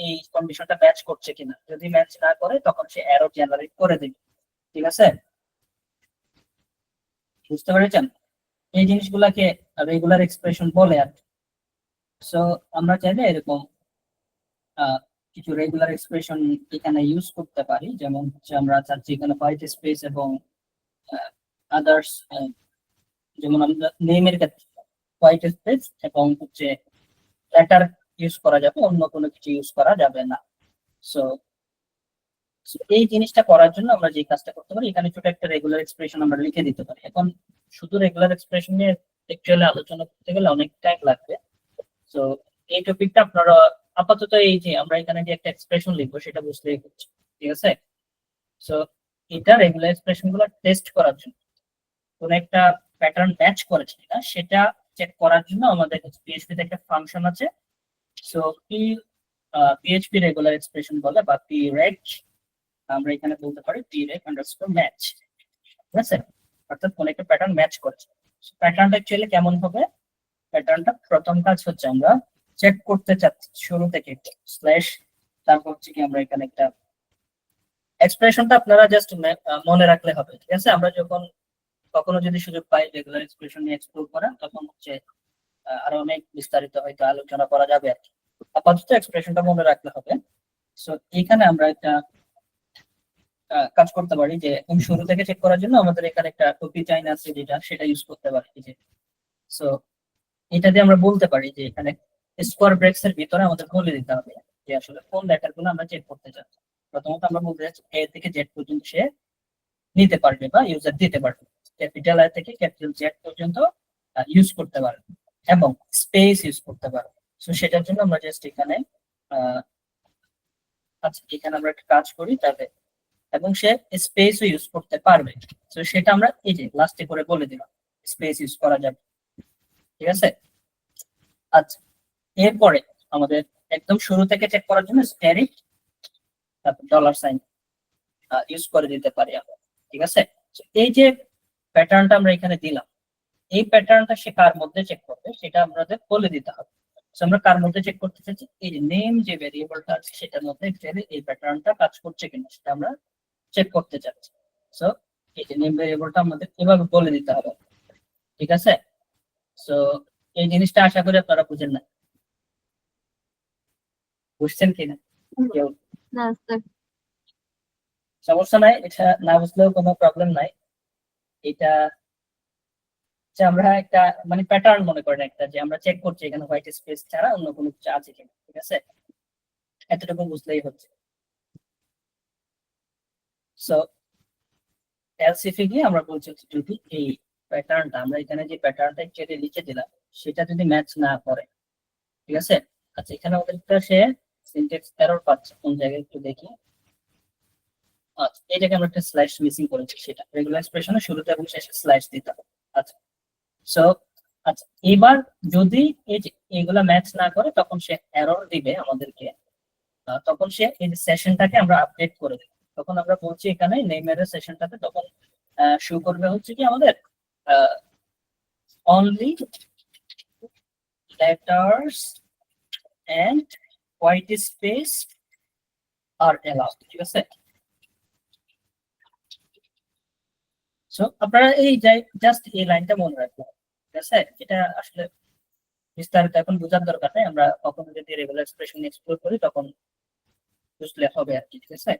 Speaker 1: এই কন্ডিশনটা ম্যাচ করছে কিনা। যদি ম্যাচ না করে তখন সে এরর জেনারেট করে দিবে। ঠিক আছে, বুঝতে পেরেছেন? এই জিনিসগুলাকে রেগুলার এক্সপ্রেশন বলে আর। সো আমরা চাইলে এরকম কিছু রেগুলার এক্সপ্রেশন এখানে ইউজ করতে পারি, যেমন হচ্ছে আমরা চাচ্ছি এখানে হোয়াইট স্পেস এবং আদার্স, যেমন আমরা নেমের ক্ষেত্রে হোয়াইট স্পেস এবং হচ্ছে লেটার ইউজ করা যাবে, অন্য কোনো কিছু ইউজ করা যাবে না। সো এই জিনিসটা করার জন্য আমরা যে কাজটা করতে পারি, এখানে ছোট একটা রেগুলার এক্সপ্রেশন আমরা লিখে দিতে পারি। এখন শুধু রেগুলার এক্সপ্রেশন নিয়ে অ্যাকচুয়ালি আলোচনা করতে গেলে অনেক টাইম লাগবে। সো এই টপিকটা আপনারা আপাতত এই যে আমরা এখানে যে একটা এক্সপ্রেশন লিখবো সেটা বুঝলেই হচ্ছে। ঠিক আছে, সো এটা রেগুলার এক্সপ্রেশন গুলো টেস্ট করার জন্য, কোন একটা প্যাটার্ন ম্যাচ করেছে কিনা সেটা চেক করার জন্য আমাদের পিএইচপি তে একটা ফাংশন আছে। সো পিএইচপি রেগুলার এক্সপ্রেশন বলে, বা পিরেগ, আমরা এখানে বলতে পারি পিরেগ আন্ডারস্কোর ম্যাচ। ঠিক আছে, অর্থাৎ কোন একটা প্যাটার্ন ম্যাচ করছে। প্যাটার্নটা অ্যাকচুয়ালি কেমন হবে, প্যাটার্নটা প্রথম কাজ হচ্ছে আমরা চেক করতে চাচ্ছি শুরু থেকে স্ল্যাশ, তারপর হচ্ছে কি আমরা এখানে একটা এক্সপ্রেশনটা আপনারা জাস্ট মনে রাখলে হবে। ঠিক আছে, আমরা যখন কখনো যদি সুযোগ পাই রেগুলার এক্সপ্রেশন নিয়ে এক্সপ্লোর করা, তখন হচ্ছে আরো অনেক বিস্তারিত হয়তো আলোচনা করা যাবে আর কি। আপাতত এক্সপ্রেশনটা মনে রাখলে হবে। সো এখানে আমরা একটা কাজ করতে পারি যে একদম শুরু থেকে চেক করার জন্য আমাদের এখানে একটা কপি চাইন আছে যেটা, সেটা ইউজ করতে পারি। যে সো এটা দিয়ে আমরা বলতে পারি যে এখানে স্কোয়ার ব্রেকস এর ভিতরে আমাদের বলে দিতে হবে যে আসলে কোন লেটার গুলো আমরা চেক করতে চাচ্ছি। প্রথমত আমরা বলতে চাচ্ছি এ থেকে জেড পর্যন্ত সে নিতে পারবে বা ইউজার দিতে পারবে, ক্যাপিটাল আই থেকে ক্যাপিটাল জেড পর্যন্ত ইউজ করতে পারবে এবং স্পেস ইউজ করতে পারবে। সো সেটার জন্য আমরা জাস্ট এখানে আচ্ছা এখানে আমরা একটা কাজ করি তাহলে, এবং সে স্পেসও ইউজ করতে পারবে। তো সেটা আমরা এই যে লাস্টে করে বলে দিলাম স্পেস ইউজ করা যাবে। ঠিক আছে, আচ্ছা এরপরে আমাদের একদম শুরু থেকে চেক করার জন্য স্ট্যারিক তারপর ডলার সাইন ইউজ করে দিতে পারি আমরা। ঠিক আছে, এই যে প্যাটার্নটা আমরা এখানে দিলাম, এই প্যাটার্নটা সে কার মধ্যে চেক করবে সেটা আমাদের বলে দিতে হবে। আমরা কার মধ্যে চেক করতে চাচ্ছি, এই যে নেম যে ভেরিয়েবলটা আছে সেটার মধ্যে এই প্যাটার্নটা কাজ করছে কিনা সেটা আমরা চেক করতে চাচ্ছি। সো এই যে নেম ভেরিয়েবলটা আমাদের এভাবে বলে দিতে হবে। ঠিক আছে, সো এই জিনিসটা আশা করি আপনারা বুঝেন না, বুঝছেন কিনা কেউ?
Speaker 6: না স্যার।
Speaker 1: সমস্যা নাই, এটা না বুঝলেও কোনো প্রবলেম নাই। এটা যে আমরা একটা মানে প্যাটার্ন মনে করেন একটা, যে আমরা চেক করছি এখানে হোয়াইট স্পেস ছাড়া অন্য কোনো কিছু আছে কিনা, ঠিক আছে? এতটুকু বুঝলেই হচ্ছে। সো এলস ইফে গিয়ে আমরা বলছি হচ্ছে যদি এই প্যাটার্নটা, আমরা এখানে যে প্যাটার্নটা একচুয়ালি লিখে দিলাম সেটা যদি ম্যাচ না করে, ঠিক আছে? আচ্ছা, এখানে আমাদের একটা সে সিনট্যাক্স এরর পাচ্ছে কোন জায়গায় একটু দেখি। আচ্ছা, এই জায়গায় আমরা একটা স্ল্যাশ মিসিং করেছি, সেটা রেগুলার এক্সপ্রেশনের শুরুতে এবং শেষে স্ল্যাশ দিতে হবে। আচ্ছা, সো আচ্ছা, এবার যদি এই যে এগুলা ম্যাচ না করে তখন সে এরর দিবে আমাদেরকে। তখন সে এই যে সেশনটাকে আমরা আপডেট করে দেব। তখন আমরা বলছি এখানে নেমের সেশনটাতে তখন শো করবে হচ্ছে কি আমাদের only letters and white space are allowed, ঠিক আছে? সো আপনারা এই জাস্ট এই লাইনটা মনে রাখবেন, ঠিক আছে? এটা আসলে বিস্তারিত এখন বোঝার দরকার নেই, আমরা কখনো যদি রেগুলার এক্সপ্রেশন এক্সপ্লোর করি তখন বুঝলে হবে আর কি, ঠিক আছে?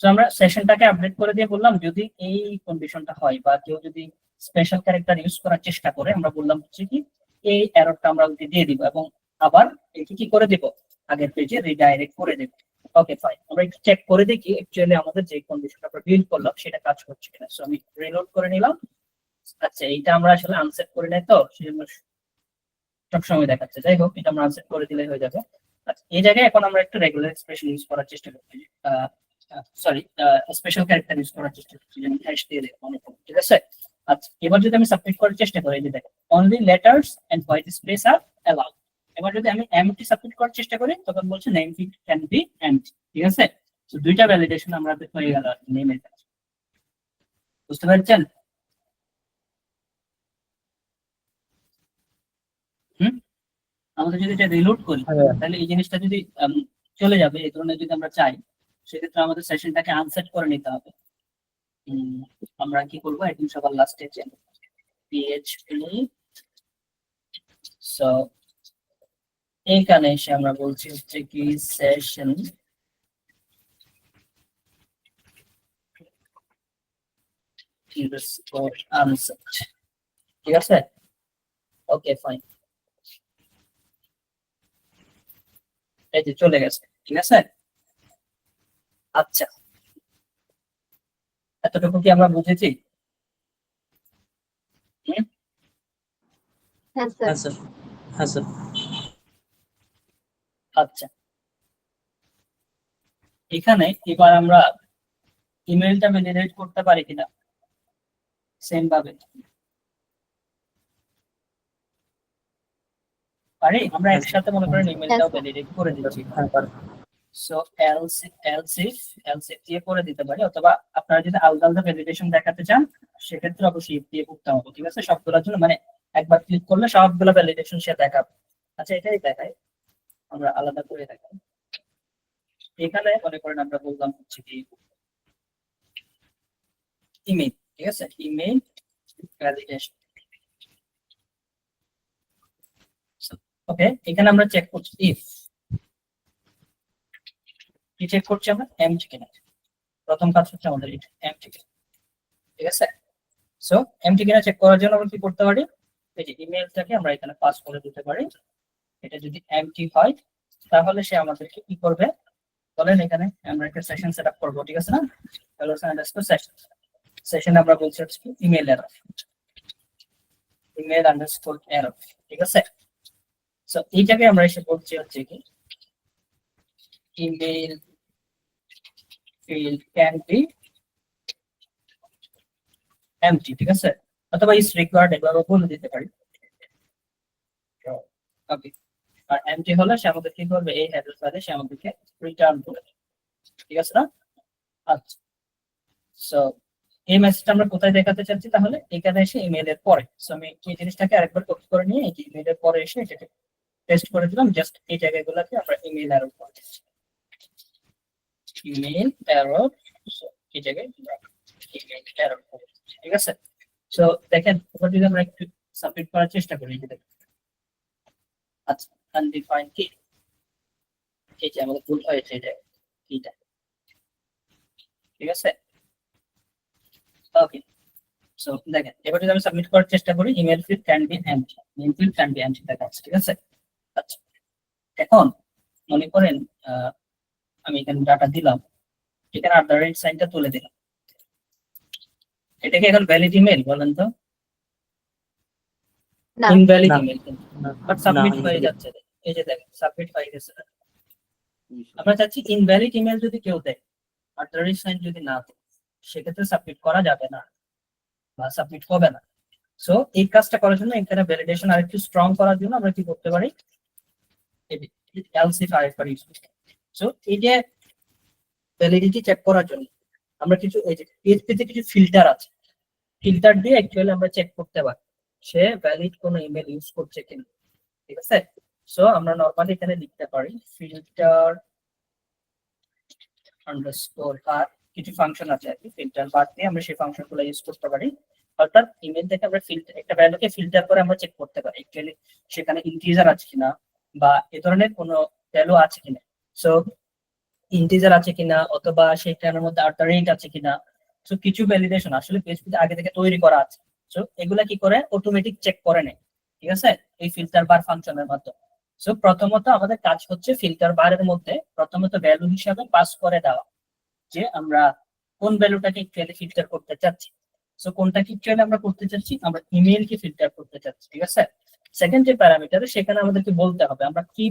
Speaker 1: সো আমরা সেশনটাকে আপডেট করে দিয়ে বললাম যদি এই কন্ডিশনটা হয় বা কেউ যদি স্পেশাল ক্যারেক্টার ইউজ করার চেষ্টা করে, আমরা বললাম হচ্ছে কি এই এররটা আমরা ওকে দিয়ে দিব এবং আবার একে কি করে দিব, আগের পেজে রিডাইরেক্ট করে দেব। ওকে ফাইন, আমরা একটু চেক করে দেখি অ্যাকচুয়ালি আমাদের যে কন্ডিশনটা আমরা বিল্ড করলাম সেটা কাজ করছে কিনা। সো আমি রিলোড করে নিলাম। আচ্ছা, এইটা আমরা আসলে আনসেট করে নাই তো সেজন্য সবসময় দেখাচ্ছে। যাই হোক, এটা আমরা আনসেট করে দিলে হয়ে যাবে। আচ্ছা, এই জায়গায় এখন আমরা একটা রেগুলার এক্সপ্রেশন ইউজ করার চেষ্টা করছি, সরি স্পেশাল ক্যারেক্টার ইউজ করার চেষ্টা করছি, যেমন হ্যাশ দিয়ে দেবো মনে করুন, ঠিক আছে? আচ্ছা, এবার যদি আমি সাবমিট করার চেষ্টা করি, যে দেখো only letters and white space are allowed. এবার যদি আমি এমটি সাবমিট করার চেষ্টা করি তখন বলছে name field can be empty, ঠিক আছে? তো দুইটা ভ্যালিডেশন আমরা হয়ে গেল নেমের কাছে। বুঝতে পারছেন? হুম, আমাদের যদি এটা রিলোড করি তাহলে এই জিনিসটা যদি চলে যাবে, এই ধরনের যদি আমরা চাই সেক্ষেত্রে আমাদের সেশনটাকে আনসেট করে নিতে হবে। আমরা কি করবো একদম সবার লাস্টে যে পিএইচপি, সো এইখানে এসে আমরা বলছি হচ্ছে কি সেশন আনসেট, ঠিক আছে? ওকে ফাইন, এই যে চলে গেছে, ঠিক আছে? আচ্ছা, এতটুকু কি আমরা বুঝেছি?
Speaker 6: হ্যাঁ স্যার।
Speaker 2: হ্যাঁ স্যার।
Speaker 1: আচ্ছা, এখানে এবার আমরা ইমেলটা ভ্যালিডেট করতে পারি কিনা সেম ভাবে পারি। আমরা একসাথে মনে করেন ইমেলটাও ভ্যালিডেট করে দিচ্ছি। সো এলস ইফ দিয়ে করে দিতে পারি, অথবা আপনারা যদি আলাদা আলাদা ভ্যালিডেশন দেখাতে চান সেক্ষেত্রে অবশ্যই ইফ দিয়ে করতে হবে, ঠিক আছে? সবগুলোর জন্য মানে একবার ক্লিক করলে সবগুলো ভ্যালিডেশন সে দেখাবে। আচ্ছা, এটাই দেখাই, আমরা আলাদা করে দেখাই। এখানে মনে করেন আমরা বললাম হচ্ছে কি ইমেল, ঠিক আছে? Email validation. ওকে, এখানে আমরা চেক করছি ইফ, কি চেক করছি আমরা, এমটি কিনা। প্রথম কাজ হচ্ছে আমাদের এটা এমটি কিনা, ঠিক আছে? সো এমটি কিনা চেক করার জন্য আমরা কি করতে পারি, এই যে ইমেলটাকে আমরা এখানে পাস করে দিতে পারি। এটা যদি এমটি হয় তাহলে সে আমাদেরকে কি করবে বলেন, এখানে আমরা একটা সেশন সেটআপ করব, ঠিক আছে না? hello_session সেশনে আমরা বলছি হচ্ছে ইমেল এরর, ইমেল_এরর, ঠিক আছে? সো এই জায়গায় আমরা এসে বলছি হচ্ছে কি email field can be empty, ঠিক আছে? অথবা is required এগুলো বলে দিতে পারি। ওকে, আর এমটি হলে সে আমাদের কি করবে, এই হেডার ফাইলে সে আমাদেরকে রিটার্ন করবে, ঠিক আছে না? আচ্ছা, সো এই মেসেজটা আমরা কোথায় দেখাতে চাচ্ছি, তাহলে এখানে এসে ইমেইলের পরে। সো আমি এই জিনিসটাকে আরেকবার কপি করে নিয়ে এই ইমেইলের পরে এসে এটাকে পেস্ট করে দিলাম, জাস্ট এই জায়গাগুলোতে আমরা ইমেইল এরর করে দিচ্ছি, ইমেইল এরর। সো এই জায়গায় আমরা ইমেইল এরর করে দিচ্ছি, ঠিক আছে? সো দেখেন, এবার যদি আমরা একটু সাবমিট করার চেষ্টা করি, এই যে দেখেন, আচ্ছা আনডিফাইন্ড কি, এই যে আমাদের ভুল হয়েছে এটা এইটা, ঠিক আছে? ওকে, সো দেখেন এবার যদি আমি সাবমিট করার চেষ্টা করি email field can be empty, name field can be empty দেখাচ্ছে, ঠিক আছে। আচ্ছা এখন মনে করেন আমি এখানে ডাটা দিলাম, এখানে সাইনটা তুলে দিলাম, এটা কি এখন ভ্যালিড ইমেল বলেন তো?
Speaker 6: না।
Speaker 1: ইনভ্যালিড
Speaker 2: না।
Speaker 1: ইমেল কিন্তু, বাট সাবমিট হয়ে যাচ্ছে, এই যে দেখেন সাবমিট হয়ে গেছে। আমরা চাচ্ছি ইনভ্যালিড ইমেল যদি কেউ দেয় সাইন যদি না দেয় সেক্ষেত্রে সাবমিট করা যাবে না বা সাবমিট হবে না। সো এই কাজটা করার জন্য এখানে ভ্যালিডেশন আরেকটু স্ট্রং করার জন্য আমরা কি করতে পারি, এলস ইফ আরেকবার ইউজ করতে পারি। সো এই যে ভ্যালিডিটি চেক করার জন্য আমরা কিছু এই যে PHP তে কিছু ফিল্টার আছে, ফিল্টার দিয়ে অ্যাকচুয়ালি আমরা চেক করতে পারি সে ভ্যালিড কোন ইমেল ইউজ করছে কিনা, ঠিক আছে। সো আমরা নরমালি এখানে লিখতে পারি ফিল্টার আন্ডারস্কোর আর কিছু ফাংশন আছে আর কি, ফিল্টার বার দিয়ে আমরা সেই ফাংশনগুলো ইউজ করতে পারি। অর্থাৎ ইমেল থেকে আমরা ফিল্টার একটা ভ্যালুকে ফিল্টার করে আমরা চেক করতে পারি অ্যাকচুয়ালি সেখানে ইন্টিজার আছে কিনা বা এ ধরনের কোনো ভ্যালু আছে কিনা। সো ইন্টিজার আছে কিনা অথবা সেটার মধ্যে রেট আছে কিনা। সো কিছু ভ্যালিডেশন আসলে PHP আগে থেকে তৈরি করা আছে। সো এগুলা কি করে অটোমেটিক চেক করে নেয়, ঠিক আছে, এই ফিল্টার বার ফাংশনের মাধ্যমে। সো প্রথমত আমাদের কাজ হচ্ছে ফিল্টার বারের মধ্যে প্রথমত ভ্যালু হিসাবে পাস করে দেওয়া যে আমরা কোন ভ্যালুটাকে অ্যাকচুয়ালি ফিল্টার করতে চাচ্ছি। সো কোনটাকে অ্যাকচুয়ালি আমরা করতে চাচ্ছি, আমরা ইমেইলকে ফিল্টার করতে চাচ্ছি, ঠিক আছে। সেকেন্ড যে প্যারামিটার সেখানে আমাদেরকে বলতে হবে আমরা কি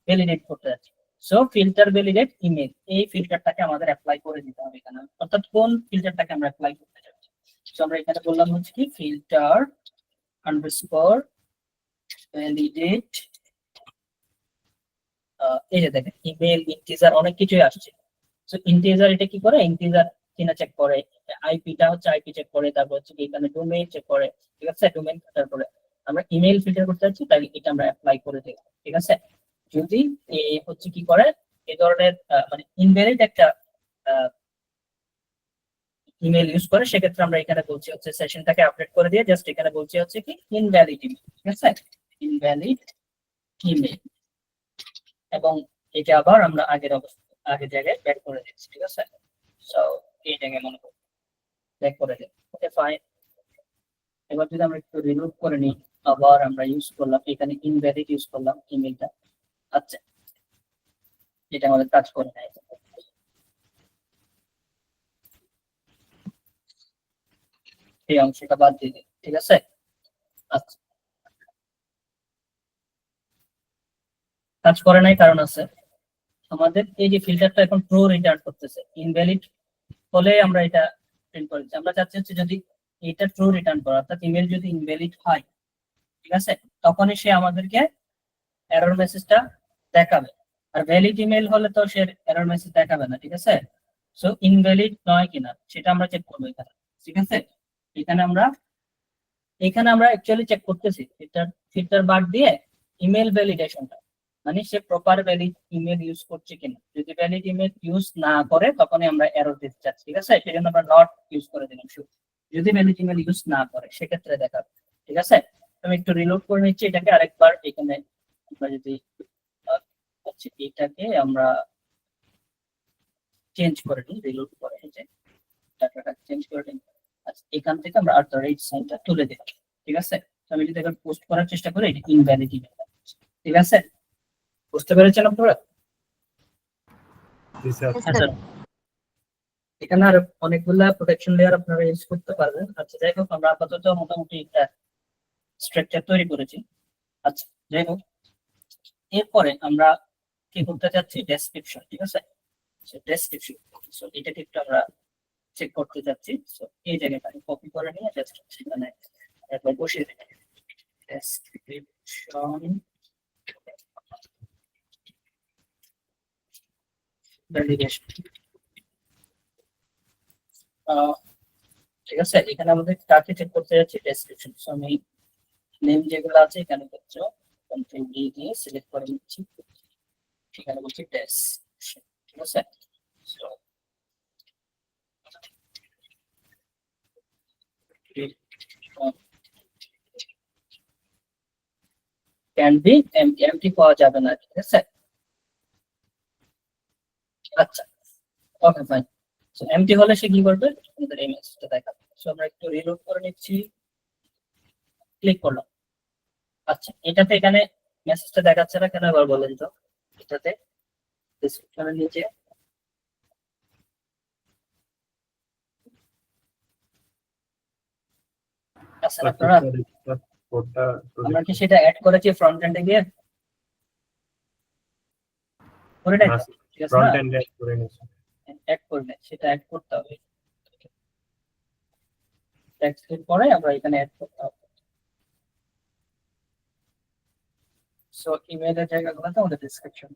Speaker 1: ভ্যালিডেট করতে যাচ্ছি। সো ফিল্টার ভ্যালিডেট ইমেল, এই ফিল্টারটাকে আমাদের অ্যাপ্লাই করে দিতে হবে এখানে, অর্থাৎ কোন ফিল্টারটাকে আমরা অ্যাপ্লাই করতে চাচ্ছি। সো আমরা এখানে বললাম হচ্ছে কি ফিল্টার আন্ডারস্কোর ভ্যালিডেট, এই যে দেখেন ইমেল ইন্টিজার অনেক কিছুই আসছে। সো ইন্টিজার এটা কি করে, ইন্টিজার কিনা চেক করে, আইপিটা হচ্ছে আইপি চেক করে, তারপর হচ্ছে এখানে ডোমেইন চেক করে, ঠিক আছে। ডোমেইন তারপরে আমরা ইমেল ফিল্টার করতে যাচ্ছি তাহলে এটা আমরা অ্যাপ্লাই করে দেব, ঠিক আছে। যদি এ হচ্ছে কি করে এই ধরনের মানে ইনভ্যালিড একটা ইমেল ইউজ করে সেক্ষেত্রে আমরা এখানে বলছি হচ্ছে সেশনটাকে আপডেট করে দিয়ে জাস্ট এখানে বলছি হচ্ছে কি ইনভ্যালিড ইমেল, ঠিক আছে, ইনভ্যালিড ইমেল, এবং এটা আবার আমরা আগের জায়গায় ব্যাক করে দিচ্ছি, ঠিক আছে। সো এই জায়গায় মনে করি ব্যাক করে দিই, ওকে ফাইন। এবার যদি আমরা একটু রিলোড করে নিই, আবার আমরা ইউজ করলাম এখানে ইনভ্যালিড ইউজ করলাম ইমেলটা, আচ্ছা এটা আমাদের কাজ করে নাই, এই অংশটা বাদ দিয়ে দিই, ঠিক আছে। আচ্ছা কাজ করে নাই কারণ আছে আমাদের এই যে ফিল্টারটা এখন ট্রু রিটার্ন করতেছে, ইনভ্যালিড হলে আমরা এটা প্রিন্ট করে দিচ্ছি। আমরা চাচ্ছি হচ্ছে যদি এটা ট্রু রিটার্ন করে অর্থাৎ ইমেল যদি ইনভ্যালিড হয়, ঠিক আছে, তখনই সে আমাদেরকে এরর মেসেজটা দেখাবে। আর ভ্যালিড ইমেল হলে তো সে এরর মেসেজ দেখাবে না, ঠিক আছে। সো ইনভ্যালিড নয় কিনা সেটা আমরা চেক করবো এখানে, ঠিক আছে। এখানে আমরা অ্যাকচুয়ালি চেক করতেছি ফিল্টার বার দিয়ে ইমেল ভ্যালিডেশনটা, মানে সে প্রপার ভ্যালিড ইমেল ইউজ করছে কিনা। যদি ভ্যালিড ইমেল ইউজ না করে তখনই আমরা এরর দিতে চাচ্ছি, ঠিক আছে। সেজন্য আমরা নট ইউজ করে দিলাম শুধু, যদি ভ্যালিড ইমেল ইউজ না করে সেক্ষেত্রে দেখাবে, ঠিক আছে। আমি একটু রিলোড করে নিচ্ছি এটাকে আরেকবার, এখানে আমরা যদি এটাকে আমরা চেঞ্জ করে নিই, রিলোড করে এই যে ডাটাটা চেঞ্জ করে নিই, আচ্ছা এখান থেকে আমরা সাইনটা তুলে দিলাম, ঠিক আছে। আমি যদি এখন পোস্ট করার চেষ্টা করি এটা ইনভ্যালিড ইমেল, ঠিক আছে। বুঝতে পেরেছেন আপনারা?
Speaker 5: জি স্যার।
Speaker 6: Yes,
Speaker 1: আচ্ছা
Speaker 6: sir.
Speaker 1: এখানে আর অনেকগুলা প্রোটেকশন লেয়ার আপনারা ইউজ করতে পারবেন। আচ্ছা যাই হোক আমরা আপাতত মোটামুটি একটা স্ট্রাকচার তৈরি করেছি। আচ্ছা যাই হোক এরপরে আমরা কি করতে চাচ্ছি ডেসক্রিপশন, ঠিক আছে। সো ডেসক্রিপশন, সো এটাকে একটু আমরা চেক করতে যাচ্ছি। সো এই জায়গাটা আমি কপি করে নিয়ে জাস্ট সেখানে একবার বসিয়ে দিই ডেসক্রিপশন ভ্যালিডেশন, ঠিক আছে। এখানে আমাদের কাকে চেক করতে যাচ্ছি ডেসক্রিপশন। সো আমি নেম যেগুলো আছে এখানে করছো কন্ট্রোল ডি দিয়ে সিলেক্ট করে নিচ্ছি, এখানে বলছি ডেসক্রিপশন, ঠিক আছে। সো ক্যান বি এমটি পাওয়া যাবে না, ঠিক আছে। আচ্ছা ওকে ফাইন। সো এমটি হলে সে কি করবে আমাদের এই মেসেজটা দেখাবে, সো আমরা একটু রিলোড করে নিচ্ছি, ক্লিক করলাম। আচ্ছা, এটাতে এখানে মেসেজটা দেখাচ্ছে না কেন এবার বলেন তো? এটাতে ডেসক্রিপশনের নিচে আচ্ছা আপনারা,
Speaker 5: কোডটা
Speaker 1: আমরা কি সেটা অ্যাড করেছি ফ্রন্ট এন্ডে গিয়ে? করে নাই তো? ঠিক আছে
Speaker 5: ফ্রন্ট
Speaker 1: না?
Speaker 5: এন্ডে করে নিয়েছি।
Speaker 1: অ্যাড করলে সেটা অ্যাড করতে হবে, টেক্সটের পরে আমরা এখানে অ্যাড করতে হবে। সো ইমেইলের জায়গাগুলোতে আমাদের ডেসক্রিপশন।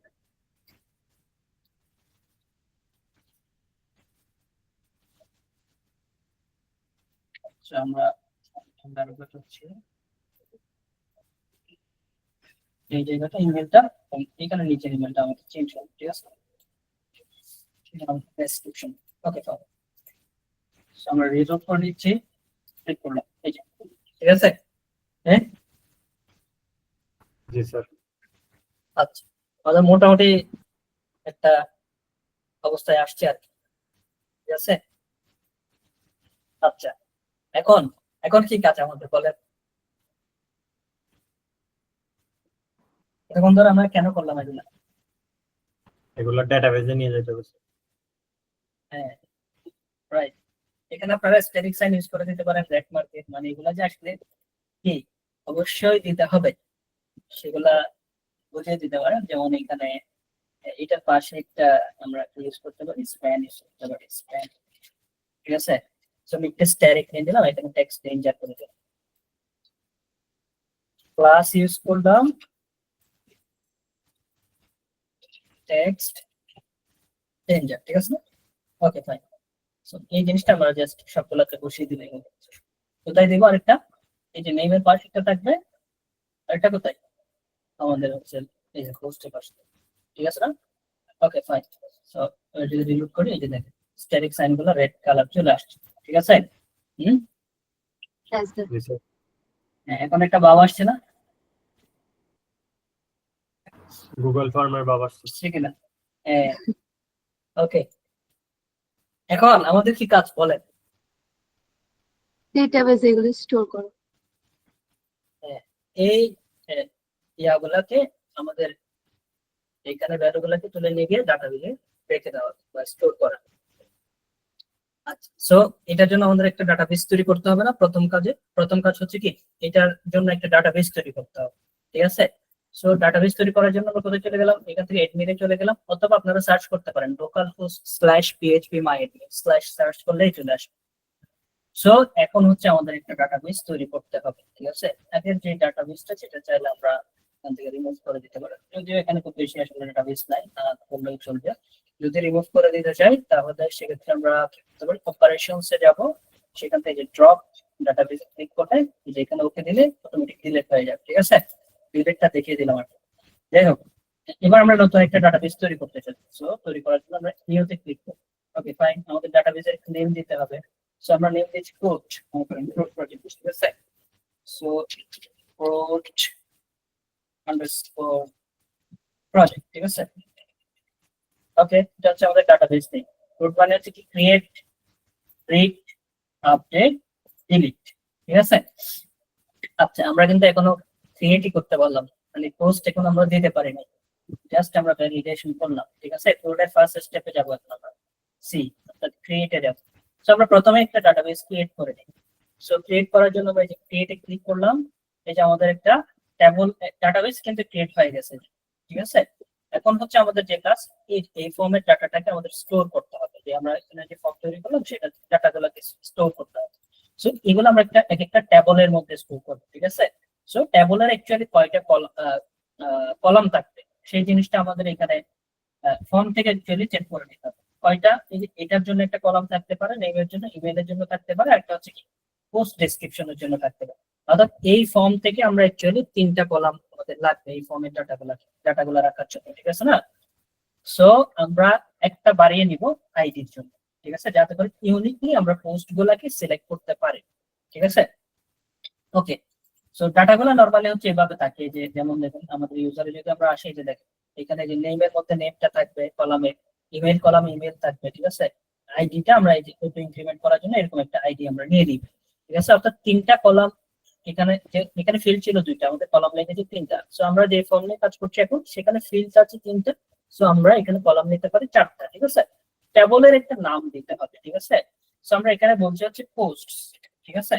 Speaker 1: আচ্ছা আমরা হচ্ছে এই জায়গাটা ইমেলটা, এখানে নিচের ইমেলটা আমাদের চেঞ্জ করতে, ঠিক আছে? Description, okay fine. সো আমরা রিজলভ করে নিচ্ছি, ক্লিক করলাম, এই যে, ঠিক আছে? হ্যাঁ,
Speaker 5: জি স্যার।
Speaker 1: আচ্ছা, আমাদের মোটামুটি একটা অবস্থায় আসছে আর কি, ঠিক আছে? আচ্ছা, এখন এখন কি কাজ আমাদের বলেন? এখন ধর আমরা কেন করলাম এগুলা?
Speaker 5: এগুলো ডেটাবেজে নিয়ে যেতে হবে।
Speaker 1: হ্যাঁ, রাইট। এখানে আপনারা স্ট্যাটিক সাইন ইউজ করে দিতে পারেন, রেট মার্কেট, মানে এগুলা যে আসলে কি অবশ্যই দিতে হবে সেগুলা বুঝিয়ে দিতে পারেন। যেমন এখানে এটার পাশে একটা আমরা ইউজ করতে পারি, স্প্যান ইউজ করতে পারি, স্প্যান, ঠিক আছে? সো আমি একটা স্ট্যাটিক নিয়ে দিলাম, এখানে টেক্সট চেঞ্জার করে দিলাম, ক্লাস ইউজ করলাম, টেক্সট চেঞ্জার, ঠিক আছে? Okay fine. সো এই জিনিসটা আমরা জাস্ট সবগুলোতে বসিয়ে দিলে কোথায় দেবো আরেকটা, এই যে নেমের পাশে একটা থাকবে, আরেকটা কোথায় আমাদের হচ্ছে এই যে পোস্টের পাশে, ঠিক আছে না? Okay fine. সো যদি রিলোড করি, এই যে দেখেন স্ট্যাটিক সাইন গুলো রেড কালার চলে আসছে, ঠিক আছে? হুম,
Speaker 6: Yes, sir.
Speaker 5: জি স্যার।
Speaker 1: হ্যাঁ, এখন একটা বাবা আসছে না,
Speaker 5: গুগল ফর্মের বাবা
Speaker 1: আসছে কিনা? হ্যাঁ, ওকে। এখন আমাদের কি কাজ বলেন?
Speaker 6: Database এগুলো স্টোর করো।
Speaker 1: এই আহ, ইয়াগুলাকে আমাদের এখানে ভ্যালু গুলাকে তুলে নিয়ে গিয়ে ডাটাবেজে রেখে দেওয়া বা স্টোর করা। আচ্ছা, সো এটার জন্য আমাদের একটা ডাটাবেস তৈরি করতে হবে না? প্রথম কাজ হচ্ছে কি, এটার জন্য একটা ডাটাবেস তৈরি করতে হবে, ঠিক আছে? সো ডাটাবেস তৈরি করার জন্য আমরা কোথায় চলে গেলাম, এখান থেকে এডমিনে চলে গেলাম, অথবা আপনারা সার্চ করতে পারেন localhost/phpMyAdmin/ সার্চ করলেই চলে আসবে। সো এখন হচ্ছে আমাদের একটা ডাটাবেস তৈরি করতে হবে, ঠিক আছে? আগের যে ডাটাবেসটা সেটা চাইলে আমরা এখান থেকে রিমুভ করে দিতে পারি, যদিও এখানে খুব বেশি আসলে ডাটাবেস নাই, করলেও চলবে। যদি রিমুভ করে দিতে চাই তাহলে সেক্ষেত্রে আমরা কি করতে পারি, অপারেশনস এ যাব, সেখান থেকে ড্রপ ডাটাবেস ক্লিক করে যে এখানে ওকে দিলে অটোমেটিক ডিলিট হয়ে যাবে, ঠিক আছে? ডিলিটটা দেখিয়ে দিলাম আর কি। যাই হোক, এবার আমরা নতুন একটা ডাটাবেস তৈরি করতে চাই। সো তৈরি করার জন্য আমরা নিউতে ক্লিক করব। ওকে ফাইন, আমাদের ডাটাবেসের নেম দিতে হবে। সো আমরা নেম দিচ্ছি কোড, কোড প্রজেক্ট, ঠিক আছে? সো কোড আন্ডারস্কোর প্রজেক্ট, ঠিক আছে? ওকে, এটা হচ্ছে আমাদের ডাটাবেস নেম। কোড মানে হচ্ছে কি, ক্রিয়েট, রিড, আপডেট, ডিলিট, ঠিক আছে? আচ্ছা, আমরা কিন্তু এখনো ক্রিয়েটই করতে পারলাম, মানে পোস্ট এখন আমরা দিতে পারি না, জাস্ট আমরা ভ্যালিডেশন করলাম, ঠিক আছে? কোডের ফার্স্ট স্টেপে যাবো এখন আমরা, সি অর্থাৎ ক্রিয়েটে যাব। সো আমরা প্রথমে একটা ডাটাবেস ক্রিয়েট করে নিই। সো ক্রিয়েট করার জন্য আমরা এই যে ক্রিয়েটে ক্লিক করলাম, এই যে আমাদের একটা ডাটাবেস কিন্তু ক্রিয়েট হয়ে গেছে, ঠিক আছে? এখন হচ্ছে আমাদের যে কাজ, এই ফর্মের ডাটাটাকে আমাদের স্টোর করতে হবে, যে আমরা এখানে যে ফর্ম তৈরি করলাম সেটা ডাটাগুলোকে স্টোর করতে হবে। সো এগুলো আমরা এক একটা ট্যাবলের মধ্যে স্টোর করবো, ঠিক আছে? সো ট্যাবলের অ্যাকচুয়ালি কয়টা কলাম থাকবে সেই জিনিসটা আমাদের এখানে ফর্ম থেকে অ্যাকচুয়ালি চেক করে নিতে হবে। কয়টা, এই যে এটার জন্য একটা কলাম থাকতে পারে, নেমের জন্য, ইমেলের জন্য থাকতে পারে, একটা হচ্ছে কি পোস্ট ডেসক্রিপশনের জন্য থাকতে পারে। অর্থাৎ এই ফর্ম থেকে আমরা অ্যাকচুয়ালি 3টা কলাম আমাদের লাগবে এই ফর্মের ডাটাগুলো রাখার জন্য, ঠিক আছে না? সো আমরা একটা বাড়িয়ে নিব আইডির জন্য, ঠিক আছে, যাতে করে ইউনিকলি আমরা পোস্ট গুলাকে সিলেক্ট করতে পারি, ঠিক আছে? ওকে, সো ডাটাগুলো নরমালি হচ্ছে এভাবে থাকে, যে যেমন দেখুন আমাদের ইউজারে যদি আমরা আসি, যে দেখেন এখানে যে নেমের মধ্যে নেমটা থাকবে কলামে, ইমেল কলামে ইমেল থাকবে, ঠিক আছে? আইডিটা আমরা এই যে অটো ইনক্রিমেন্ট করার জন্য এরকম একটা আইডি আমরা নিয়ে নিব, ঠিক আছে। অর্থাৎ তিনটা কলাম, এখানে ফিল্ড ছিল দুইটা, আমাদের কলাম লিখেছে তিনটা। সো আমরা যে ফর্ম নিয়ে কাজ করছি এখন, সেখানে ফিল্ড আছে তিনটা, সো আমরা এখানে কলাম নিতে পারি চারটা, ঠিক আছে। টেবলের একটা নাম দিতে হবে, ঠিক আছে। সো আমরা এখানে বলছি হচ্ছে পোস্টস, ঠিক আছে।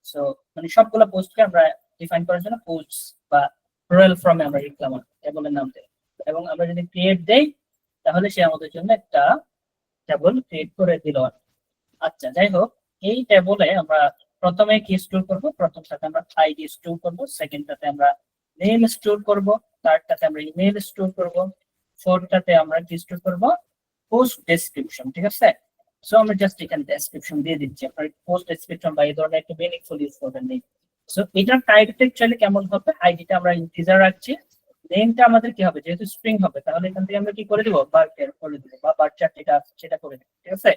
Speaker 1: সো মানে সবগুলো পোস্টকে আমরা ডিফাইন করার জন্য পোস্টস বা রয়্যাল ফর্মে আমরা লিখলাম টেবলের নাম দিয়ে, এবং আমরা যদি ক্রিয়েট দেই তাহলে সে আমাদের জন্য একটা টেবল ক্রিয়েট করে দিল। আচ্ছা, যাই হোক, এই টেবলে আমরা প্রথমে কি স্টোর করব? প্রথমটাতে আমরা আইডি স্টোর করব, সেকেন্ডটাতে আমরা নেম স্টোর করব, থার্ডটাতে আমরা ইমেল স্টোর করব, ফোর্থটাতে আমরা কি স্টোর করব? পোস্ট ডেসক্রিপশন, ঠিক আছে। সো আমরা জাস্ট এখানে ডেসক্রিপশন দিয়ে দিচ্ছি, আপনার পোস্ট ডেসক্রিপশন বা এই ধরনের একটা মিনিংফুল ইউজ করবেন নেই। সো এটার টাইপটা অ্যাকচুয়ালি কেমন হবে? আইডিটা আমরা ইন্টিজার রাখছি, নেমটা আমাদের কি হবে? যেহেতু স্ট্রিং হবে, তাহলে এখান থেকে আমরা কি করে দিব? বারচার করে দিব, বা বারচার যেটা সেটা করে দিব, ঠিক আছে।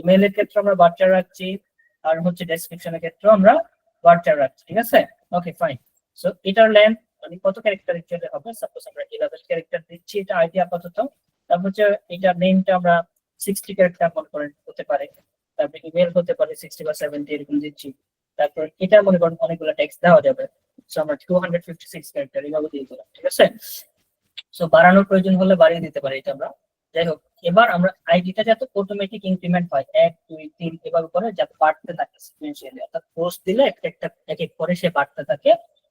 Speaker 1: ইমেইলের ক্ষেত্রে আমরা বারচার রাখছি, আর হচ্ছে ডেসক্রিপশনের ক্ষেত্রে আমরা বারচার রাখছি, ঠিক আছে। Okay, fine. সো এটার লেন্থ মানে কত ক্যারেক্টার অ্যাকচুয়ালি হবে? সাপোজ আমরা 11 ক্যারেক্টার দিচ্ছি, এটা আইডি আপাতত। তারপর হচ্ছে এটার নেমটা আমরা 60 ক্যারেক্টার মনে করেন হতে পারে, তারপরে ইমেল হতে পারে 60 বা 70 এরকম দিচ্ছি। তারপর এটা মনে করেন অনেকগুলো টেক্সট দেওয়া যাবে, সো আমরা 256 ক্যারেক্টার এইভাবে দিয়ে দিলাম, ঠিক আছে। সো বাড়ানোর প্রয়োজন হলে বাড়িয়ে দিতে পারি এটা আমরা। যাই হোক, এবার আমরা আইডিটা যাতে অটোমেটিক ইনক্রিমেন্ট হয় 1 2 3 এভাবে করে যাতে বাড়তে থাকে সিকোয়েন্সিয়ালি, অর্থাৎ পোস্ট দিলে একটা একটা এক এক করে সে বাড়তে থাকে,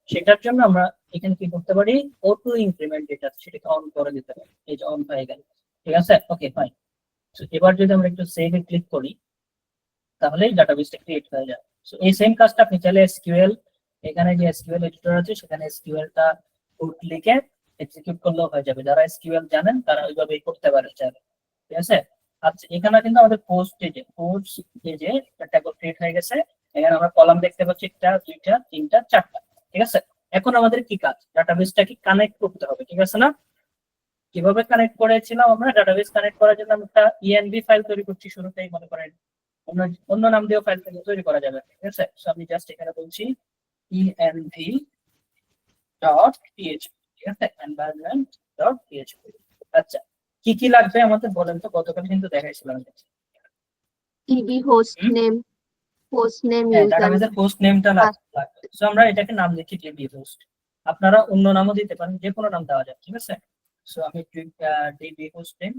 Speaker 1: সেটার জন্য আমরা এখানে কি করতে পারি? অটো ইনক্রিমেন্ট যেটা সেটাকে অন করে দিতে পারি। এই যে অন হয়ে গেল, ঠিক আছে। Okay, fine. সো এবার যদি আমরা একটু সেভে ক্লিক করি তাহলে ডাটাবেসটা ক্রিয়েট হয়ে যায়। সো এই সেম কাজটা আপনি চাইলে এসকিউএল, এখানে যে এসকিউএল এডিটর আছে সেখানে এসকিউএলটা কোড লিখে এক্সিকিউট করলেও হয়ে যাবে। যারা এসকিউএল জানেন তারা ওইভাবেই করতে পারে চাইলে, ঠিক আছে। আচ্ছা, এখানে কিন্তু আমাদের পোস্ট এই যে একটা ক্রিয়েট হয়ে গেছে। এখানে আমরা কলাম দেখতে পাচ্ছি, একটা দুইটা তিনটা চারটা, ঠিক আছে। এখন আমাদের কি কাজ? ডাটাবেসটাকে কানেক্ট করতে হবে, ঠিক আছে না? কিভাবে কানেক্ট করেছিলাম আমরা? ডাটাবেস কানেক্ট করার জন্য আমরা একটা ইএনভি ফাইল তৈরি করছি শুরুতেই, মনে করেন অন্য নাম দিয়েও ফাইল তৈরি করা যাবে, ঠিক আছে। সো আমি জাস্ট এখানে বলছি env.php, ঠিক আছে, environment.php। আচ্ছা, কি কি লাগবে আমাদের বলেন তো? গতকাল কিন্তু দেখাইছিলাম।
Speaker 6: EB host name, host name,
Speaker 1: হ্যাঁ,
Speaker 6: user
Speaker 1: ডাটাবেসের পোস্ট নেমটা লাগবে। সো আমরা এটাকে নাম দিচ্ছি ডিবি হোস্ট। আপনারা অন্য নামও দিতে পারেন, যে কোনো নাম দেওয়া যায়, ঠিক আছে। সো আমি ডিবি হোস্ট নেম,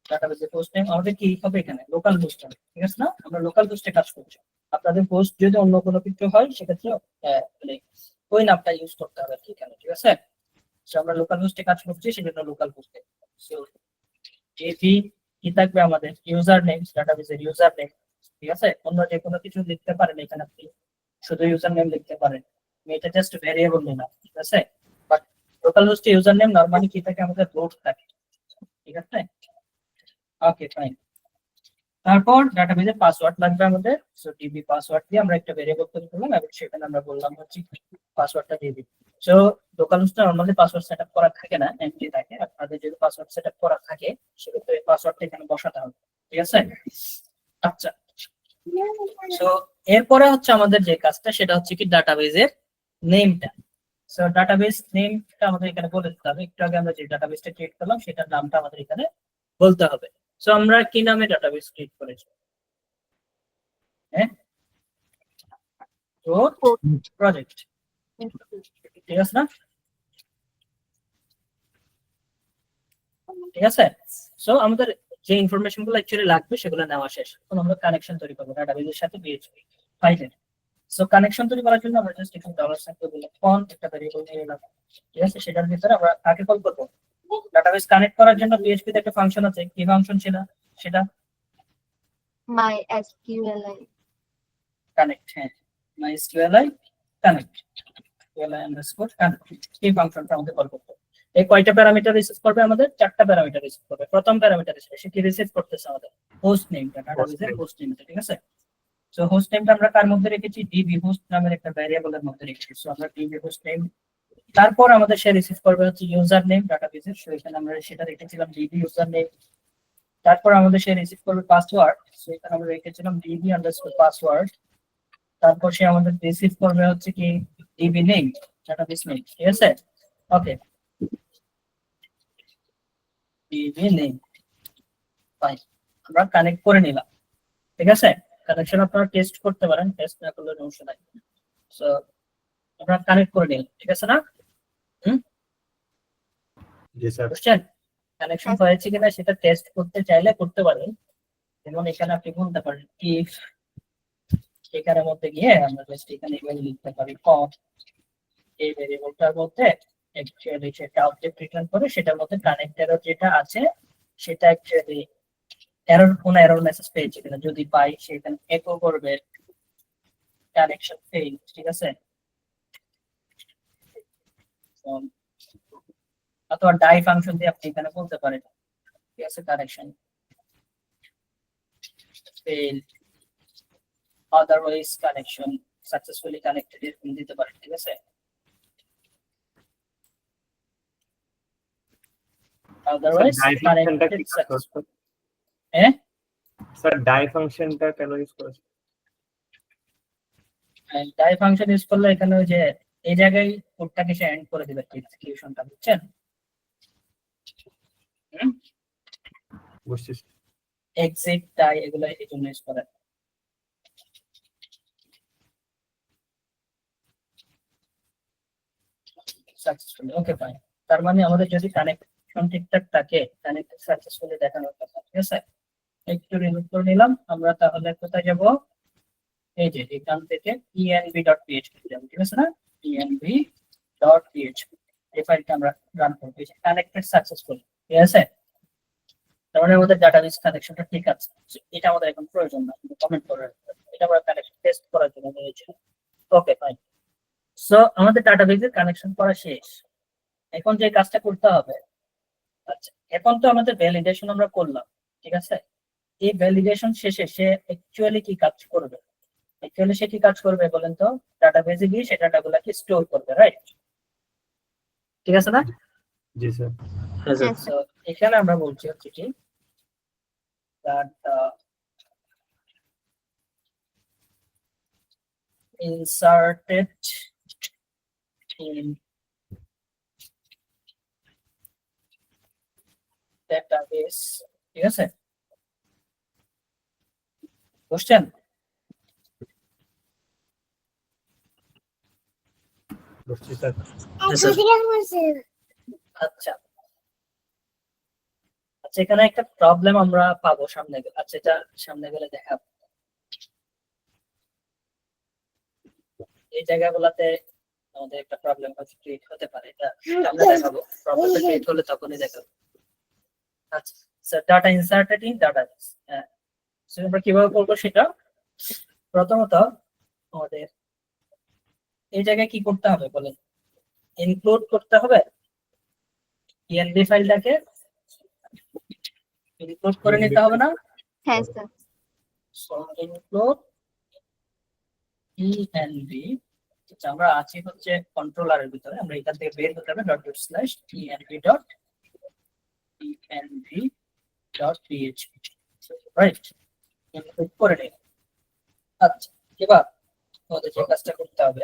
Speaker 1: ডাটাবেসের পোস্ট নেম আমাদের কি হবে? এখানে লোকাল হোস্ট হবে, ঠিক আছে না? আমরা লোকাল হোস্টে কাজ করছি। আপনাদের পোস্ট যদি অন্য কোনো কিছু হয় সেক্ষেত্রে মানে ওই নামটা ইউজ করতে হবে আর কি এখানে, ঠিক আছে। সো আমরা লোকাল হোস্টে কাজ করছি, সেজন্য লোকাল হোস্টে। সো এভি কি থাকবে? আমাদের ইউজার নেম, ডাটাবেসের ইউজার নেম, ঠিক আছে। অন্য যে কোনো কিছু লিখতে পারেন এখানে, আপনি শুধু ইউজার নেম লিখতে পারেন, এটা জাস্ট ভেরিয়েবল নিলাম, ঠিক আছে। বাট লোকাল হোস্টে ইউজার নেম নরমালি কি থাকে? আমাদের রোট থাকে, ঠিক আছে। Okay, fine. তারপর ডাটাবেসের পাসওয়ার্ড লাগবে আমাদের। সো ডিবি পাসওয়ার্ড দিয়ে আমরা একটা ভেরিয়েবল তৈরি করলাম, এবং সেখানে আমরা বললাম হচ্ছে পাসওয়ার্ডটা দিয়ে দিই। সো লোকাল হোস্টে নরমালি পাসওয়ার্ড সেটআপ করা থাকে না, এমটি থাকে। আপনাদের যদি পাসওয়ার্ড সেটআপ করা থাকে সেক্ষেত্রে এই পাসওয়ার্ডটা এখানে বসাতে হবে, ঠিক আছে। আচ্ছা, সো এরপরে হচ্ছে আমাদের যে কাজটা সেটা হচ্ছে কি ডাটাবেসের নেমটা। সো ডাটাবেস নেমটা আমাদের এখানে বলে দিতে হবে। একটু আগে আমরা যে ডাটাবেসটা ক্রিয়েট করলাম সেটার নামটা আমাদের এখানে বলতে হবে। সো আমরা কি নামে ডাটাবেস ক্রিয়েট করেছি? হ্যাঁ, প্রজেক্ট, ঠিক আছে না? ঠিক আছে। সো আমাদের যে ইনফরমেশন গুলো অ্যাকচুয়ালি লাগবে সেগুলো নেওয়া শেষ। এখন আমরা কানেকশন তৈরি করবো ডাটাবেসের সাথে পিএইচপি ফাইলের। সো কানেকশন তৈরি করার জন্য আমরা জাস্ট এখানে ডলার সাইন করে দিলাম, ফন্ট একটা ভেরিয়েবল নিয়ে নিলাম, ঠিক আছে। সেটার ভিতরে আমরা কাকে কল করবো? ডাটাবেস কানেক্ট করার জন্য পিএইচপি তে একটা ফাংশন আছে, কি ফাংশন ছিল সেটা?
Speaker 6: MySQLi
Speaker 1: কানেক্ট, হ্যাঁ, MySQLi কানেক্ট, কানেক্ট, এই ফাংশনটা আমাদের কল করতে হবে। এই কয়টা প্যারামিটার রিসিভ করবে? আমাদের চারটা প্যারামিটার রিসিভ করবে। প্রথম প্যারামিটার সে কি রিসিভ করতেছে? আমাদের হোস্ট নেমটা, ডাটাবেসের হোস্ট নেমটা, ঠিক আছে। সো হোস্ট নেমটা আমরা কার মধ্যে রেখেছি? ডিবি হোস্ট নামের একটা ভ্যারিয়েবলের মধ্যে রেখেছি। সো আমরা ডিবি হোস্ট নেম, তারপর আমাদের সে রিসিভ করবে হচ্ছে ইউজার নেম ডাটাবেসের। সো এখানে আমরা সেটা রেখেছিলাম ডিবি ইউজার নেম। তারপর আমাদের সে রিসিভ করবে পাসওয়ার্ড। সো এখানে আমরা রেখেছিলাম ডিবি আন্ডারস্কোর পাসওয়ার্ড। তারপর সে আমাদের রিসিভ করবে হচ্ছে কি ডিবি নেম, ডাটাবেস নেম, ঠিক আছে। ওকে, ডিবি নেম, ফাইন। আমরা কানেক্ট করে নিলাম, ঠিক আছে। কানেকশন আপনারা টেস্ট করতে পারেন, টেস্ট না করলে সমস্যা নাই। সো আমরা কানেক্ট করে নিলাম, ঠিক আছে না?
Speaker 5: জি স্যার।
Speaker 1: বুঝছেন? কানেকশন হয়েছে কিনা সেটা টেস্ট করতে চাইলে করতে পারেন। যেমন এখানে আপনি বলতে পারেন ইফ, এখানের মধ্যে গিয়ে আমরা জাস্ট এখানে ভ্যালু লিখতে পারি কম, এই ভেরিয়েবলটার মধ্যে অ্যাকচুয়ালি সেটা অবজেক্ট রিটার্ন করে, সেটার মধ্যে কানেক্ট এরর যেটা আছে সেটা অ্যাকচুয়ালি এরর, কোন এরর মেসেজ পেয়েছে কিনা যদি পাই সেখানে ইকো করবে কানেকশন ফেইল, ঠিক আছে। অথবা ডাই ফাংশন দিয়ে আপনি এখানে বলতে পারেন, ঠিক আছে, connection fail, otherwise connection successfully connected এরকম দিতে পারেন, ঠিক আছে। otherwise connected successfully, হ্যাঁ
Speaker 5: স্যার ডাই ফাংশনটা কেন ইউজ করেছে?
Speaker 1: ডাই ফাংশন ইউজ করলে এখানে ওই যে এই জায়গায় কোডটাকে সে এন্ড করে দিবে এক্সিকিউশনটা, বুঝছেন?
Speaker 5: বুঝছি।
Speaker 1: এক্সিট ডাই এগুলো এই জন্য ইউজ করে। Successfully, okay fine. তার মানে আমাদের যদি কানেকশন ঠিকঠাক থাকে, কানেক্টেড সাকসেসফুলি দেখানোর কথা, ঠিক আছে। একটু রিমুভ করে নিলাম আমরা, তাহলে কোথায় যাব? এই যে এখান থেকে env.php যাব, ঠিক আছে না? env.php এই ফাইলটা আমরা রান করব, এই যে কানেক্টেড সাকসেসফুলি, ঠিক আছে। তার মানে আমাদের ডাটাবেস কানেকশনটা ঠিক আছে। এটা আমাদের এখন প্রয়োজন না, কমেন্ট করে এটা আমরা কানেকশন টেস্ট করার জন্য নিয়েছি। Okay fine. সো আমাদের ডাটাবেসের কানেকশন করা শেষ। এখন যে কাজটা করতে হবে, আচ্ছা এখন তো আমাদের ভ্যালিডেশন আমরা করলাম, ঠিক আছে। এই ভ্যালিডেশন শেষে সে অ্যাকচুয়ালি কি কাজ করবে? অ্যাকচুয়ালি সে কি কাজ করবে বলেন তো? ডাটাবেসে গিয়ে সে ডাটাগুলোকে স্টোর করবে, রাইট? ঠিক আছে না?
Speaker 5: জি স্যার।
Speaker 2: হ্যাঁ স্যার।
Speaker 1: So, এখানে আমরা বলছি হচ্ছে কি that inserted in database, ঠিক আছে, বুঝছেন?
Speaker 5: বুঝছি স্যার।
Speaker 1: আচ্ছা আচ্ছা, এখানে একটা প্রবলেম আমরা পাবো সামনে গেলে। আচ্ছা এটা সামনে গেলে দেখাবো। এই জায়গাগুলোতে আমাদের একটা প্রবলেম ক্রিয়েট হতে পারে, এটা আমরা দেখাবো। প্রবলেমটা ক্রিয়েট হলে তখনই দেখাবো। আচ্ছা sir, data inserted in database, হ্যাঁ সো আমরা কিভাবে করবো সেটা। প্রথমত আমাদের এই জায়গায় কি করতে হবে বলেন? ইনক্লুড করতে হবে env ফাইলটাকে, ইনক্লুড করে নিতে হবে না?
Speaker 6: হ্যাঁ স্যার।
Speaker 1: সো ইনক্লুড env, আচ্ছা আমরা আছি হচ্ছে কন্ট্রোলারের ভিতরে, আমরা এখান থেকে বের হতে হবে .env.env.php, রাইট? ইনক্লুড করে নিন। আচ্ছা এবার আমাদের যে কাজটা করতে হবে,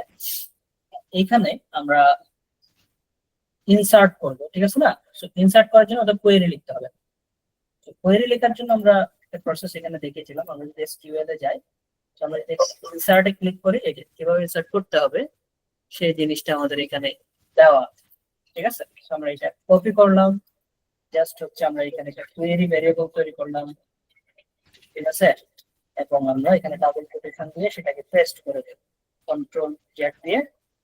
Speaker 1: এইখানে আমরা ইনসার্ট করব, ঠিক আছে না? সো ইনসার্ট করার জন্য আমাদের কোয়েরি লিখতে হবে। তো কোয়েরি লেখার জন্য আমরা একটা প্রসেস এখানে দেখিয়েছিলাম। আমরা যদি এসকিউএল এ যাই, তো আমরা যদি ইনসার্টে ক্লিক করি, এই যে কিভাবে ইনসার্ট করতে হবে সেই জিনিসটা আমাদের এখানে দেওয়া আছে, ঠিক আছে। তো আমরা এটা কপি করলাম, জাস্ট হচ্ছে আমরা এখানে একটা কোয়েরি ভেরিয়েবল তৈরি করলাম, ঠিক আছে। এবং আমরা এখানে ডাবল কোটেশন দিয়ে সেটাকে পেস্ট করে দেব, কন্ট্রোল জেড দিয়ে,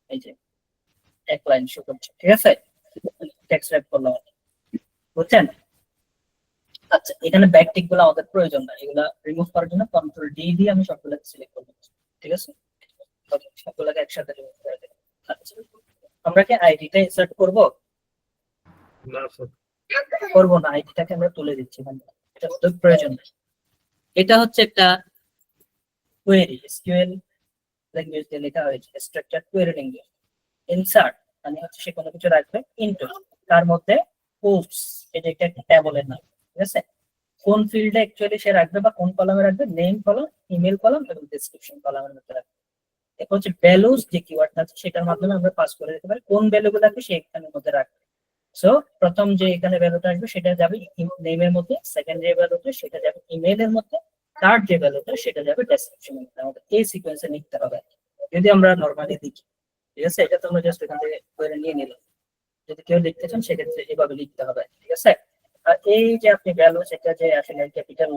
Speaker 1: এই যে এক লাইন শো করছে, ঠিক আছে। টেক্সট র‍্যাপ করলাম, বুঝছেন? আচ্ছা এখানে ব্যাকটিক গুলো আমাদের প্রয়োজন না, এগুলা রিমুভ করার জন্য কন্ট্রোল ডি দিয়ে আমি সবগুলোকে সিলেক্ট করব, ঠিক আছে। সবগুলোকে একসাথে রিমুভ করে দেব। আচ্ছা আমরা কি আইডিটা ইনসার্ট করব?
Speaker 5: না স্যার।
Speaker 1: করব না, আইডিটাকে আমরা তুলে দিচ্ছি, মানে এটা তো প্রয়োজন নেই। এটা হচ্ছে একটা কোয়েরি, এসকিউএল ল্যাঙ্গুয়েজ দিয়ে লেখা হয়েছে, স্ট্রাকচারড কোয়েরি ল্যাঙ্গুয়েজ। ইনসার্ট মানে হচ্ছে সে কোনো কিছু রাখবে ইনটু, তার মধ্যে পোস্টস, এটা একটা ট্যাবলের নাম, ঠিক আছে। কোন ফিল্ডে অ্যাকচুয়ালি সে রাখবে বা কোন কলামে রাখবে, নেম কলাম, ইমেল কলাম এবং ডেসক্রিপশন কলামের মধ্যে রাখবে। এরপর হচ্ছে ভ্যালুস, যে কিওয়ার্ডটা আছে সেটার মাধ্যমে আমরা পাস করে দিতে পারি কোন ভ্যালুগুলোকে সে এখানের মধ্যে রাখবে। সো প্রথম যে এখানে ভ্যালুটা আসবে সেটা যাবে নেমের মধ্যে, সেকেন্ড যে ভ্যালুটা সেটা যাবে ইমেইলের মধ্যে, থার্ড যে ভ্যালুটা সেটা যাবে ডেসক্রিপশনের মধ্যে। আমাদের এই সিকোয়েন্সে লিখতে হবে যদি আমরা নরমালি লিখি। ঠিক আছে, এটা তোমরা জাস্ট এখান থেকে করে নিয়ে নিলাম। যদি কেউ লিখতে চান সেক্ষেত্রে এভাবে লিখতে হবে। ঠিক আছে, আর এই যে আপনি ভ্যালু সেটা যে আসলে ক্যাপিটাল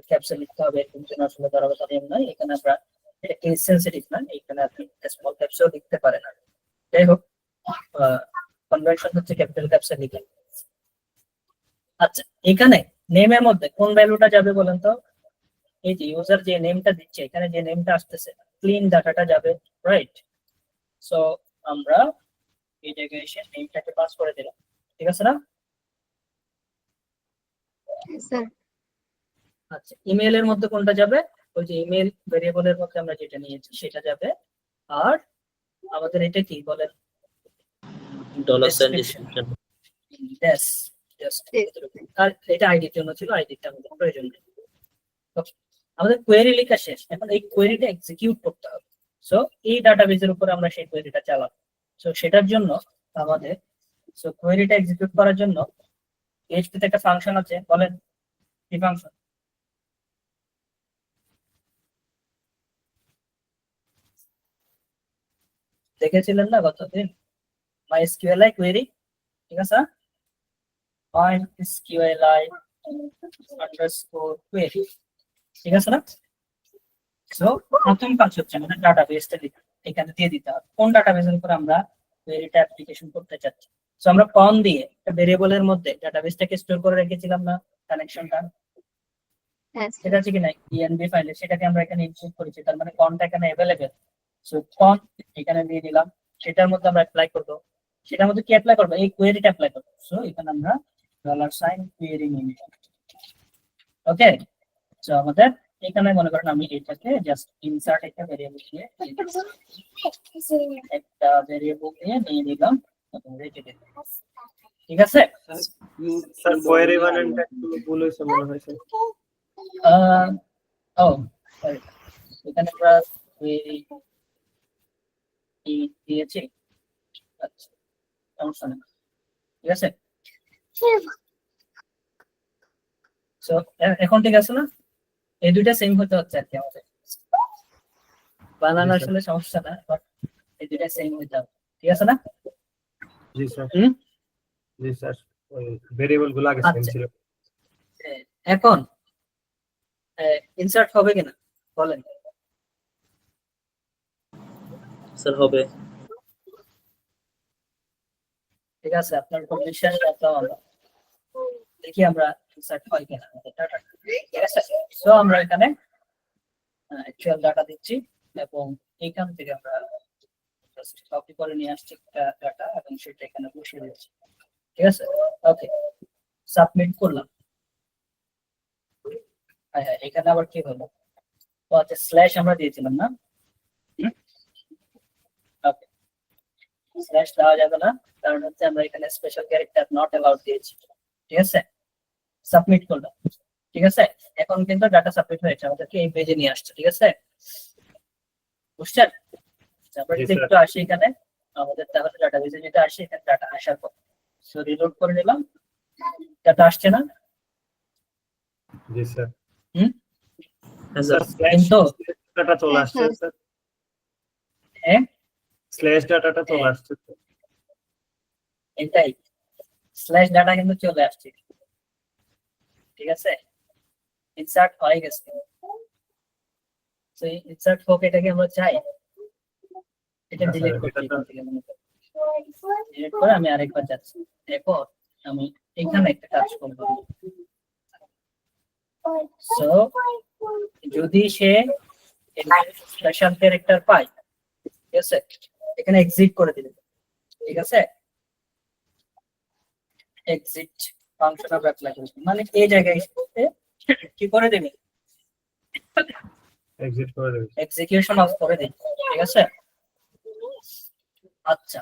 Speaker 1: ক্যাপসে লিখতে হবে এরকম কোনো আসলে ধরাবাধা নিয়ম নাই। এখানে আমরা এটা কেস সেনসিটিভ না, এখানে আপনি স্মল ক্যাপসেও লিখতে পারেন। যাই হোক, কনভেনশন হচ্ছে ক্যাপিটাল ক্যাপসে লিখে। আচ্ছা, এখানে নেমের মধ্যে কোন ভ্যালুটা যাবে বলেন তো? এই যে ইউজার যে নেমটা দিচ্ছে, এখানে যে নেমটা আসতেছে ক্লিন ডাটাটা যাবে, রাইট? সো আমরা এই জায়গায় এসে নেমটাকে পাস করে দিলাম। ঠিক আছে না?
Speaker 6: স্যার
Speaker 1: আচ্ছা, ইমেইলের মধ্যে কোনটা যাবে? ওই যে ইমেইল ভেরিয়েবলের মধ্যে আমরা যেটা নিয়েছি সেটা যাবে। আর আমাদের এটা কি বলেন? Description. Yes, just আর এটা আইডির জন্য ছিল, আইডিটা আমাদের প্রয়োজন নেই। Okay, আমাদের কোয়েরি লেখা শেষ, এখন এই কোয়েরিটা এক্সিকিউট করতে হবে। সো এই ডাটাবেজের উপর আমরা সেই কোয়েরিটা চালাবো। সো সেটার জন্য আমাদের কোয়েরিটা এক্সিকিউট করার জন্য PHP তে একটা ফাংশন আছে, বলেন কি ফাংশন? দেখেছিলেন না গতদিন? MySQLi কোয়েরি, ঠিক আছে? MySQLi underscore query, ঠিক আছে না? সো প্রথম কাজ হচ্ছে আমাদের ডাটাবেসটা এখানে দিয়ে দিতে হবে। কোন ডাটাবেসের উপর আমরা কোয়েরিটা অ্যাপ্লিকেশন করতে চাচ্ছি। সো আমরা কন দিয়ে একটা ভেরিয়েবলের মধ্যে ডাটাবেসটাকে স্টোর করে রেখেছিলাম না, কানেকশনটা
Speaker 6: হ্যাঁ
Speaker 1: সেটা আছে কি না env ফাইলে, সেটাকে আমরা এখানে ইনপুট করেছি, তার মানে কনটা এখানে अवेलेबल। সো কন এখানে দিয়ে দিলাম, সেটার মধ্যে আমরা অ্যাপ্লাই করব। সেটার মধ্যে কি অ্যাপ্লাই করব? এই কোয়েরিটা অ্যাপ্লাই করব। সো এখানে আমরা $query নিয়ে নিলাম। ওকে, সো আমাদের এখানে মনে করেন আমি এটাকে জাস্ট ইনসার্ট একটা ভেরিয়েবল দিয়ে নিয়ে নিলাম, রেখে দিলাম। ঠিক আছে?
Speaker 5: স্যার কোয়েরি বানানটা একটু ভুল হয়েছে মনে হয় স্যার।
Speaker 1: ও সরি, এখানে আমরা query দিয়েছি। আচ্ছা, সমস্যা নেই, ঠিক আছে। সো এখন ঠিক আছে না? এই দুইটা সেম হতে হচ্ছে আর কি আমাদের, বানানো আসলে সমস্যা না, বাট এই দুইটা সেম হতে হবে। ঠিক আছে না?
Speaker 5: জি স্যার।
Speaker 1: হুম?
Speaker 5: জি স্যার, ওই ভেরিয়েবল গুলো আগে সেম
Speaker 1: আচ্ছা।
Speaker 5: ছিল।
Speaker 1: এখন ইনসার্ট হবে কিনা বলেন?
Speaker 7: স্যার হবে।
Speaker 1: ঠিক আছে, আপনার উপর বিশ্বাস রাখলাম আমরা, দেখি আমরা ইনসার্ট হয় কিনা আমাদের ডাটা। ঠিক আছে, সো আমরা এখানে অ্যাকচুয়াল ডাটা দিচ্ছি এবং এইখান থেকে আমরা কপি করে নিয়ে আসছি একটা ডাটা এবং সেটা এখানে বসিয়ে দিচ্ছি। ঠিক আছে, ওকে, সাবমিট করলাম। হ্যাঁ হ্যাঁ, এখানে আবার কি হলো? ও আচ্ছা, স্ল্যাশ আমরা দিয়েছিলাম না? ওকে, স্ল্যাশ দেওয়া যাবে না, কারণ হচ্ছে আমরা এখানে স্পেশাল ক্যারেক্টার নট অ্যালাউড দিয়েছি। ঠিক আছে, সাবমিট করলাম। ঠিক আছে, এখন কিন্তু ডাটা সাবমিট হয়েছে, আমাদেরকে এই পেজে নিয়ে আসছে। ঠিক আছে, বুঝছেন? আমরা যদি একটু আসি এখানে আমাদের, তাহলে ডাটাবেসে যেটা আসে এখানে ডাটা আসার পর সো রিলোড করে নিলাম, ডাটা আসছে না?
Speaker 5: জি স্যার।
Speaker 1: হুম,
Speaker 7: হ্যাঁ স্যার।
Speaker 1: কিন্তু
Speaker 5: ডাটা চলে আসছে স্যার,
Speaker 1: হ্যাঁ
Speaker 5: স্ল্যাশ ডাটাটা চলে আসছে।
Speaker 1: এটাই, স্ল্যাশ ডাটা কিন্তু চলে আসছে। ঠিক আছে, ইনসার্ট হয়ে গেছে। তো ইনসার্ট হোক, এটাকে আমরা চাই, এটা
Speaker 5: না,
Speaker 1: ডিলিট
Speaker 5: স্যার,
Speaker 1: করতে
Speaker 5: এটা তো-
Speaker 1: ডিলিট করে আমি আরেকবার যাচ্ছি। এরপর আমি এখানে একটা কাজ করব। সো যদি সে স্পেশাল ক্যারেক্টার পায়, ঠিক আছে, এখানে এক্সিট করে দিবে। ঠিক আছে, এক্সিট ফাংশন অফ অ্যাপ্লাই করবে, মানে এই জায়গায় এসে কি করে দেবে?
Speaker 5: এক্সিট করে দেবে।
Speaker 1: এক্সিকিউশন অফ করে দিবে। ঠিক আছে, আচ্ছা,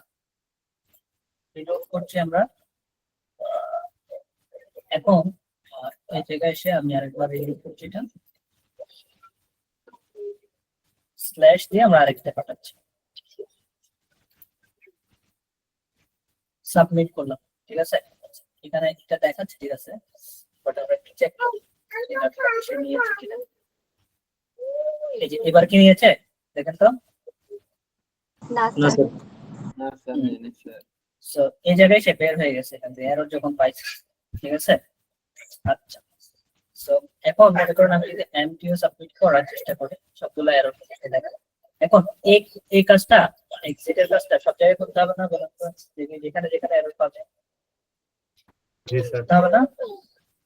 Speaker 1: রিলোড করছি আমরা। এখন এই জায়গায় এসে আমি আরেকবার রিলোড করছি, এটা স্ল্যাশ দিয়ে আমরা আরেকটা পাঠাচ্ছি, সাবমিট করলাম। ঠিক আছে, এখানে এটা দেখাচ্ছে ঠিক আছে, বাট আমরা একটু চেক করি এটা সে নিয়েছে কিনা। এই যে এবার কি নিয়েছে দেখেন তো।
Speaker 6: না
Speaker 7: না
Speaker 6: স্যার।
Speaker 7: স্যার।
Speaker 2: না স্যার নেই না স্যার।
Speaker 1: সো এই জায়গায় সে বের হয়ে গেছে এখান থেকে এরর যখন পাইছে, ঠিক আছে। আচ্ছা, সো এখন মনে করেন আমি যদি এমটিও সাবমিট করার চেষ্টা করি সবগুলো এরর দেখা। এখন এই কাজটা এক্সিটের কাজটা সব জায়গায় করতে হবে না, বলুন তো? যেখানে যেখানে এরর পাবে
Speaker 5: জি স্যার।
Speaker 1: করতে হবে না,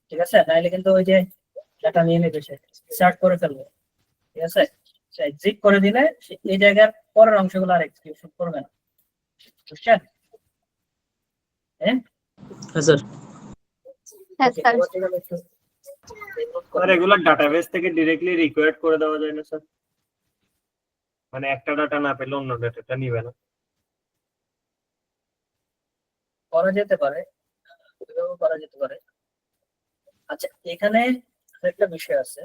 Speaker 1: ঠিক আছে। নাইলে কিন্তু ওই যে ডাটা নিয়ে নেবে, সে সার্চ করে ফেলবে, ঠিক আছে। সে এক্সিট করে দিলে এই জায়গার পরের অংশগুলো আর এক্সিকিউশন করবে না, বুঝছেন? হ্যাঁ
Speaker 7: হ্যাঁ স্যার।
Speaker 6: হ্যাঁ স্যার।
Speaker 1: এবার থেকে আমি একটু note
Speaker 5: স্যার
Speaker 1: করি।
Speaker 5: এগুলো ডাটাবেস থেকে ডিরেক্টলি রিকোয়ার্ড করে দেওয়া যায় না স্যার? মানে একটা ডাটা না পেলে অন্য ডাটাটা নিবে না?
Speaker 1: করা যেতে পারে, এভাবেও করা যেতে পারে। আচ্ছা, এখানে একটা বিষয় আছে।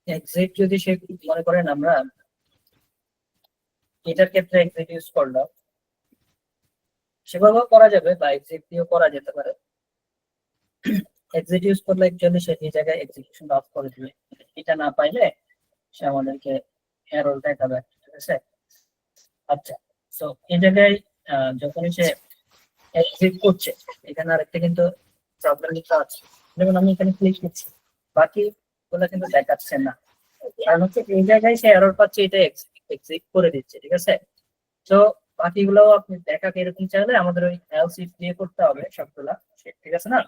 Speaker 1: এক্সিট যদি সে মনে করেন আমরা এটার ক্ষেত্রে এক্সিট ইউজ করলাম, সেভাবেও করা যাবে বা এক্সিট দিয়েও করা যেতে পারে। এক্সিট ইউজ করলে অ্যাকচুয়ালি সে এই জায়গায় এক্সিকিউশন অফ করে দিবে, এটা না পাইলে সে আমাদেরকে এরর দেখাবে, ঠিক আছে। আচ্ছা, সো এই জায়গায় যখনই সে এক্সিট করছে, এখানে আরেকটা কিন্তু প্রবলেম আছে। যেমন আমি এখানে ক্লিক করছি, বাকি গুলো কিন্তু দেখাচ্ছে না, কারণ হচ্ছে এই জায়গায় সে এরর পাচ্ছে, এটা এক্সিট করে দিচ্ছে, ঠিক আছে। তো বাকিগুলো আপনি দেখাকে এরকম চাইলে আমাদের ওই এলস ইফ দিয়ে করতে হবে সবগুলা, ঠিক আছে না?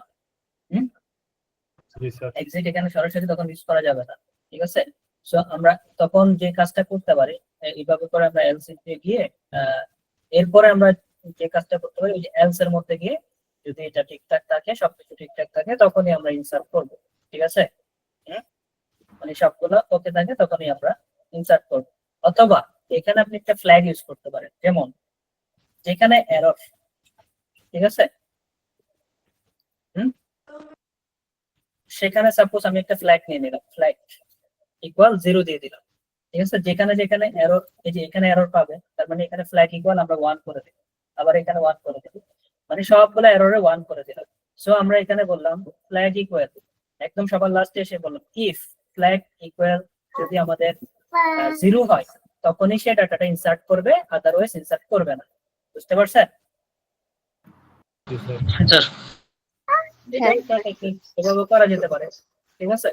Speaker 5: জি স্যার।
Speaker 1: এক্সিট এখানে সরাসরি তখন ইউজ করা যাবে না, ঠিক আছে। সো আমরা তখন যে কাজটা করতে পারি এইভাবে করে আমরা এলস ইফ দিয়ে গিয়ে এরপরে আমরা যে কাজটা করতে পারি ওই যে এলস এর মধ্যে গিয়ে যদি এটা ঠিকঠাক থাকে, সবকিছু ঠিকঠাক থাকে, তখনই আমরা ইনসার্ট করব, ঠিক আছে। মানে সবগুলো ওকে থাকে তখনই আমরা ইনসার্ট করব। অথবা এখানে আপনি একটা ফ্ল্যাগ ইউজ করতে পারেন, যেমন যেখানে এরর, ঠিক আছে, সেখানে সাপোজ আমি একটা ফ্ল্যাগ নিয়ে নিলাম, ফ্ল্যাগ ইকুয়াল 0 দিয়ে দিলাম, ঠিক আছে। যেখানে যেখানে এরর, এই যে এখানে এরর পাবে, তার মানে এখানে ফ্ল্যাগ ইকুয়াল আমরা 1 করে দিই, আবার এখানে 1 করে দিই, মানে সবগুলো এররে 1 করে দিলাম। সো আমরা এখানে বললাম ফ্ল্যাগ ইকুয়াল, একদম সবার লাস্টে এসে বললাম ইফ ফ্ল্যাগ ইকুয়াল যদি আমাদের 0 হয় তখনই সে ডাটাটা ইনসার্ট করবে, আদারওয়াইজ ইনসার্ট করবে না, বুঝতে পারছেন?
Speaker 5: জি স্যার।
Speaker 7: স্যার।
Speaker 1: এভাবে করা যেতে পারে, ঠিক আছে।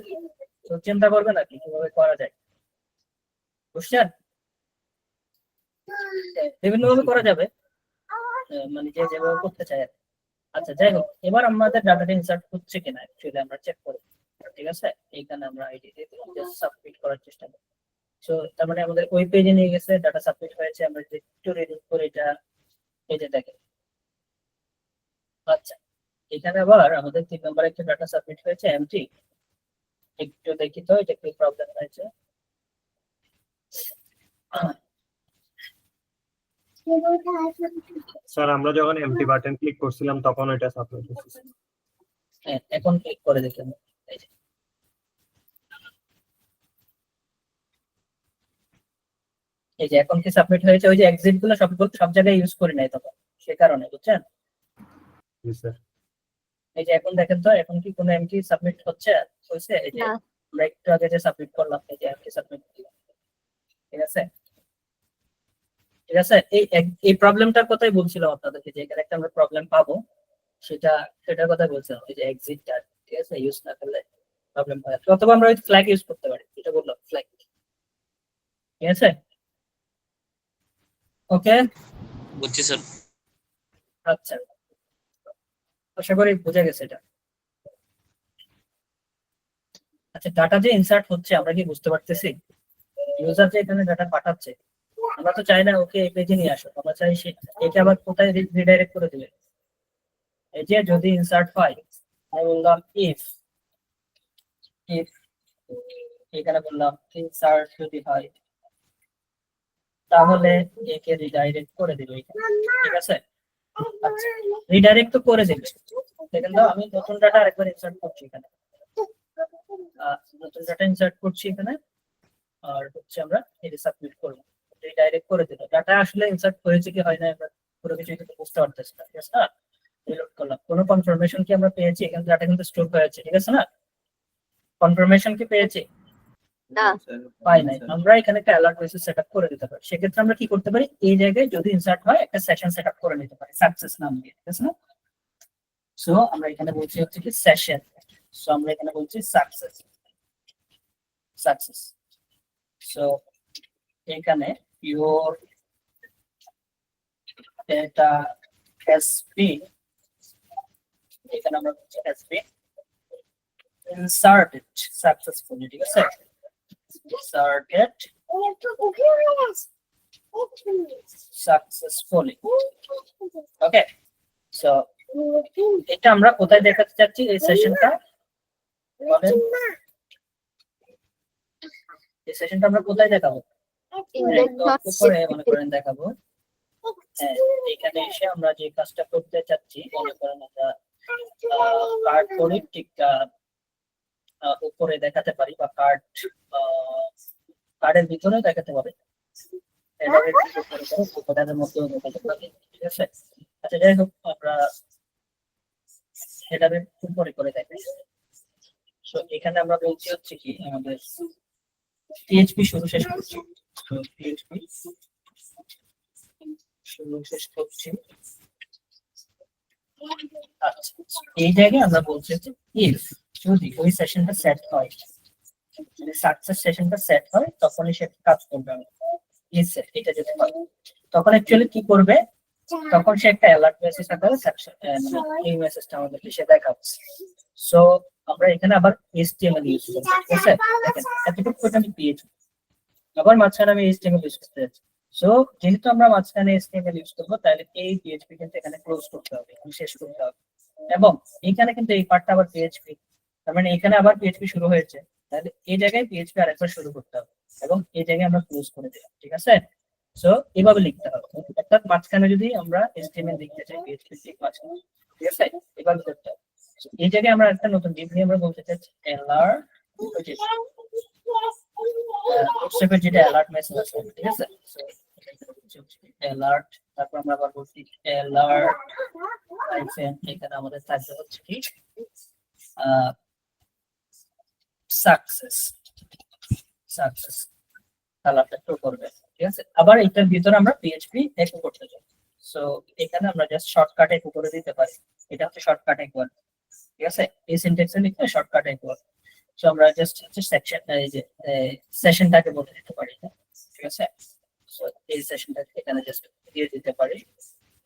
Speaker 1: তো চিন্তা করবে নাকি কিভাবে করা যায়, বুঝছেন? বিভিন্ন ভাবে করা যাবে, মানে যে যেভাবে করতে চায় আর কি। আচ্ছা, যাই হোক, এবার আমাদের ডাটাটা ইনসার্ট হচ্ছে কিনা অ্যাকচুয়ালি আমরা চেক করি, ঠিক আছে। এইখানে আমরা আইডি দিয়ে দিলাম, জাস্ট সাবমিট করার চেষ্টা করি। সো তার মানে আমাদের ওই পেজে নিয়ে গেছে, ডাটা সাবমিট হয়েছে। আমরা যদি একটু রিডিং করে এটা পেজে দেখে, আচ্ছা, এখানে আবার আমাদের 3 নম্বরে একটা ডাটা সাবমিট হয়েছে এমটি। একটু দেখি তো এটা কি প্রবলেম হয়েছে।
Speaker 5: স্যার আমরা যখন এমটি বাটন ক্লিক করছিলাম তখন ওইটা সাবমিট হয়েছে।
Speaker 1: হ্যাঁ, এখন ক্লিক করে দেখলাম, এই যে এখন কি সাবমিট হয়েছে। ওই যে এক্সিট গুলো সব জায়গায় ইউজ করি নাই তখন, সে কারণে, বুঝছেন?
Speaker 5: জি স্যার।
Speaker 1: এই যে এখন দেখেন তো, এখন কি কোনো এমটি সাবমিট হচ্ছে, হয়েছে? এই যে
Speaker 6: না।
Speaker 1: আমরা একটু আগে যে সাবমিট করলাম, এই যে এমটি সাবমিট, ঠিক আছে। ঠিক আছে, এই প্রবলেমটার কথাই বলছিলাম আপনাদেরকে, যে এখানে একটা আমরা প্রবলেম পাবো, সেটার কথা বলছিলাম, এই যে এক্সিটটা, ঠিক আছে, ইউজ না করলে প্রবলেম হয়। অথবা আমরা ওই ফ্ল্যাগ ইউজ করতে পারি, এটা বললাম ফ্ল্যাগ, ঠিক আছে। ওকে,
Speaker 7: বুঝছি স্যার।
Speaker 1: আচ্ছা, আশা করি বোঝা গেছে এটা। আচ্ছা, ডাটা যে ইনসার্ট হচ্ছে আমরা কি বুঝতে পারতেছি? ইউজার যে এখানে ডাটা পাঠাচ্ছে, আমরা তো চাই না ওকে এই পেজে নিয়ে আসো, আমরা চাই সে এটা আবার কোথায় রিডাইরেক্ট করে দিবে। এই যে যদি ইনসার্ট হয়, আমি বললাম ইফ ইফ এখানে বললাম ইনসার্ট যদি হয়, তাহলে একে রিডাইরেক্ট করে দিবে এখানে, ঠিক আছে। আচ্ছা, রিডাইরেক্ট তো করে দিবে, দেখেন তো আমি নতুন ডাটা আরেকবার ইনসার্ট করছি এখানে, নতুন ডাটা ইনসার্ট করছি এখানে, আর হচ্ছে আমরা এটা সাবমিট করব, রিডাইরেক্ট করে দিল। ডাটা আসলে ইনসার্ট হয়েছে কি হয় না আমরা পুরো কিছু কিন্তু বুঝতে পারতেছি না, ঠিক আছে না? রিলোড করলাম, কোনো কনফার্মেশন কি আমরা পেয়েছি? এখানে ডাটা কিন্তু স্টোর হয়েছে, ঠিক আছে না? কনফার্মেশন কি পেয়েছি?
Speaker 6: না।
Speaker 1: পাই নাই। আমরা এখানে একটা অ্যালার্ট মেসেজ সেটআপ করে দিতে পারি। সেক্ষেত্রে আমরা কি করতে পারি, এই জায়গায় যদি ইনসার্ট হয় একটা সেশন সেটআপ করে নিতে পারি সাকসেস নাম দিয়ে, ঠিক আছে না? সো আমরা এখানে বলছি হচ্ছে কি সেশন, সো আমরা এখানে বলছি সাকসেস, সাকসেস। সো এখানে your data has been, এখানে আমরা বলছি has been inserted successfully, ঠিক আছে? Inserted successfully. ওকে, সো এটা আমরা কোথায় দেখাতে চাচ্ছি এই সেশনটা বলেন? এই সেশনটা আমরা কোথায় দেখাবো? উপরে মনে করেন দেখাবো। হ্যাঁ, এখানে এসে আমরা যে কাজটা করতে চাচ্ছি, মনে করেন আমরা কার্ড পলিটিকটা উপরে দেখাতে পারি বা কার্ডের ভিতরে দেখাতে পারি, কার্ডের মধ্যেও দেখাতে পারি, ঠিক আছে? আচ্ছা, যাই হোক, আমরা হেডারের উপরে করে দেখাই। সো এখানে আমরা বলছি হচ্ছে কি আমাদের PHP শুরু শেষ করছি। তো PHP শুরু শেষ করছি। আচ্ছা, এই জায়গায় আমরা বলছি যে ইফ যদি ওই সেশনটা সেট হয়, মানে সাকসেস সেশনটা সেট হয়, তখনই সে কাজ করবে। ইফ সেট এটা যদি হয়, তখন অ্যাকচুয়ালি কি করবে? তখন সে একটা অ্যালার্ট মেসেজ আকারে এই মেসেজটা আমাদেরকে সে দেখাচ্ছে। সো আমরা এখানে আবার HTML ইউজ করব, ঠিক আছে? দেখেন এতটুকু করে আমি PHP, আবার মাঝখানে আমি HTML ইউজ করতে যাচ্ছি। সো যেহেতু আমরা মাঝখানে HTML ইউজ করবো, তাহলে এই PHP কিন্তু এখানে ক্লোজ করতে হবে, শেষ করতে হবে। এবং এখানে কিন্তু এই পার্টটা আবার PHP, তার মানে এখানে আবার PHP শুরু হয়েছে, তাহলে এই জায়গায় PHP আরেকবার শুরু করতে হবে এবং এই জায়গায় আমরা ক্লোজ করে দিলাম, ঠিক আছে? সো এভাবে লিখতে হবে, অর্থাৎ মাঝখানে যদি আমরা HTML লিখতে চাই PHP ঠিক মাঝখানে, ঠিক আছে? এভাবে করতে হবে। এই জায়গায় আমরা একটা নতুন ডিপ নিয়ে আমরা বলতে চাচ্ছি alert, হোয়াটসঅ্যাপের যেটা অ্যালার্ট মেসেজ আছে, ঠিক আছে? অ্যালার্ট, তারপর আমরা আবার বলছি অ্যালার্ট হাইফেন, এখানে আমাদের থাকবে হচ্ছে কি সাকসেস, সাকসেস অ্যালার্টটা শো করবে, ঠিক আছে? আবার এটার ভিতরে আমরা PHP একো করতে চাই। সো এখানে আমরা জাস্ট শর্টকাট একো করে দিতে পারি, এটা হচ্ছে শর্টকাট একো, ঠিক আছে? এই সিনট্যাক্সে লিখলে শর্টকাট একো। সো আমরা জাস্ট হচ্ছে সেকশন, এই যে সেশনটাকে বলে দিতে পারি, ঠিক আছে? সো এই সেশনটা এখানে জাস্ট দিয়ে দিতে পারি।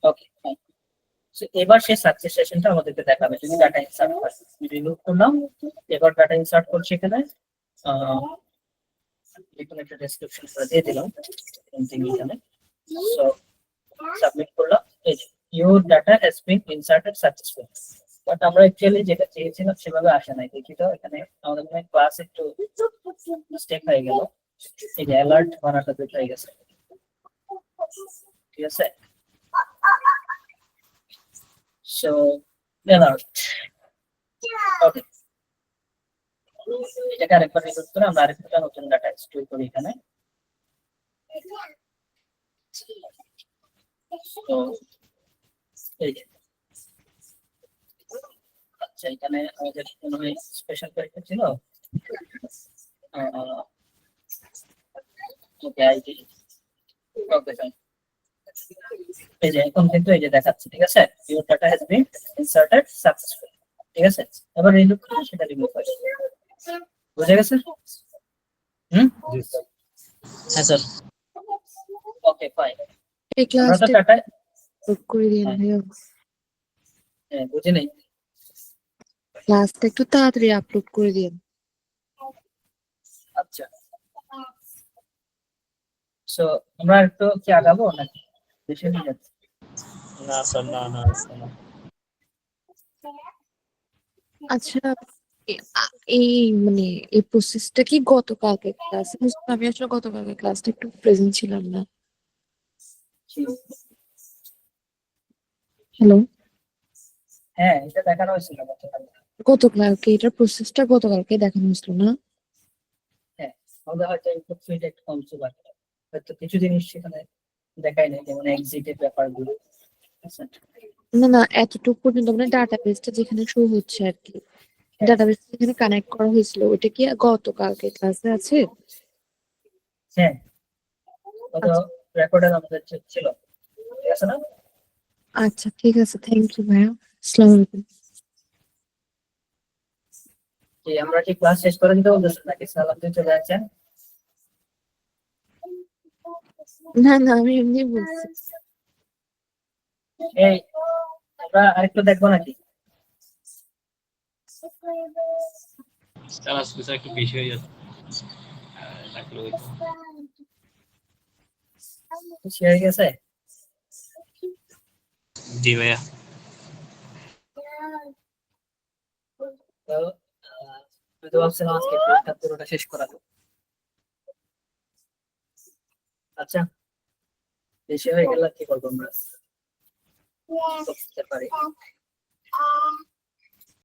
Speaker 1: ওকে, ফাইন। সো এবার সেই সাকসেস সেশনটা আমাদেরকে দেখাবে যদি ডাটা ইনসার্ট হয়। রিমুভ করলাম, এবার ডাটা ইনসার্ট করছি এখানে। এখানে একটা ডেসক্রিপশন করে দিয়ে দিলাম এখানে। সো সাবমিট করলাম, এই যে your data has been inserted successfully. But আমরা অ্যাকচুয়ালি যেটা চেয়েছিলাম সেভাবে আসে নাই, দেখি তো এখানে আমাদের মনে ক্লাস একটু মিস্টেক হয়ে গেল। এই যে অ্যালার্ট বানাটা দুটো হয়ে গেছে, ঠিক আছে? সো অ্যালার্ট, ওকে, এটাকে আরেকবার রিলোড করে আমরা আরেকটা নতুন ডাটা স্টোর করি এখানে। তো এই যে আচ্ছা, এখানে আমাদের কোনো স্পেশাল ক্যারেক্টার ছিল, ওকে আইডি, ওকে ফাইন। এই যে এখন কিন্তু এই যে দেখাচ্ছে, ঠিক আছে? Your data has been inserted successfully, ঠিক আছে? এবার রিমুভ করে সেটা রিমুভ করে, বুঝে গেছে?
Speaker 7: হ্যাঁ স্যার।
Speaker 1: Okay fine.
Speaker 3: এই
Speaker 1: আমরা তো
Speaker 3: ক্লাসটা
Speaker 1: ডাটা
Speaker 3: আপলোড করে দিন ভাইয়া,
Speaker 1: বুঝি নাই।
Speaker 3: ক্লাসটা একটু তাড়াতাড়ি আপলোড করে দিন।
Speaker 1: আচ্ছা, সো আমরা একটু কি আগাবো নাকি বেশি হয়ে যাচ্ছে?
Speaker 7: না স্যার, না না স্যার, না।
Speaker 3: আচ্ছা, এই মানে এই প্রসেসটা কি গতকালকে ক্লাস? আমি আসলে গতকালকে ক্লাসটা একটু প্রেজেন্ট ছিলাম না। হ্যালো,
Speaker 1: হ্যাঁ, এটা দেখানো হয়েছিল
Speaker 3: গতকালকে এটার প্রসেসটা গতকালকে দেখানো হয়েছিল না?
Speaker 1: হ্যাঁ, আমাদের হয়তো ইনপুট ফিল্ড একটু কম ছিল, হয়তো কিছু জিনিস সেখানে দেখাই নাই, যেমন এক্সিটের ব্যাপারগুলো, ঠিক আছে?
Speaker 3: না না, এতটুকু পর্যন্ত মানে ডাটাবেসটা যেখানে শো হচ্ছে আর কি, ডাটাবেস যেখানে কানেক্ট করা হয়েছিল ওটা কি গতকালকে ক্লাসে আছে?
Speaker 1: হ্যাঁ, কত
Speaker 3: আচ্ছা
Speaker 1: রেকর্ডার আমাদের ছিল, ঠিক আছে না?
Speaker 3: আচ্ছা, ঠিক আছে, থ্যাংক ইউ ভাইয়া। আসসালামু আলাইকুম।
Speaker 1: যে আমরা কি ক্লাস শেষ করে দিতে বলতেছেন নাকি সালাম দিয়ে চলে যাচ্ছেন?
Speaker 3: না না, আমি এমনি বলছি।
Speaker 1: এই আমরা আরেকটু দেখবো নাকি?
Speaker 7: স্যার আজকে স্যার একটু বেশি হয়ে যাচ্ছে লাগলো হয়তো।
Speaker 1: শেয়ার গেছে?
Speaker 7: জি ভাইয়া।
Speaker 1: তো আমি তো ভাবছিলাম আজকে কোর্সটা পুরোটা শেষ করাবো। আচ্ছা, বেশি হয়ে গেলে কি করবো আমরা? করতে পারি।